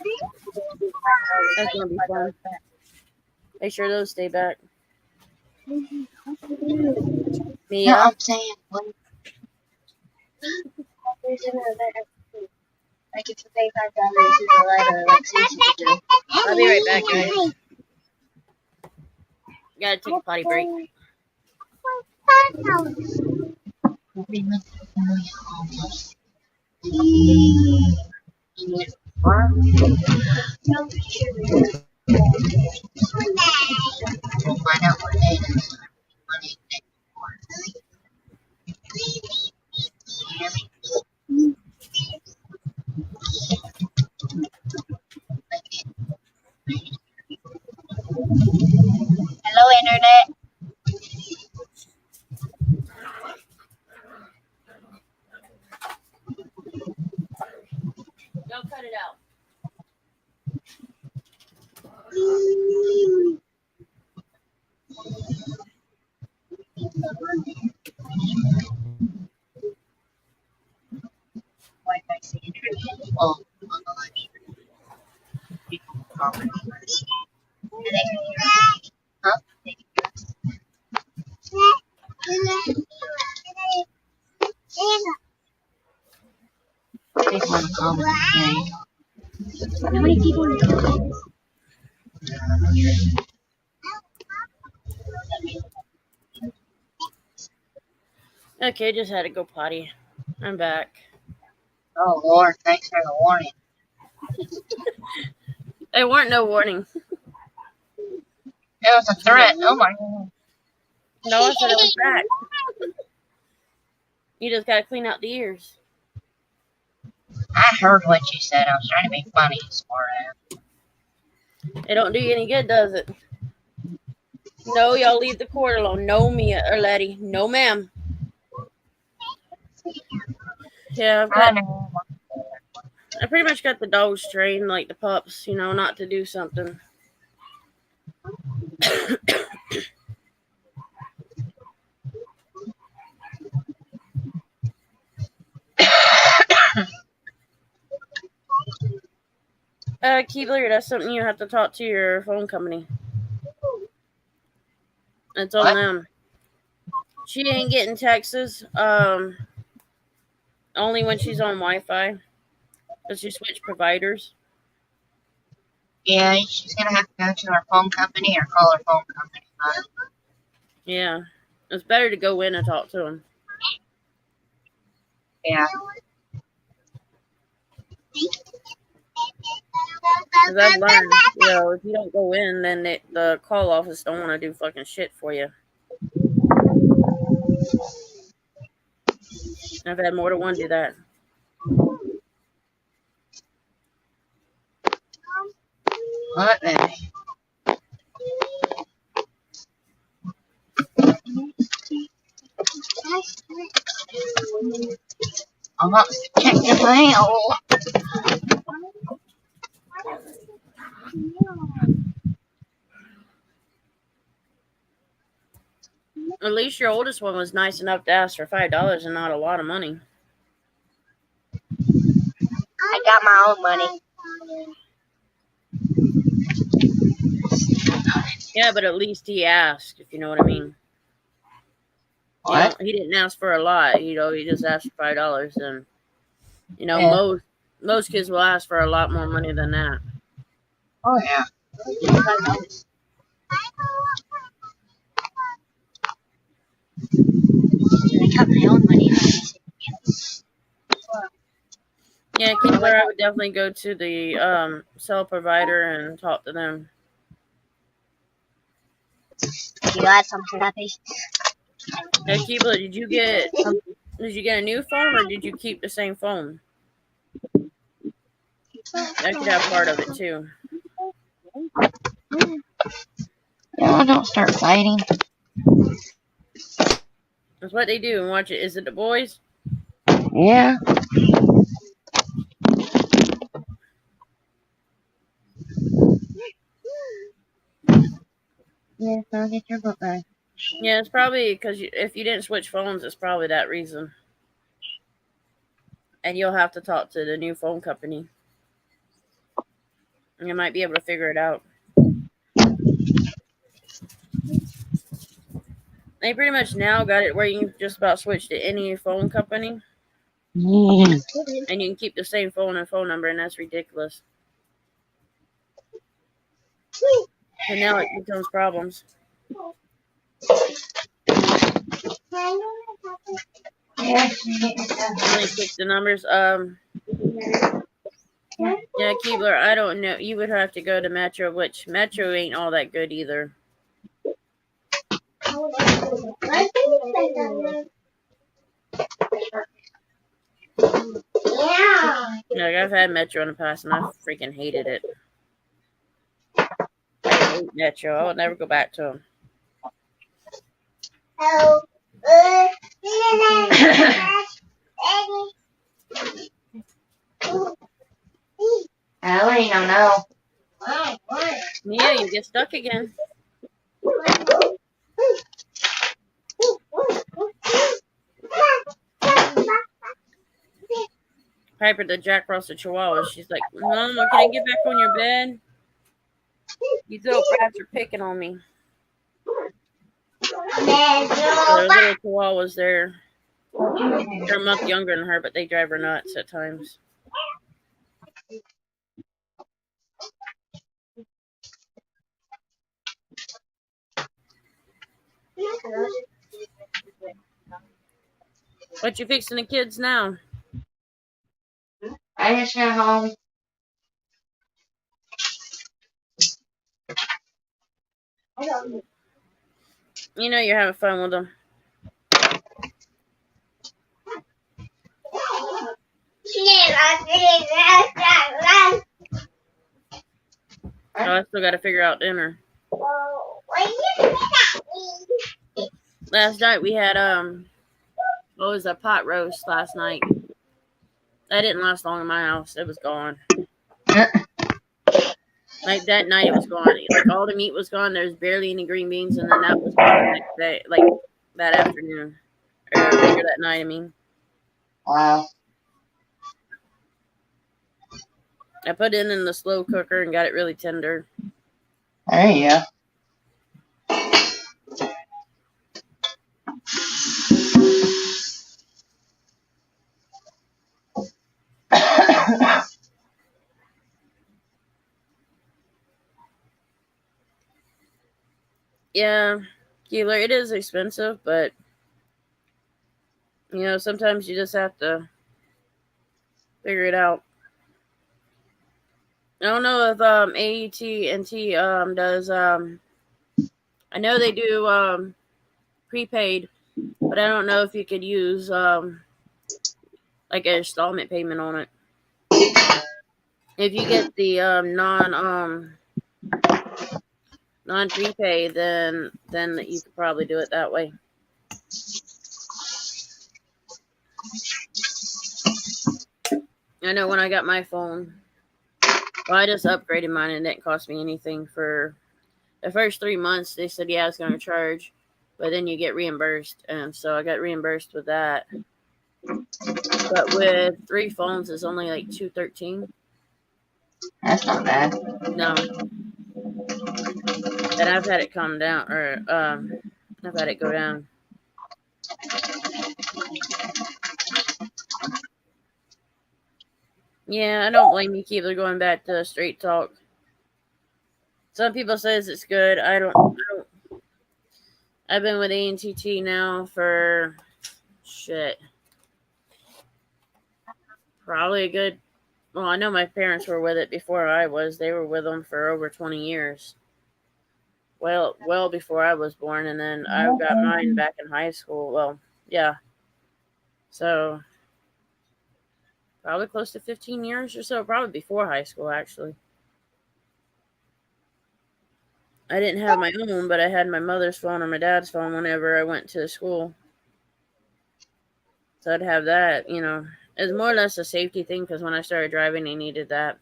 [SPEAKER 5] $5.
[SPEAKER 1] That's gonna be fun. Make sure those stay back.
[SPEAKER 2] No,
[SPEAKER 1] Mia,
[SPEAKER 2] I'm saying, what?
[SPEAKER 5] There's another. Like if you pay $5 to the lighter, like since you do.
[SPEAKER 1] I'll be right back, guys. Gotta take a potty break.
[SPEAKER 2] We'll find out what it is.
[SPEAKER 5] Hello, internet.
[SPEAKER 1] Don't cut it out.
[SPEAKER 5] Wi-Fi signal.
[SPEAKER 2] Well, on the live stream. People will probably Huh? People in the comments saying,
[SPEAKER 5] How many people in the comments?
[SPEAKER 1] Okay, just had to go potty. I'm back.
[SPEAKER 2] oh Lord, thanks for the warning.
[SPEAKER 1] There weren't no warning.
[SPEAKER 2] It was a threat. Oh my God.
[SPEAKER 1] No, I said I was back. You just gotta clean out the ears.
[SPEAKER 2] I heard what you said. I was trying to be funny, smart ass.
[SPEAKER 1] It don't do you any good, does it? No, y'all leave the cord alone. No, Mia or Letty. No, ma'am. Yeah,
[SPEAKER 2] I know.
[SPEAKER 1] I pretty much got the dogs trained like the pups, you know, not to do something. Keebler, that's something you have to talk to your phone company. It's on
[SPEAKER 2] What?
[SPEAKER 1] them. She ain't getting texts. Only when she's on Wi-Fi. Does she switch providers?
[SPEAKER 2] Yeah, she's gonna have to go to her phone company or call her phone company.
[SPEAKER 1] Yeah. It's better to go in and talk to them.
[SPEAKER 2] Yeah.
[SPEAKER 1] Because I've learned, you know, if you don't go in, then the call office don't want to do fucking shit for you. I've had more than one do that.
[SPEAKER 2] What, baby? I'm about to check the mail.
[SPEAKER 1] At least your oldest one was nice enough to ask for $5 and not a lot of money.
[SPEAKER 5] I got my own money.
[SPEAKER 1] Yeah, but at least he asked, if you know what I mean.
[SPEAKER 2] What?
[SPEAKER 1] He didn't ask for a lot, you know, he just asked for $5, and you know,
[SPEAKER 2] Yeah.
[SPEAKER 1] most kids will ask for a lot more money than that.
[SPEAKER 2] Oh, yeah. I got my own money.
[SPEAKER 1] Yeah, Keebler, I would definitely go to the cell provider and talk to them.
[SPEAKER 5] You add something to that piece?
[SPEAKER 1] Hey, Keebler, did you get a new phone or did you keep the same phone? That could have part of it too.
[SPEAKER 2] Yeah, don't start fighting.
[SPEAKER 1] That's what they do. And watch it. Is it the boys?
[SPEAKER 2] Yeah. Yeah, so get your book bag.
[SPEAKER 1] Yeah, it's probably because if you didn't switch phones, it's probably that reason. and you'll have to talk to the new phone company. And you might be able to figure it out. They pretty much now got it where you can just about switch to any phone company,
[SPEAKER 2] Mm.
[SPEAKER 1] and you can keep the same phone and phone number, and that's ridiculous. So now it becomes problems. Only switch the numbers. Yeah, Keebler, I don't know. You would have to go to Metro, which Metro ain't all that good either. Like, I've had Metro in the past, and I freaking hated it. I hate Metro. I would never go back to them.
[SPEAKER 2] Ellie, don't know.
[SPEAKER 1] Yeah, you get stuck again. Piper, the Jack Russell Chihuahua, she's like, Mama, can I get back on your bed? These little brats are picking on me. They're little Chihuahuas. They're a month younger than her, but they drive her nuts at times. What you fixing the kids now?
[SPEAKER 2] I just got home.
[SPEAKER 1] You know you're having fun with them. Oh, I still got to figure out dinner. Last night we had what was a pot roast last night. That didn't last long in my house. It was gone. Like that night, it was gone. Like all the meat was gone. There's barely any green beans, and then that was gone the next day. Like that afternoon or later that night. I mean,
[SPEAKER 2] Wow.
[SPEAKER 1] I put it in the slow cooker and got it really tender.
[SPEAKER 2] There you go.
[SPEAKER 1] Yeah, Keeler, it is expensive, but you know sometimes you just have to figure it out. I don't know if AT&T does I know they do prepaid, but I don't know if you could use like an installment payment on it. If you get the non prepaid, then you could probably do it that way. I know when I got my phone, well, I just upgraded mine and it didn't cost me anything for the first 3 months. They said, yeah, it's going to charge, but then you get reimbursed. And so I got reimbursed with that. But with 3 phones, it's only like $213.
[SPEAKER 2] That's not bad.
[SPEAKER 1] No. And I've had it come down, or I've had it go down. Yeah, I don't blame you, Keeler, going back to Straight Talk. Some people says it's good. I don't. I've been with AT&T now for probably a good. Well, I know my parents were with it before I was. They were with them for over 20 years. Well before I was born, and then I got mine back in high school. Well, yeah. So probably close to 15 years or so. Probably before high school, actually. I didn't have my own, but I had my mother's phone or my dad's phone whenever I went to school. So I'd have that, you know. It's more or less a safety thing because when I started driving, I needed that.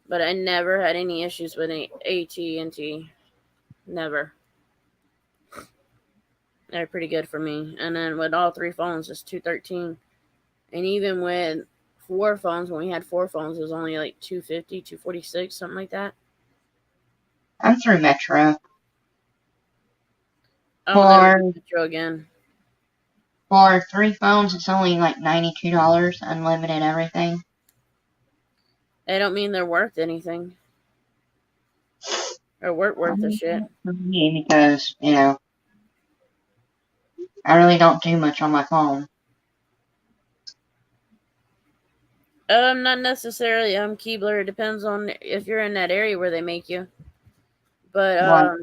[SPEAKER 1] But I never had any issues with AT&T. Never. They're pretty good for me. And then with all 3 phones, it's $213. And even with 4 phones, when we had 4 phones, it was only like $250, $246, something like that.
[SPEAKER 2] I'm through Metro.
[SPEAKER 1] I'll never
[SPEAKER 2] For
[SPEAKER 1] do Metro again.
[SPEAKER 2] for 3 phones, it's only like $92, unlimited everything.
[SPEAKER 1] They don't mean they're worth anything. Or worth the shit.
[SPEAKER 2] For me, because I really don't do much on my phone.
[SPEAKER 1] Not necessarily. Keebler. It depends on if you're in that area where they make you. But
[SPEAKER 2] What?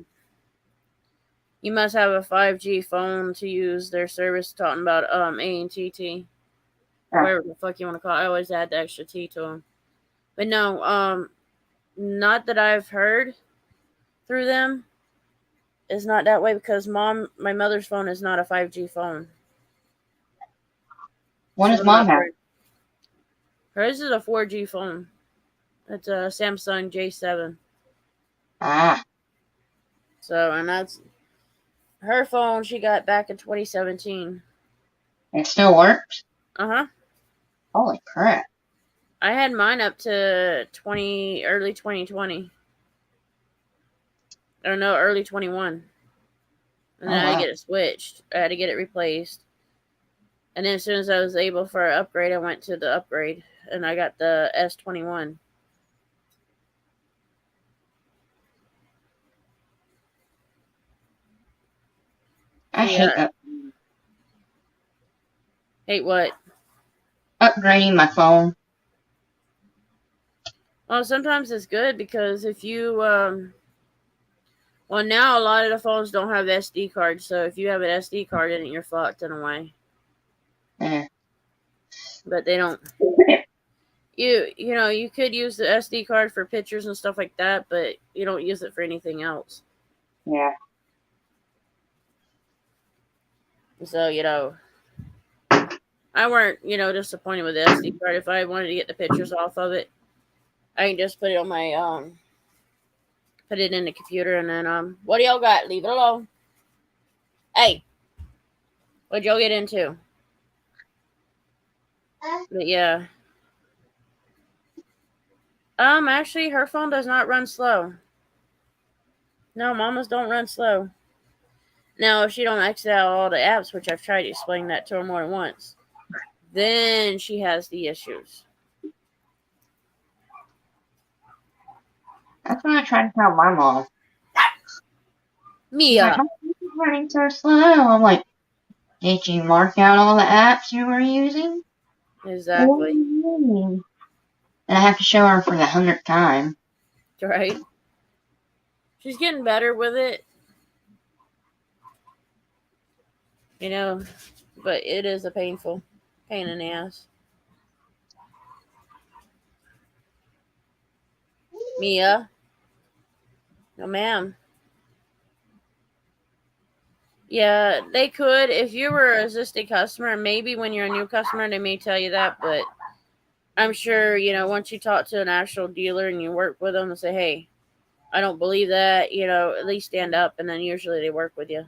[SPEAKER 1] you must have a 5G phone to use their service. Talking about AT&T, whatever the fuck you want to call it. I always add the extra T to them. But no, not that I've heard through them. It's not that way because my mother's phone is not a 5G phone.
[SPEAKER 2] What does Mom have?
[SPEAKER 1] Hers is a 4G phone. It's a Samsung J7.
[SPEAKER 2] Ah,
[SPEAKER 1] So, and that's her phone she got back in 2017.
[SPEAKER 2] it still works?
[SPEAKER 1] Uh-huh.
[SPEAKER 2] Holy crap.
[SPEAKER 1] I had mine up to early 2020. Or no, early 21. And then I had to get it switched. I had to get it replaced. And then as soon as I was able for an upgrade, I went to the upgrade. And I got the S21.
[SPEAKER 2] I hate
[SPEAKER 1] Hate what?
[SPEAKER 2] upgrading my phone.
[SPEAKER 1] Well, sometimes it's good because if you, well, now a lot of the phones don't have SD cards. So if you have an SD card in it, you're fucked in a way.
[SPEAKER 2] Yeah.
[SPEAKER 1] But they don't. You could use the SD card for pictures and stuff like that, but you don't use it for anything else.
[SPEAKER 2] Yeah.
[SPEAKER 1] So, I weren't, disappointed with the SD card. If I wanted to get the pictures off of it, I can just put it on my, put it in the computer and then, what do y'all got? Leave it alone. Hey, what'd y'all get into? But yeah. Actually, her phone does not run slow. No, Mama's don't run slow. Now, if she don't exit out all the apps, which I've tried to explain that to her more than once, then she has the issues.
[SPEAKER 2] That's what I tried to tell my mom.
[SPEAKER 1] Mia.
[SPEAKER 2] Like, this is running so slow. I'm like, did you mark out all the apps you were using?
[SPEAKER 1] Exactly.
[SPEAKER 2] And I have to show her for the 100th time.
[SPEAKER 1] Right. She's getting better with it. But it is a pain in the ass. Mia? No, ma'am. Yeah, they could. If you were an existing customer, maybe when you're a new customer, they may tell you that, but I'm sure, once you talk to an actual dealer and you work with them and say, hey, I don't believe that, at least stand up, and then usually they work with you.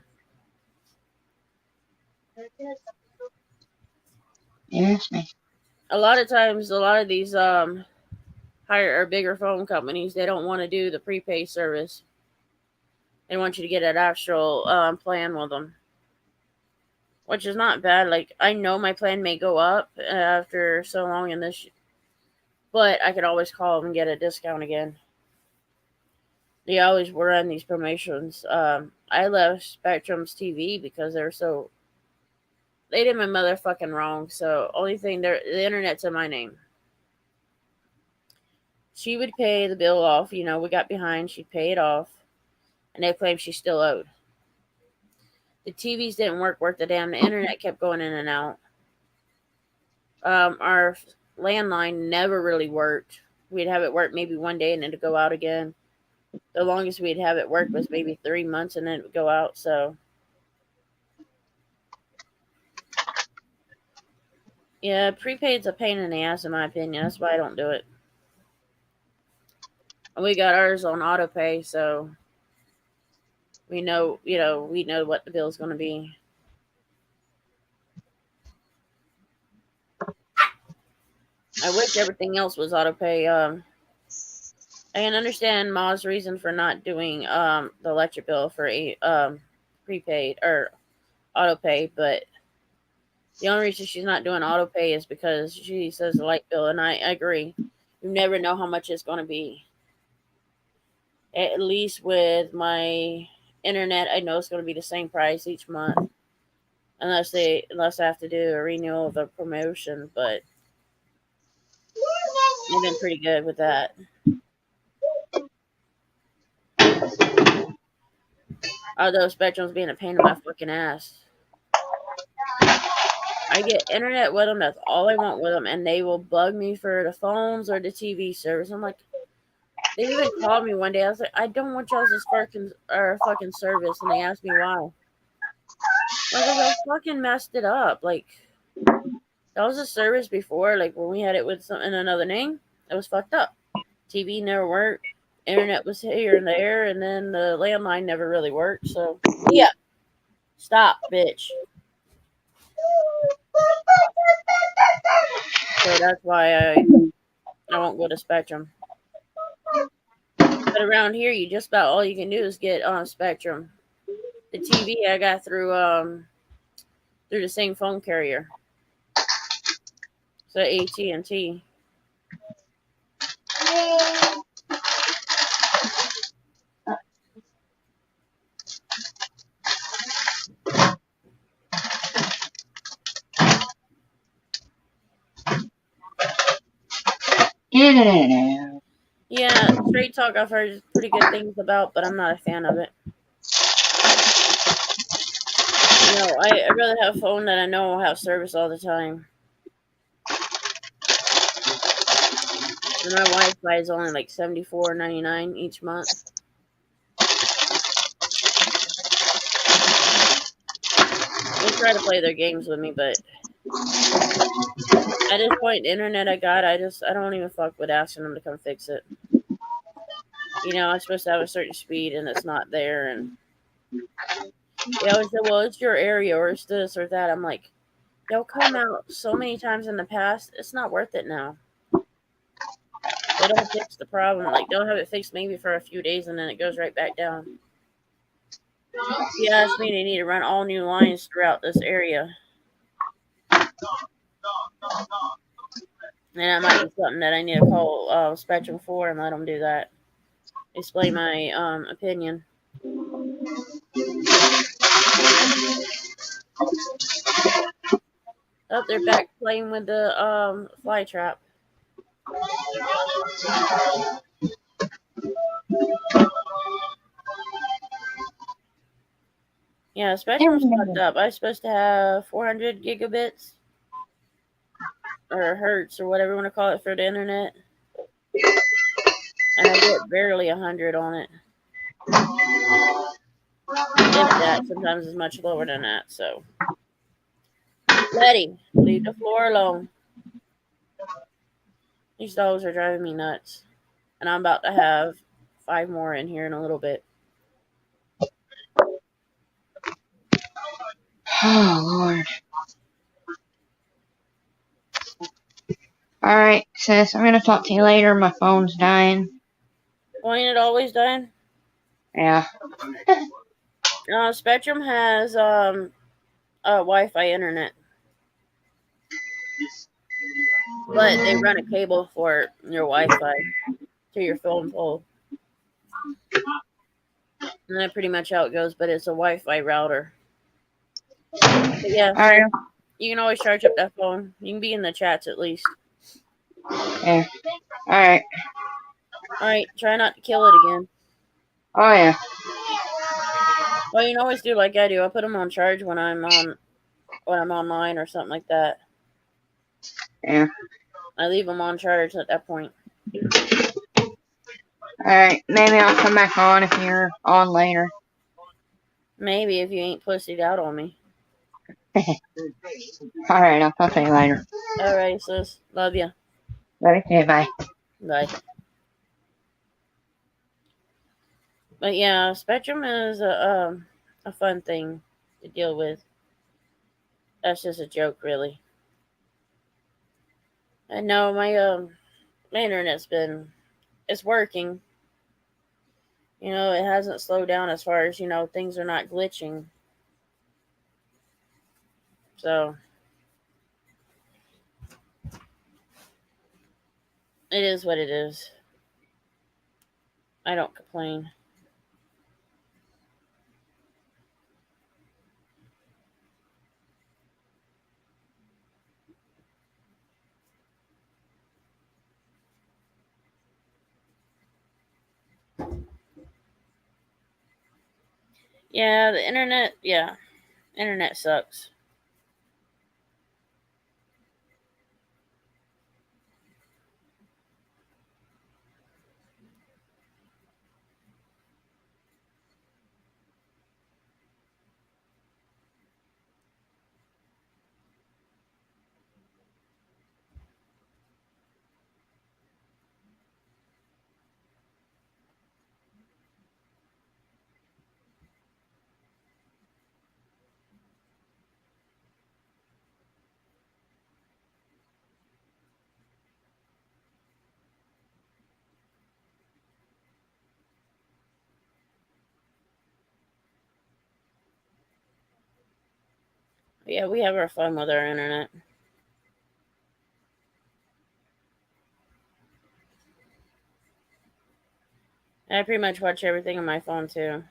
[SPEAKER 2] Yes, ma'am.
[SPEAKER 1] A lot of times, a lot of these higher or bigger phone companies, they don't want to do the prepaid service. They want you to get an actual plan with them, which is not bad. Like, I know my plan may go up after so long in this, but I could always call them and get a discount again. They always run these promotions. I left Spectrum's TV because they did my motherfucking wrong. So only thing, the internet's in my name. She would pay the bill off. We got behind. She'd pay it off. And they claimed she still owed. The TVs didn't work worth a damn. The internet kept going in and out. Our landline never really worked. We'd have it work maybe one day and then it'd go out again. The longest we'd have it work was maybe 3 months and then it would go out. So, yeah, prepaid's a pain in the ass in my opinion. That's why I don't do it. We got ours on auto pay, so we know what the bill's going to be. I wish everything else was auto pay. I can understand Ma's reason for not doing the electric bill for a prepaid or auto pay, but the only reason she's not doing auto pay is because she says the light bill, and I agree. You never know how much it's going to be. At least with my internet, I know it's going to be the same price each month, unless I have to do a renewal of the promotion. But they've been pretty good with that. Although Spectrum's being a pain in my fucking ass. I get internet with them. That's all I want with them, and they will bug me for the phones or the TV service. I'm like, they even called me one day. I was like, I don't want y'all's fucking service, and they asked me why. Like, I fucking messed it up. Like, that was a service before. Like when we had it with in another name, it was fucked up. TV never worked. Internet was here and there, and then the landline never really worked. So yeah, stop, bitch. So that's why I won't go to Spectrum. But around here, you just about all you can do is get on Spectrum. The TV I got through the same phone carrier. So AT&T. Yeah, Straight Talk I've heard pretty good things about, but I'm not a fan of it. You know, I'd rather have a phone that I know will have service all the time. And my Wi-Fi is only like $74.99 each month. They try to play their games with me, but at this point, the internet I got, I don't even fuck with asking them to come fix it. You know, I'm supposed to have a certain speed, and it's not there, and they always say, well, it's your area, or it's this or that. I'm like, they'll come out so many times in the past, it's not worth it now. They don't fix the problem. Like, they'll have it fixed maybe for a few days, and then it goes right back down. If you ask me, they need to run all new lines throughout this area. And that might be something that I need to call Spectrum for and let them do that. Explain my opinion. Oh, they're back playing with the fly trap. Yeah, Spectrum's fucked up. I was supposed to have 400 gigabits or hertz or whatever you want to call it for the internet, and I get barely 100 on it. If that, sometimes it's much lower than that. So, Letty, leave the floor alone. These dogs are driving me nuts, and I'm about to have 5 more in here in a little bit.
[SPEAKER 2] Oh, Lord. Alright, sis, I'm gonna talk to you later. My phone's dying.
[SPEAKER 1] Well, ain't it always dying?
[SPEAKER 2] Yeah.
[SPEAKER 1] Spectrum has Wi-Fi internet, but they run a cable for your Wi-Fi to your phone pole, and that's pretty much how it goes. But it's a Wi-Fi router. But yeah,
[SPEAKER 2] Alright.
[SPEAKER 1] you can always charge up that phone. You can be in the chats at least.
[SPEAKER 2] Yeah. Alright.
[SPEAKER 1] Alright, try not to kill it again.
[SPEAKER 2] Oh, yeah.
[SPEAKER 1] Well, you can always do like I do. I put them on charge when I'm online or something like that.
[SPEAKER 2] Yeah.
[SPEAKER 1] I leave them on charge at that point.
[SPEAKER 2] Alright, maybe I'll come back on if you're on later.
[SPEAKER 1] Maybe if you ain't pussied out on me.
[SPEAKER 2] Alright, I'll talk to you later.
[SPEAKER 1] Alright, sis. Love ya.
[SPEAKER 2] Okay, bye.
[SPEAKER 1] Bye. But yeah, Spectrum is a fun thing to deal with. That's just a joke, really. I know my internet's it's working. It hasn't slowed down as far as things are not glitching. So it is what it is. I don't complain. Yeah, the internet. Yeah, internet sucks. Yeah, we have our fun with our internet. I pretty much watch everything on my phone too.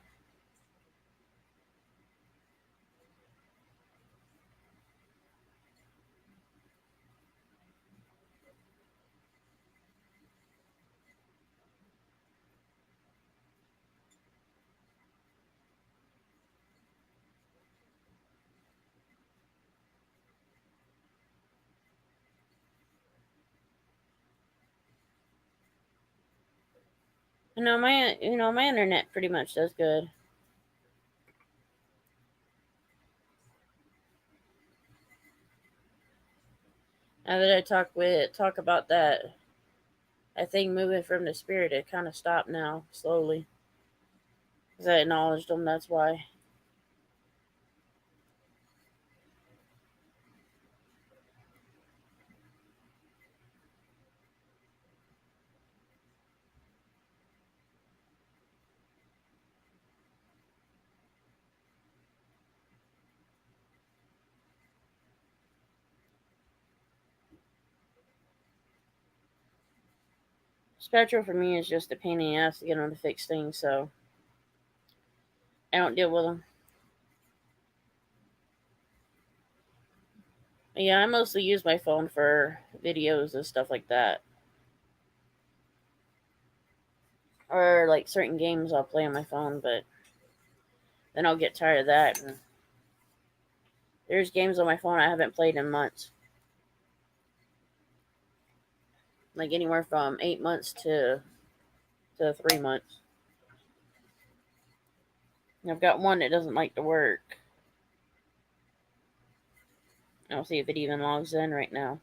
[SPEAKER 1] My internet pretty much does good. Now that I talk about that, I think moving from the spirit, it kind of stopped now slowly because I acknowledged them. That's why. Spectral for me is just a pain in the ass to get on to fix things, so I don't deal with them. Yeah, I mostly use my phone for videos and stuff like that. Or like certain games I'll play on my phone, but then I'll get tired of that. And there's games on my phone I haven't played in months. Like anywhere from 8 months to 3 months. And I've got one that doesn't like to work. I'll see if it even logs in right now.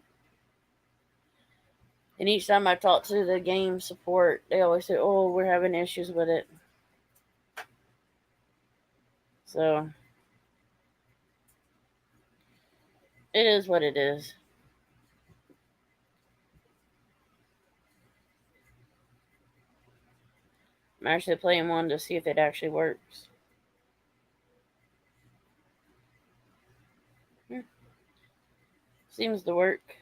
[SPEAKER 1] And each time I talk to the game support, they always say, "Oh, we're having issues with it." So it is what it is. I'm actually playing one to see if it actually works. Seems to work.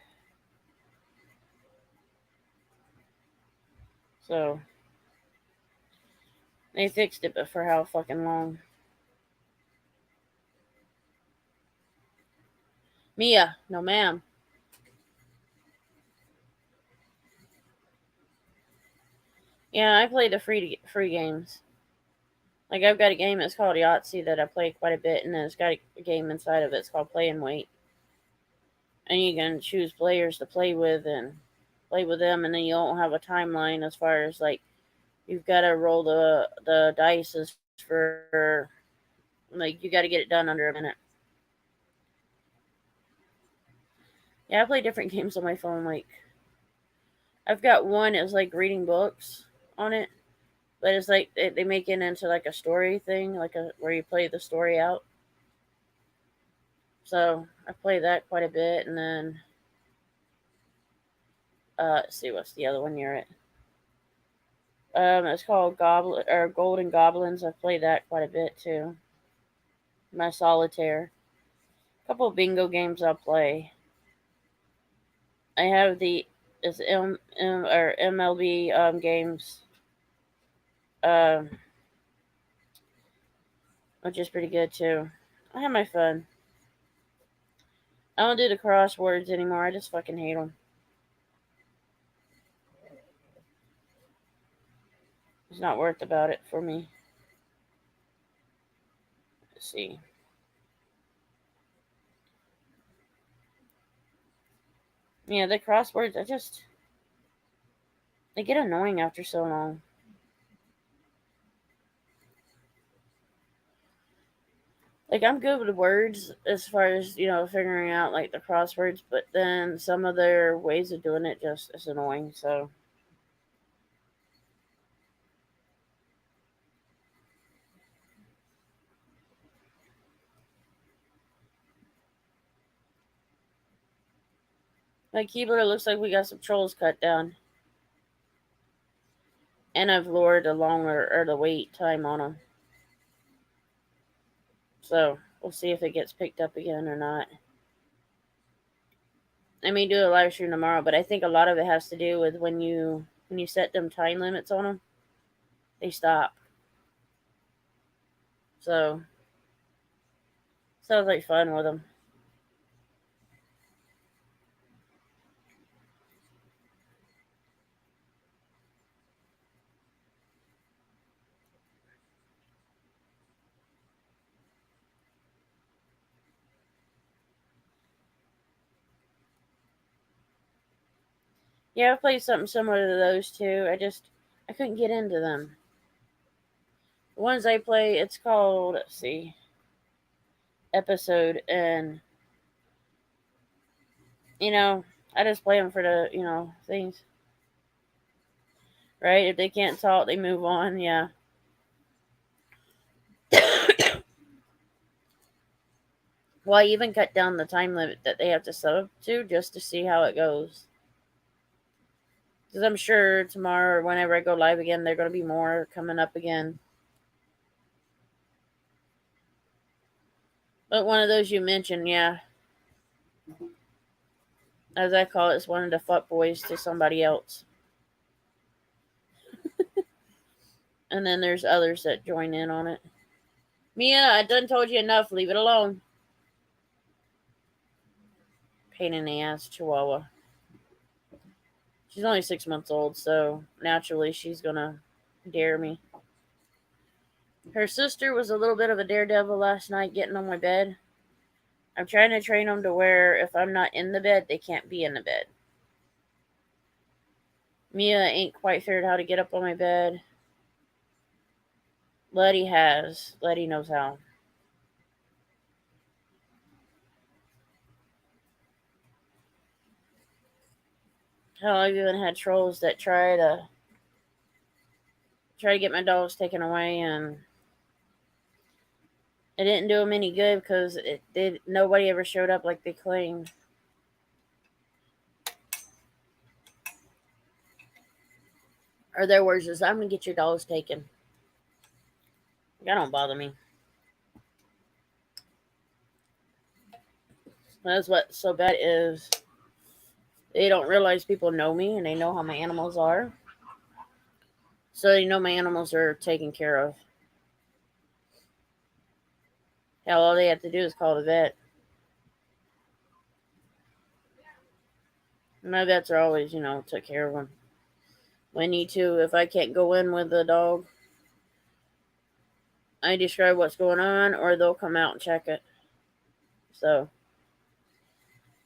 [SPEAKER 1] So they fixed it, but for how fucking long? Mia, no ma'am. Yeah, I play the free games. Like I've got a game that's called Yahtzee that I play quite a bit, and then it's got a game inside of it. It's called Play and Wait, and you can choose players to play with and play with them, and then you don't have a timeline as far as like you've got to roll the dice for like you got to get it done under a minute. Yeah, I play different games on my phone. Like I've got one that's like reading books on it, but it's like they make it into like a story thing, like a where you play the story out. So I play that quite a bit, and then Let's see, what's the other one near it? It's called Golden Goblins. I've played that quite a bit too. My solitaire. A couple of bingo games I'll play. I have it's MLB games, um, which is pretty good too. I have my fun. I don't do the crosswords anymore. I just fucking hate them. It's not worth about it for me. Let's see. Yeah, the crosswords, they get annoying after so long. Like, I'm good with words as far as, figuring out, like, the crosswords, but then some of their ways of doing it just is annoying, so. Like, Keebler, looks like we got some trolls cut down. And I've lowered the wait time on them. So, we'll see if it gets picked up again or not. I may do a live stream tomorrow, but I think a lot of it has to do with when you set them time limits on them, they stop. So, sounds like fun with them. Yeah, I've played something similar to those two. I couldn't get into them. The ones I play, it's called, let's see, Episode, and, I just play them for the, things. Right? If they can't talk, they move on, yeah. Well, I even cut down the time limit that they have to sub to just to see how it goes. Because I'm sure tomorrow or whenever I go live again, there are going to be more coming up again. But one of those you mentioned, yeah. As I call it, it's one of the fuck boys to somebody else. And then there's others that join in on it. Mia, I done told you enough. Leave it alone. Pain in the ass, Chihuahua. She's only 6 months old, so naturally she's gonna dare me. Her sister was a little bit of a daredevil last night getting on my bed. I'm trying to train them to where if I'm not in the bed, they can't be in the bed. Mia ain't quite figured out how to get up on my bed. Letty has. Letty knows how. Hell, I've even had trolls that try to get my dogs taken away, and it didn't do them any good because nobody ever showed up like they claimed. Or their words is, I'm gonna get your dogs taken. That don't bother me. That's what's so bad is they don't realize people know me and they know how my animals are. So they know my animals are taken care of. Hell, all they have to do is call the vet. My vets are always, took care of them. When need to, if I can't go in with the dog, I describe what's going on, or they'll come out and check it. So,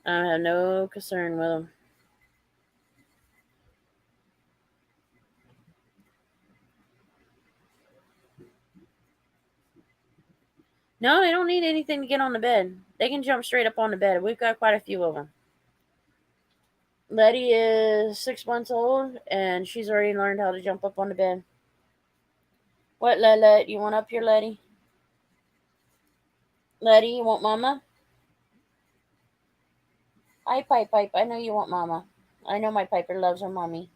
[SPEAKER 1] I have no concern with them. No, they don't need anything to get on the bed. They can jump straight up on the bed. We've got quite a few of them. Letty is 6 months old, and she's already learned how to jump up on the bed. What, Let? You want up here, Letty? Letty, you want mama? Hi, Pipe. I know you want mama. I know my Piper loves her mommy.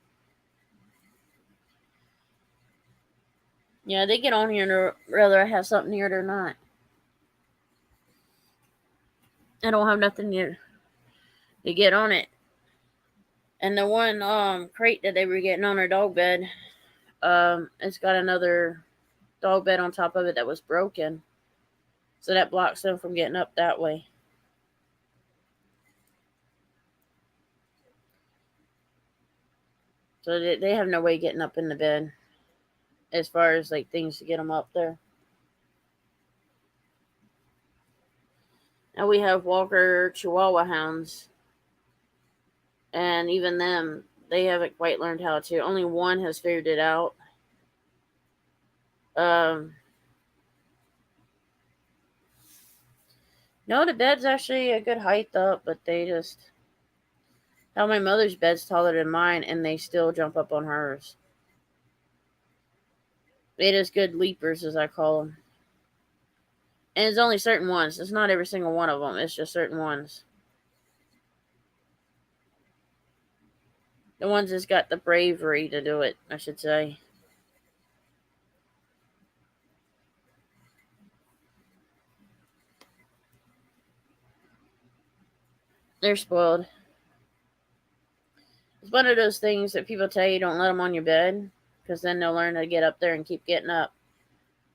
[SPEAKER 1] Yeah, they get on here whether I have something near it or not. I don't have nothing near to get on it. And the one crate that they were getting on her dog bed, it's got another dog bed on top of it that was broken. So that blocks them from getting up that way. So they have no way getting up in the bed as far as like things to get them up there. Now we have Walker Chihuahua hounds. And even them, they haven't quite learned how to. Only one has figured it out. No, the bed's actually a good height up, but they just... How my mother's bed's taller than mine, and they still jump up on hers. They just good leapers, as I call them. And it's only certain ones. It's not every single one of them. It's just certain ones. The ones that's got the bravery to do it, I should say. They're spoiled. It's one of those things that people tell you don't let them on your bed, because then they'll learn to get up there and keep getting up.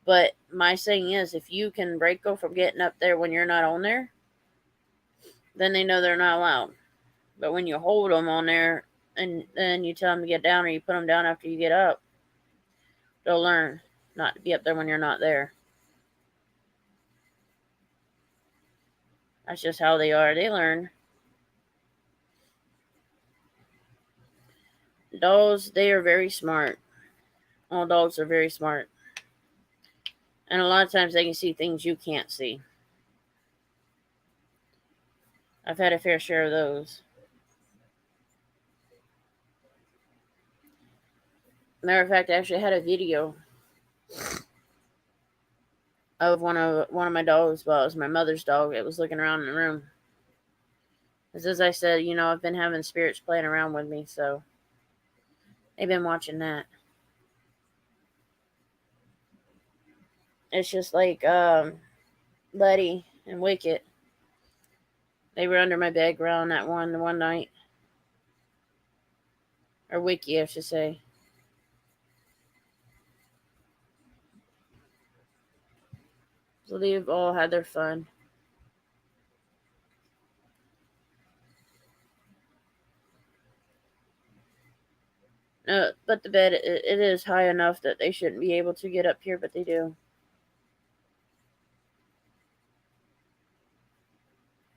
[SPEAKER 1] But my saying is, if you can break them from getting up there when you're not on there, then they know they're not allowed. But when you hold them on there and then you tell them to get down, or you put them down after you get up, they'll learn not to be up there when you're not there. That's just how they are. They learn. Dogs, they are very smart. All dogs are very smart. And a lot of times they can see things you can't see. I've had a fair share of those. Matter of fact, I actually had a video of one of my dogs. Well, it was my mother's dog. It was looking around in the room. As I said, I've been having spirits playing around with me, so they've been watching that. It's just like Letty and Wicket. They were under my bed growling that one night. Or Wiki, I should say. So they've all had their fun. But the bed, it is high enough that they shouldn't be able to get up here, but they do.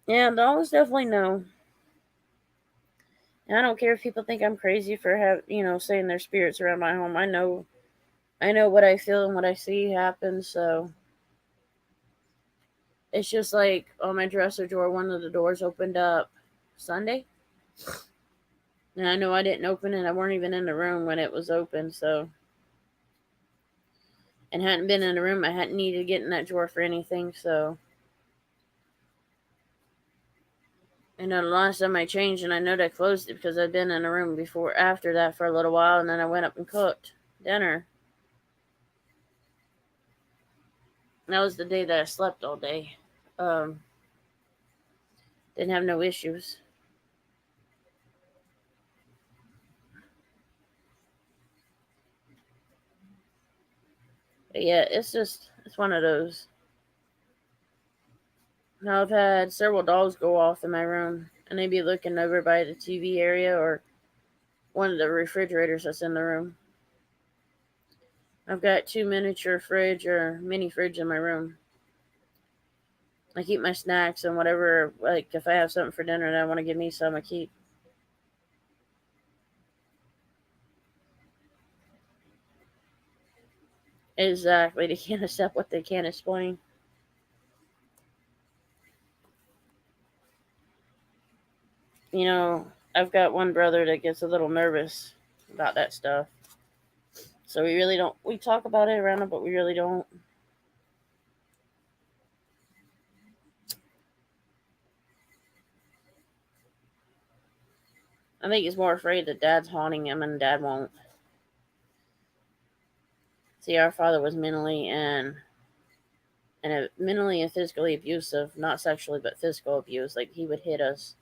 [SPEAKER 1] Yeah, dogs definitely know. And I don't care if people think I'm crazy for saying their spirits around my home. I know what I feel and what I see happen, so it's just like on my dresser drawer, one of the doors opened up Sunday. And I know I didn't open it. I weren't even in the room when it was open, so. And hadn't been in the room. I hadn't needed to get in that drawer for anything, so. And then the last time I changed, and I know that I closed it because I'd been in the room after that for a little while, and then I went up and cooked dinner. And that was the day that I slept all day. Didn't have no issues. But yeah, it's one of those. Now I've had several dogs go off in my room, and they'd be looking over by the TV area or one of the refrigerators that's in the room. I've got 2 miniature fridge or mini fridge in my room. I keep my snacks and whatever, like if I have something for dinner and I want to give me some, I keep. Exactly, they can't accept what they can't explain. I've got one brother that gets a little nervous about that stuff. So we talk about it around him, but we really don't. I think he's more afraid that Dad's haunting him and Dad won't. See, our father was mentally and physically abusive, not sexually, but physical abuse. Like, he would hit us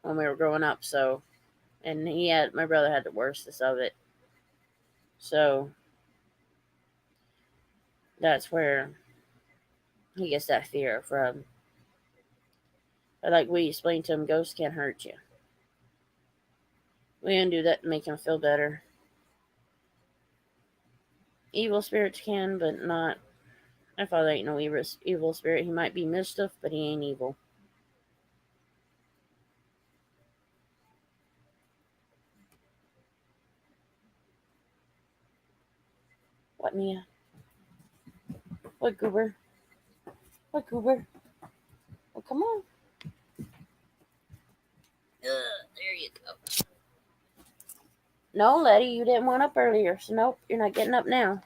[SPEAKER 1] when we were growing up. So, and my brother had the worstest of it. So that's where he gets that fear from. But like we explained to him, ghosts can't hurt you. We didn't do that to make him feel better. Evil spirits can, but not. My father ain't no evil spirit. He might be mischief, but he ain't evil. What, Mia? What, Goober? What, Goober? Oh, come on. There you go. No, Letty, you didn't want up earlier, so nope, you're not getting up now.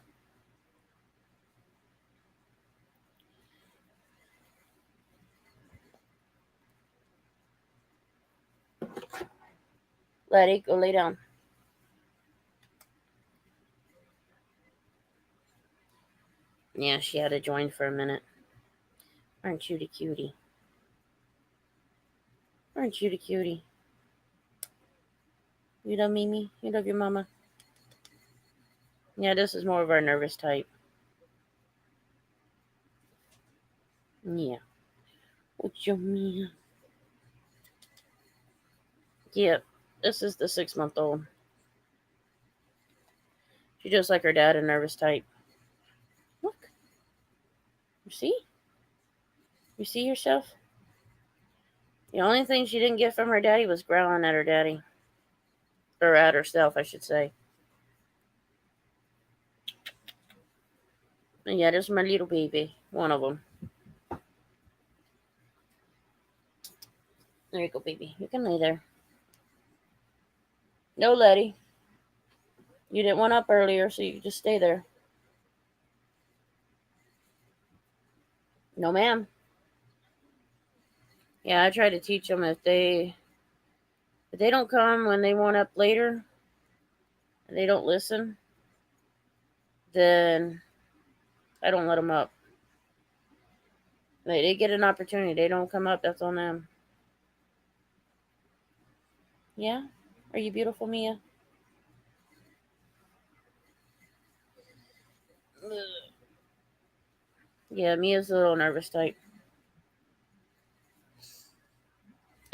[SPEAKER 1] Letty, go lay down. Yeah, she had to join for a minute. Aren't you the cutie? Aren't you the cutie? You love Mimi? You love your mama? Yeah, this is more of our nervous type. Yeah. What's your Mia? Yep, this is the 6-month-old. She's just like her dad, a nervous type. Look. You see? You see yourself? The only thing she didn't get from her daddy was growling at her daddy. Or at herself, I should say. And yeah, this is my little baby. One of them. There you go, baby. You can lay there. No, Letty. You didn't want up earlier, so you can just stay there. No, ma'am. Yeah, I try to teach them if they don't come when they want up later, and they don't listen, then I don't let them up. They get an opportunity. They don't come up, that's on them. Yeah? Are you beautiful, Mia? Yeah, Mia's a little nervous type.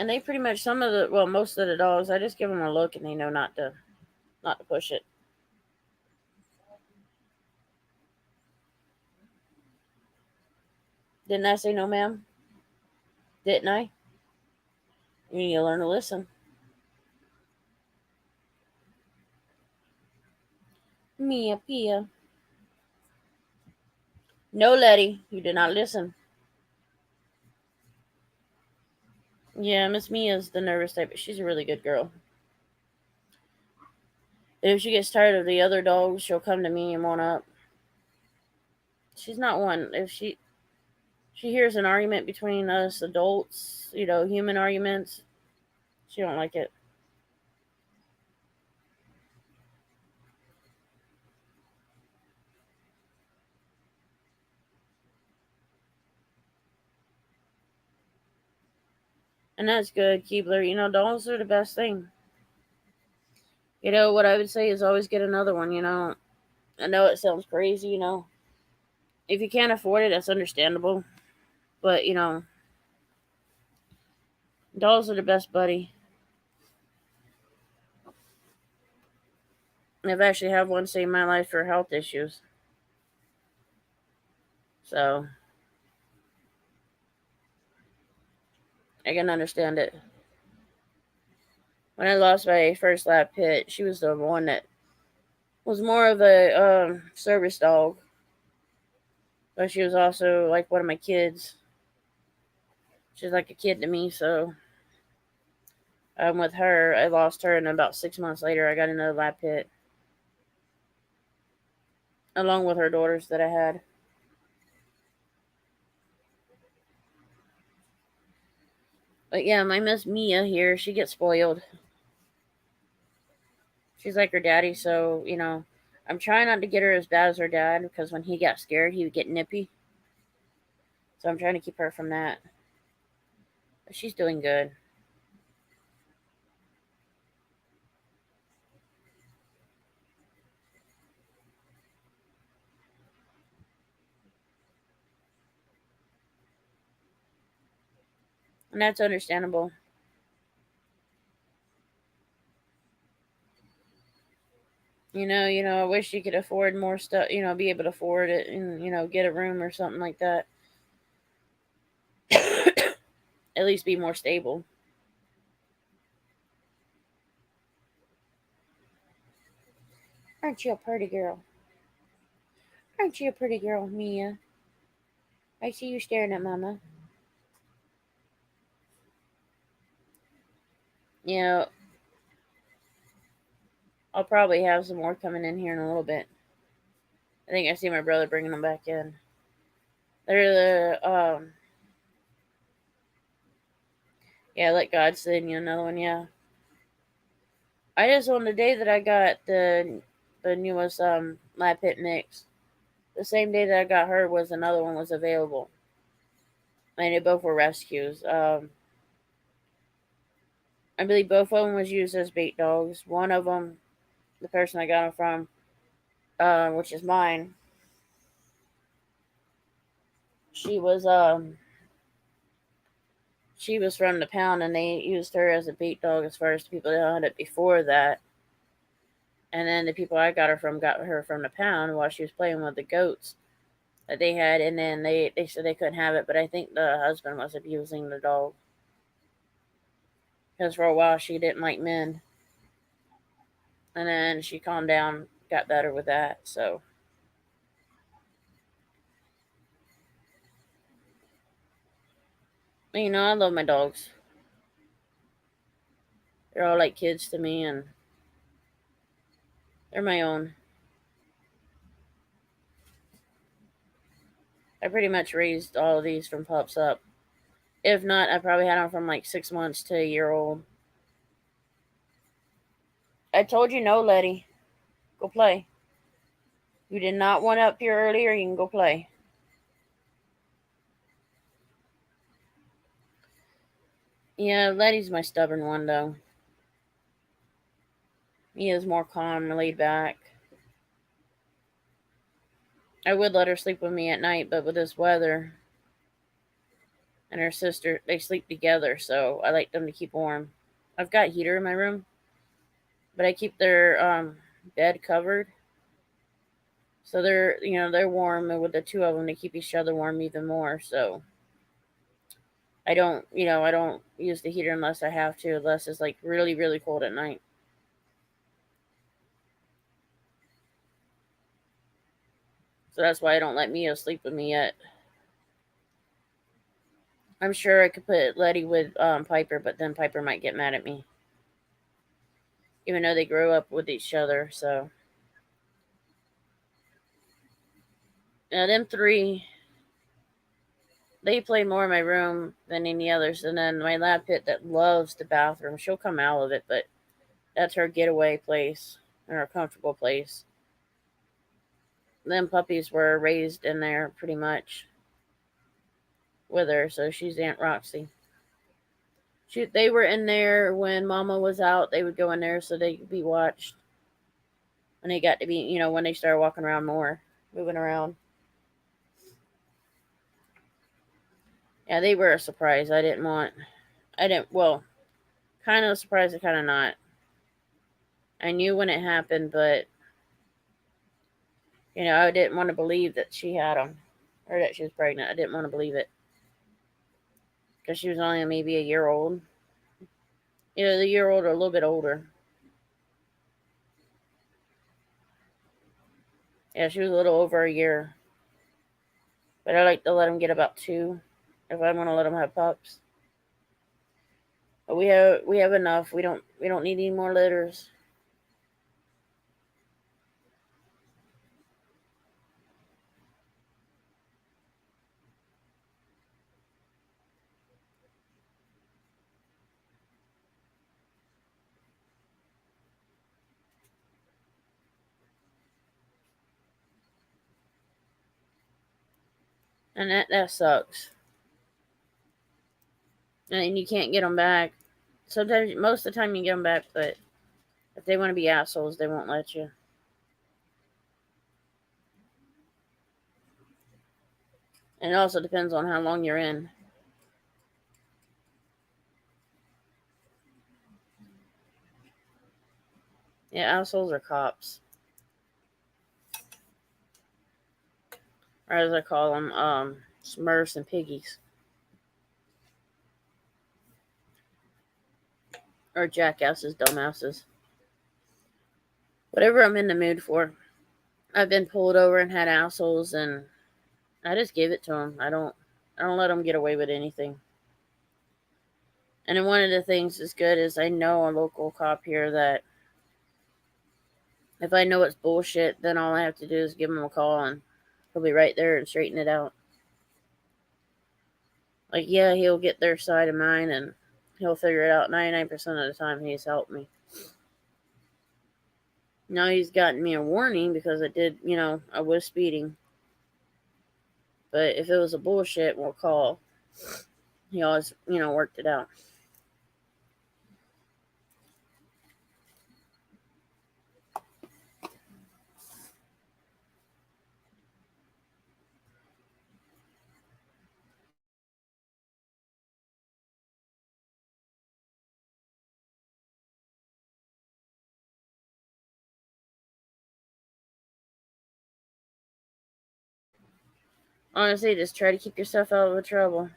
[SPEAKER 1] And they pretty much, most of the dogs, I just give them a look and they know not to push it. Didn't I say no, ma'am? Didn't I? You need to learn to listen. Mia, Pia. No, Letty, you did not listen. Yeah, Miss Mia's the nervous type, but she's a really good girl. If she gets tired of the other dogs, she'll come to me and want up. She's not one. If she hears an argument between us adults, human arguments, she don't like it. And that's good, Keebler. Dogs are the best thing. What I would say is always get another one, I know it sounds crazy, If you can't afford it, that's understandable. But, dogs are the best buddy. I've actually had one save my life for health issues. So, I can understand it. When I lost my first lab pit, she was the one that was more of a service dog. But she was also like one of my kids. She's like a kid to me, so with her, I lost her, and about 6 months later, I got another lab pit. Along with her daughters that I had. But yeah, my Miss Mia here, she gets spoiled. She's like her daddy, so, I'm trying not to get her as bad as her dad because when he got scared, he would get nippy. So I'm trying to keep her from that. But she's doing good. And that's understandable. I wish you could afford more stuff, be able to afford it and, get a room or something like that. At least be more stable. Aren't you a pretty girl? Aren't you a pretty girl, Mia? I see you staring at Mama. You know, I'll probably have some more coming in here in a little bit. I think I see my brother bringing them back in. They're yeah, let God send you another one, yeah. I just on the day that I got the newest Lab Pit mix, the same day that I got her was another one was available. And they both were rescues. I believe both of them was used as bait dogs. One of them, the person I got them from, which is mine, she was from the pound, and they used her as a bait dog as far as the people that had it before that. And then the people I got her from the pound while she was playing with the goats that they had, and then they said they couldn't have it, but I think the husband was abusing the dog because for a while she didn't like men, and then she calmed down, got better with that. So I love my dogs. They're all like kids to me, and they're my own. I pretty much raised all of these from pups up. If not, I probably had them from like 6 months to a year old. I told you no, Letty. Go play. You did not want up here earlier. You can go play. Yeah, Letty's my stubborn one, though. Mia's more calm, laid back. I would let her sleep with me at night, but with this weather and her sister, they sleep together, so I like them to keep warm. I've got heater in my room, but I keep their bed covered. So they're warm, and with the two of them, they keep each other warm even more. So I don't use the heater unless I have to, unless it's like really, really cold at night. So that's why I don't let Mia sleep with me yet. I'm sure I could put Letty with Piper, but then Piper might get mad at me. Even though they grew up with each other, so. Now, them three, they play more in my room than any others. And then my Lab Pit that loves the bathroom, she'll come out of it, but that's her getaway place, or her comfortable place. Them puppies were raised in there pretty much with her, so she's Aunt Roxy. They were in there when Mama was out. They would go in there so they could be watched. When they got to be, when they started walking around more, moving around. Yeah, they were a surprise. Well, kind of a surprise and kind of not. I knew when it happened, but, I didn't want to believe that she had them or that she was pregnant. I didn't want to believe it because she was only maybe a year old. The year old or a little bit older. Yeah, she was a little over a year. But I like to let them get about 2 if I want to let them have pups. But we have enough. We don't need any more litters. And that sucks. And you can't get them back. Sometimes, most of the time, you get them back, but if they want to be assholes, they won't let you. And it also depends on how long you're in. Yeah, assholes are cops. Or as I call them, Smurfs and piggies. Or jackasses, dumbasses. Whatever I'm in the mood for. I've been pulled over and had assholes, and I just give it to them. I don't let them get away with anything. And then one of the things that's good is I know a local cop here that if I know it's bullshit, then all I have to do is give him a call and he'll be right there and straighten it out. Like, yeah, he'll get their side of mine and he'll figure it out 99% of the time. He's helped me. Now he's gotten me a warning because I was speeding. But if it was a bullshit, we'll call. He always, worked it out. Honestly, just try to keep yourself out of the trouble.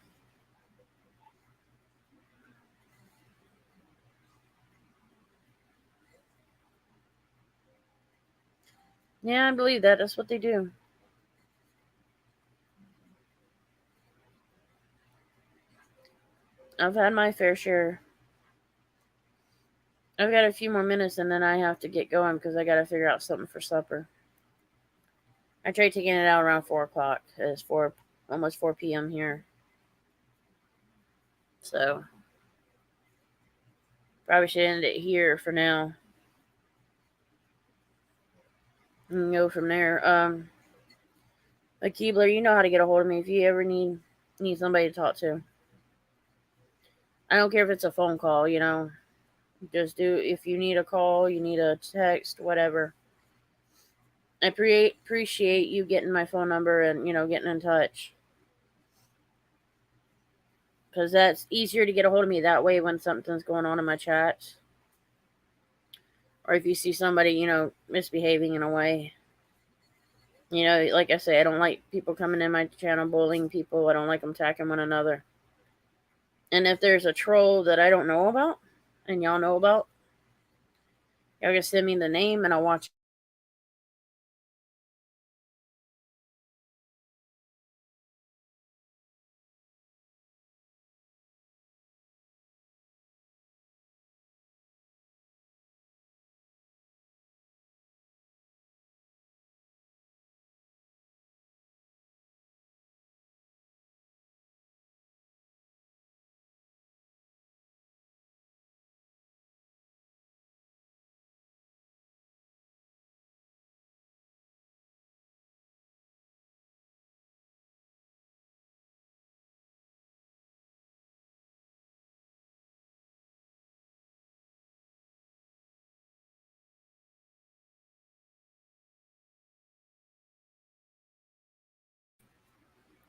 [SPEAKER 1] Yeah, I believe that. That's what they do. I've had my fair share. I've got a few more minutes and then I have to get going because I got to figure out something for supper. I tried taking it out around 4 o'clock. It's almost 4 p.m. here. So, probably should end it here for now. And go from there. Like Keebler, you know how to get a hold of me if you ever need somebody to talk to. I don't care if it's a phone call, Just if you need a call, you need a text, whatever. I appreciate you getting my phone number and, getting in touch. Because that's easier to get a hold of me that way when something's going on in my chat. Or if you see somebody, misbehaving in a way. Like I say, I don't like people coming in my channel bullying people. I don't like them attacking one another. And if there's a troll that I don't know about, and y'all know about, y'all can send me the name and I'll watch it.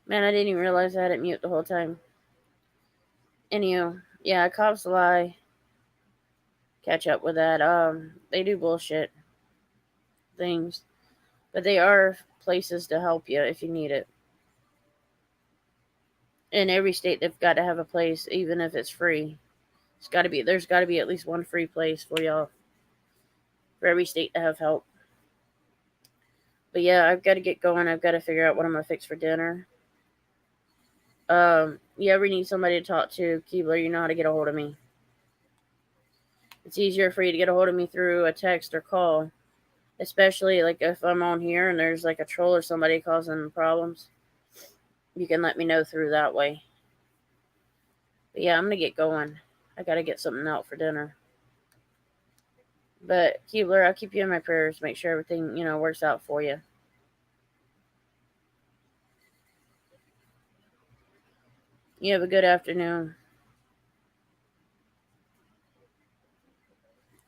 [SPEAKER 1] Man, I didn't even realize I had it mute the whole time. Anywho, yeah, cops lie. Catch up with that. They do bullshit things. But they are places to help you if you need it. In every state, they've got to have a place, even if it's free. There's got to be at least one free place for y'all. For every state to have help. But yeah, I've got to get going. I've got to figure out what I'm going to fix for dinner. You ever need somebody to talk to, Keebler, you know how to get a hold of me. It's easier for you to get a hold of me through a text or call. Especially like if I'm on here and there's like a troll or somebody causing problems. You can let me know through that way. But yeah, I'm going to get going. I got to get something out for dinner. But Keebler, I'll keep you in my prayers. Make sure everything, works out for you. You have a good afternoon.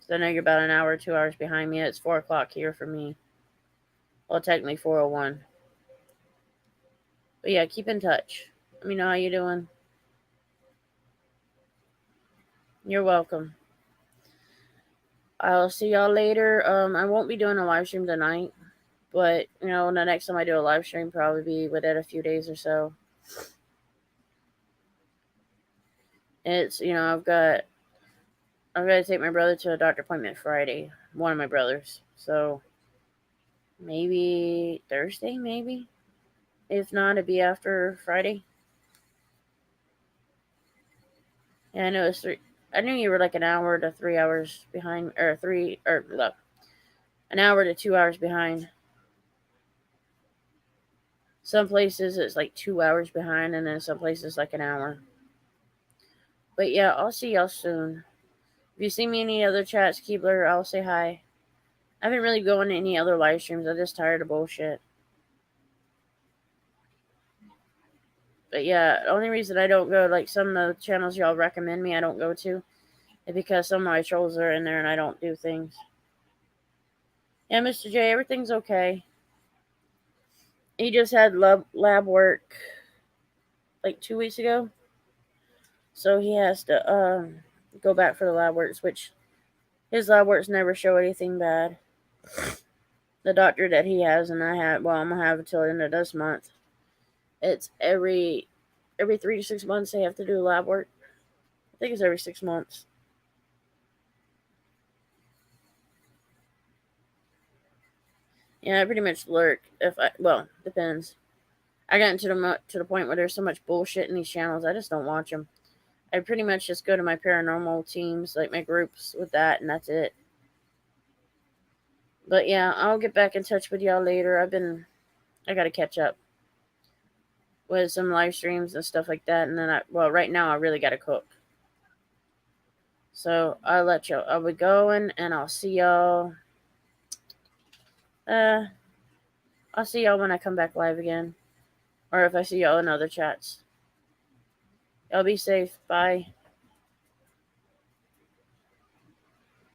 [SPEAKER 1] So I know you're about an hour or 2 hours behind me. It's 4 o'clock here for me. Well, technically 4:01. But yeah, keep in touch. Let me know how you're doing. You're welcome. I'll see y'all later. I won't be doing a live stream tonight, but the next time I do a live stream, probably be within a few days or so. It's I've got to take my brother to a doctor appointment Friday. One of my brothers, so maybe Thursday, maybe. If not, it'd be after Friday. Yeah, I know it's 3. I knew you were like an hour to 3 hours behind, or an hour to 2 hours behind. Some places it's like 2 hours behind, and then some places like an hour. But yeah, I'll see y'all soon. If you see me in any other chats, Keebler, I'll say hi. I haven't really gone to any other live streams. I'm just tired of bullshit. But yeah, the only reason I don't go, like some of the channels y'all recommend me, I don't go to, is because some of my trolls are in there and I don't do things. Yeah, Mr. J, everything's okay. He just had lab work like 2 weeks ago. So he has to go back for the lab works, which his lab works never show anything bad. The doctor that he has and I have, well, I'm going to have until the end of this month. It's every 3 to 6 months they have to do lab work. I think it's every 6 months. Yeah, I pretty much lurk. Depends. I got to the point where there's so much bullshit in these channels, I just don't watch them. I pretty much just go to my paranormal teams, like my groups with that, and that's it. But yeah, I'll get back in touch with y'all later. I got to catch up with some live streams and stuff like that, and then right now I really got to cook. So I'll be going, and I'll see y'all. I'll see y'all when I come back live again. Or if I see y'all in other chats. Y'all be safe. Bye.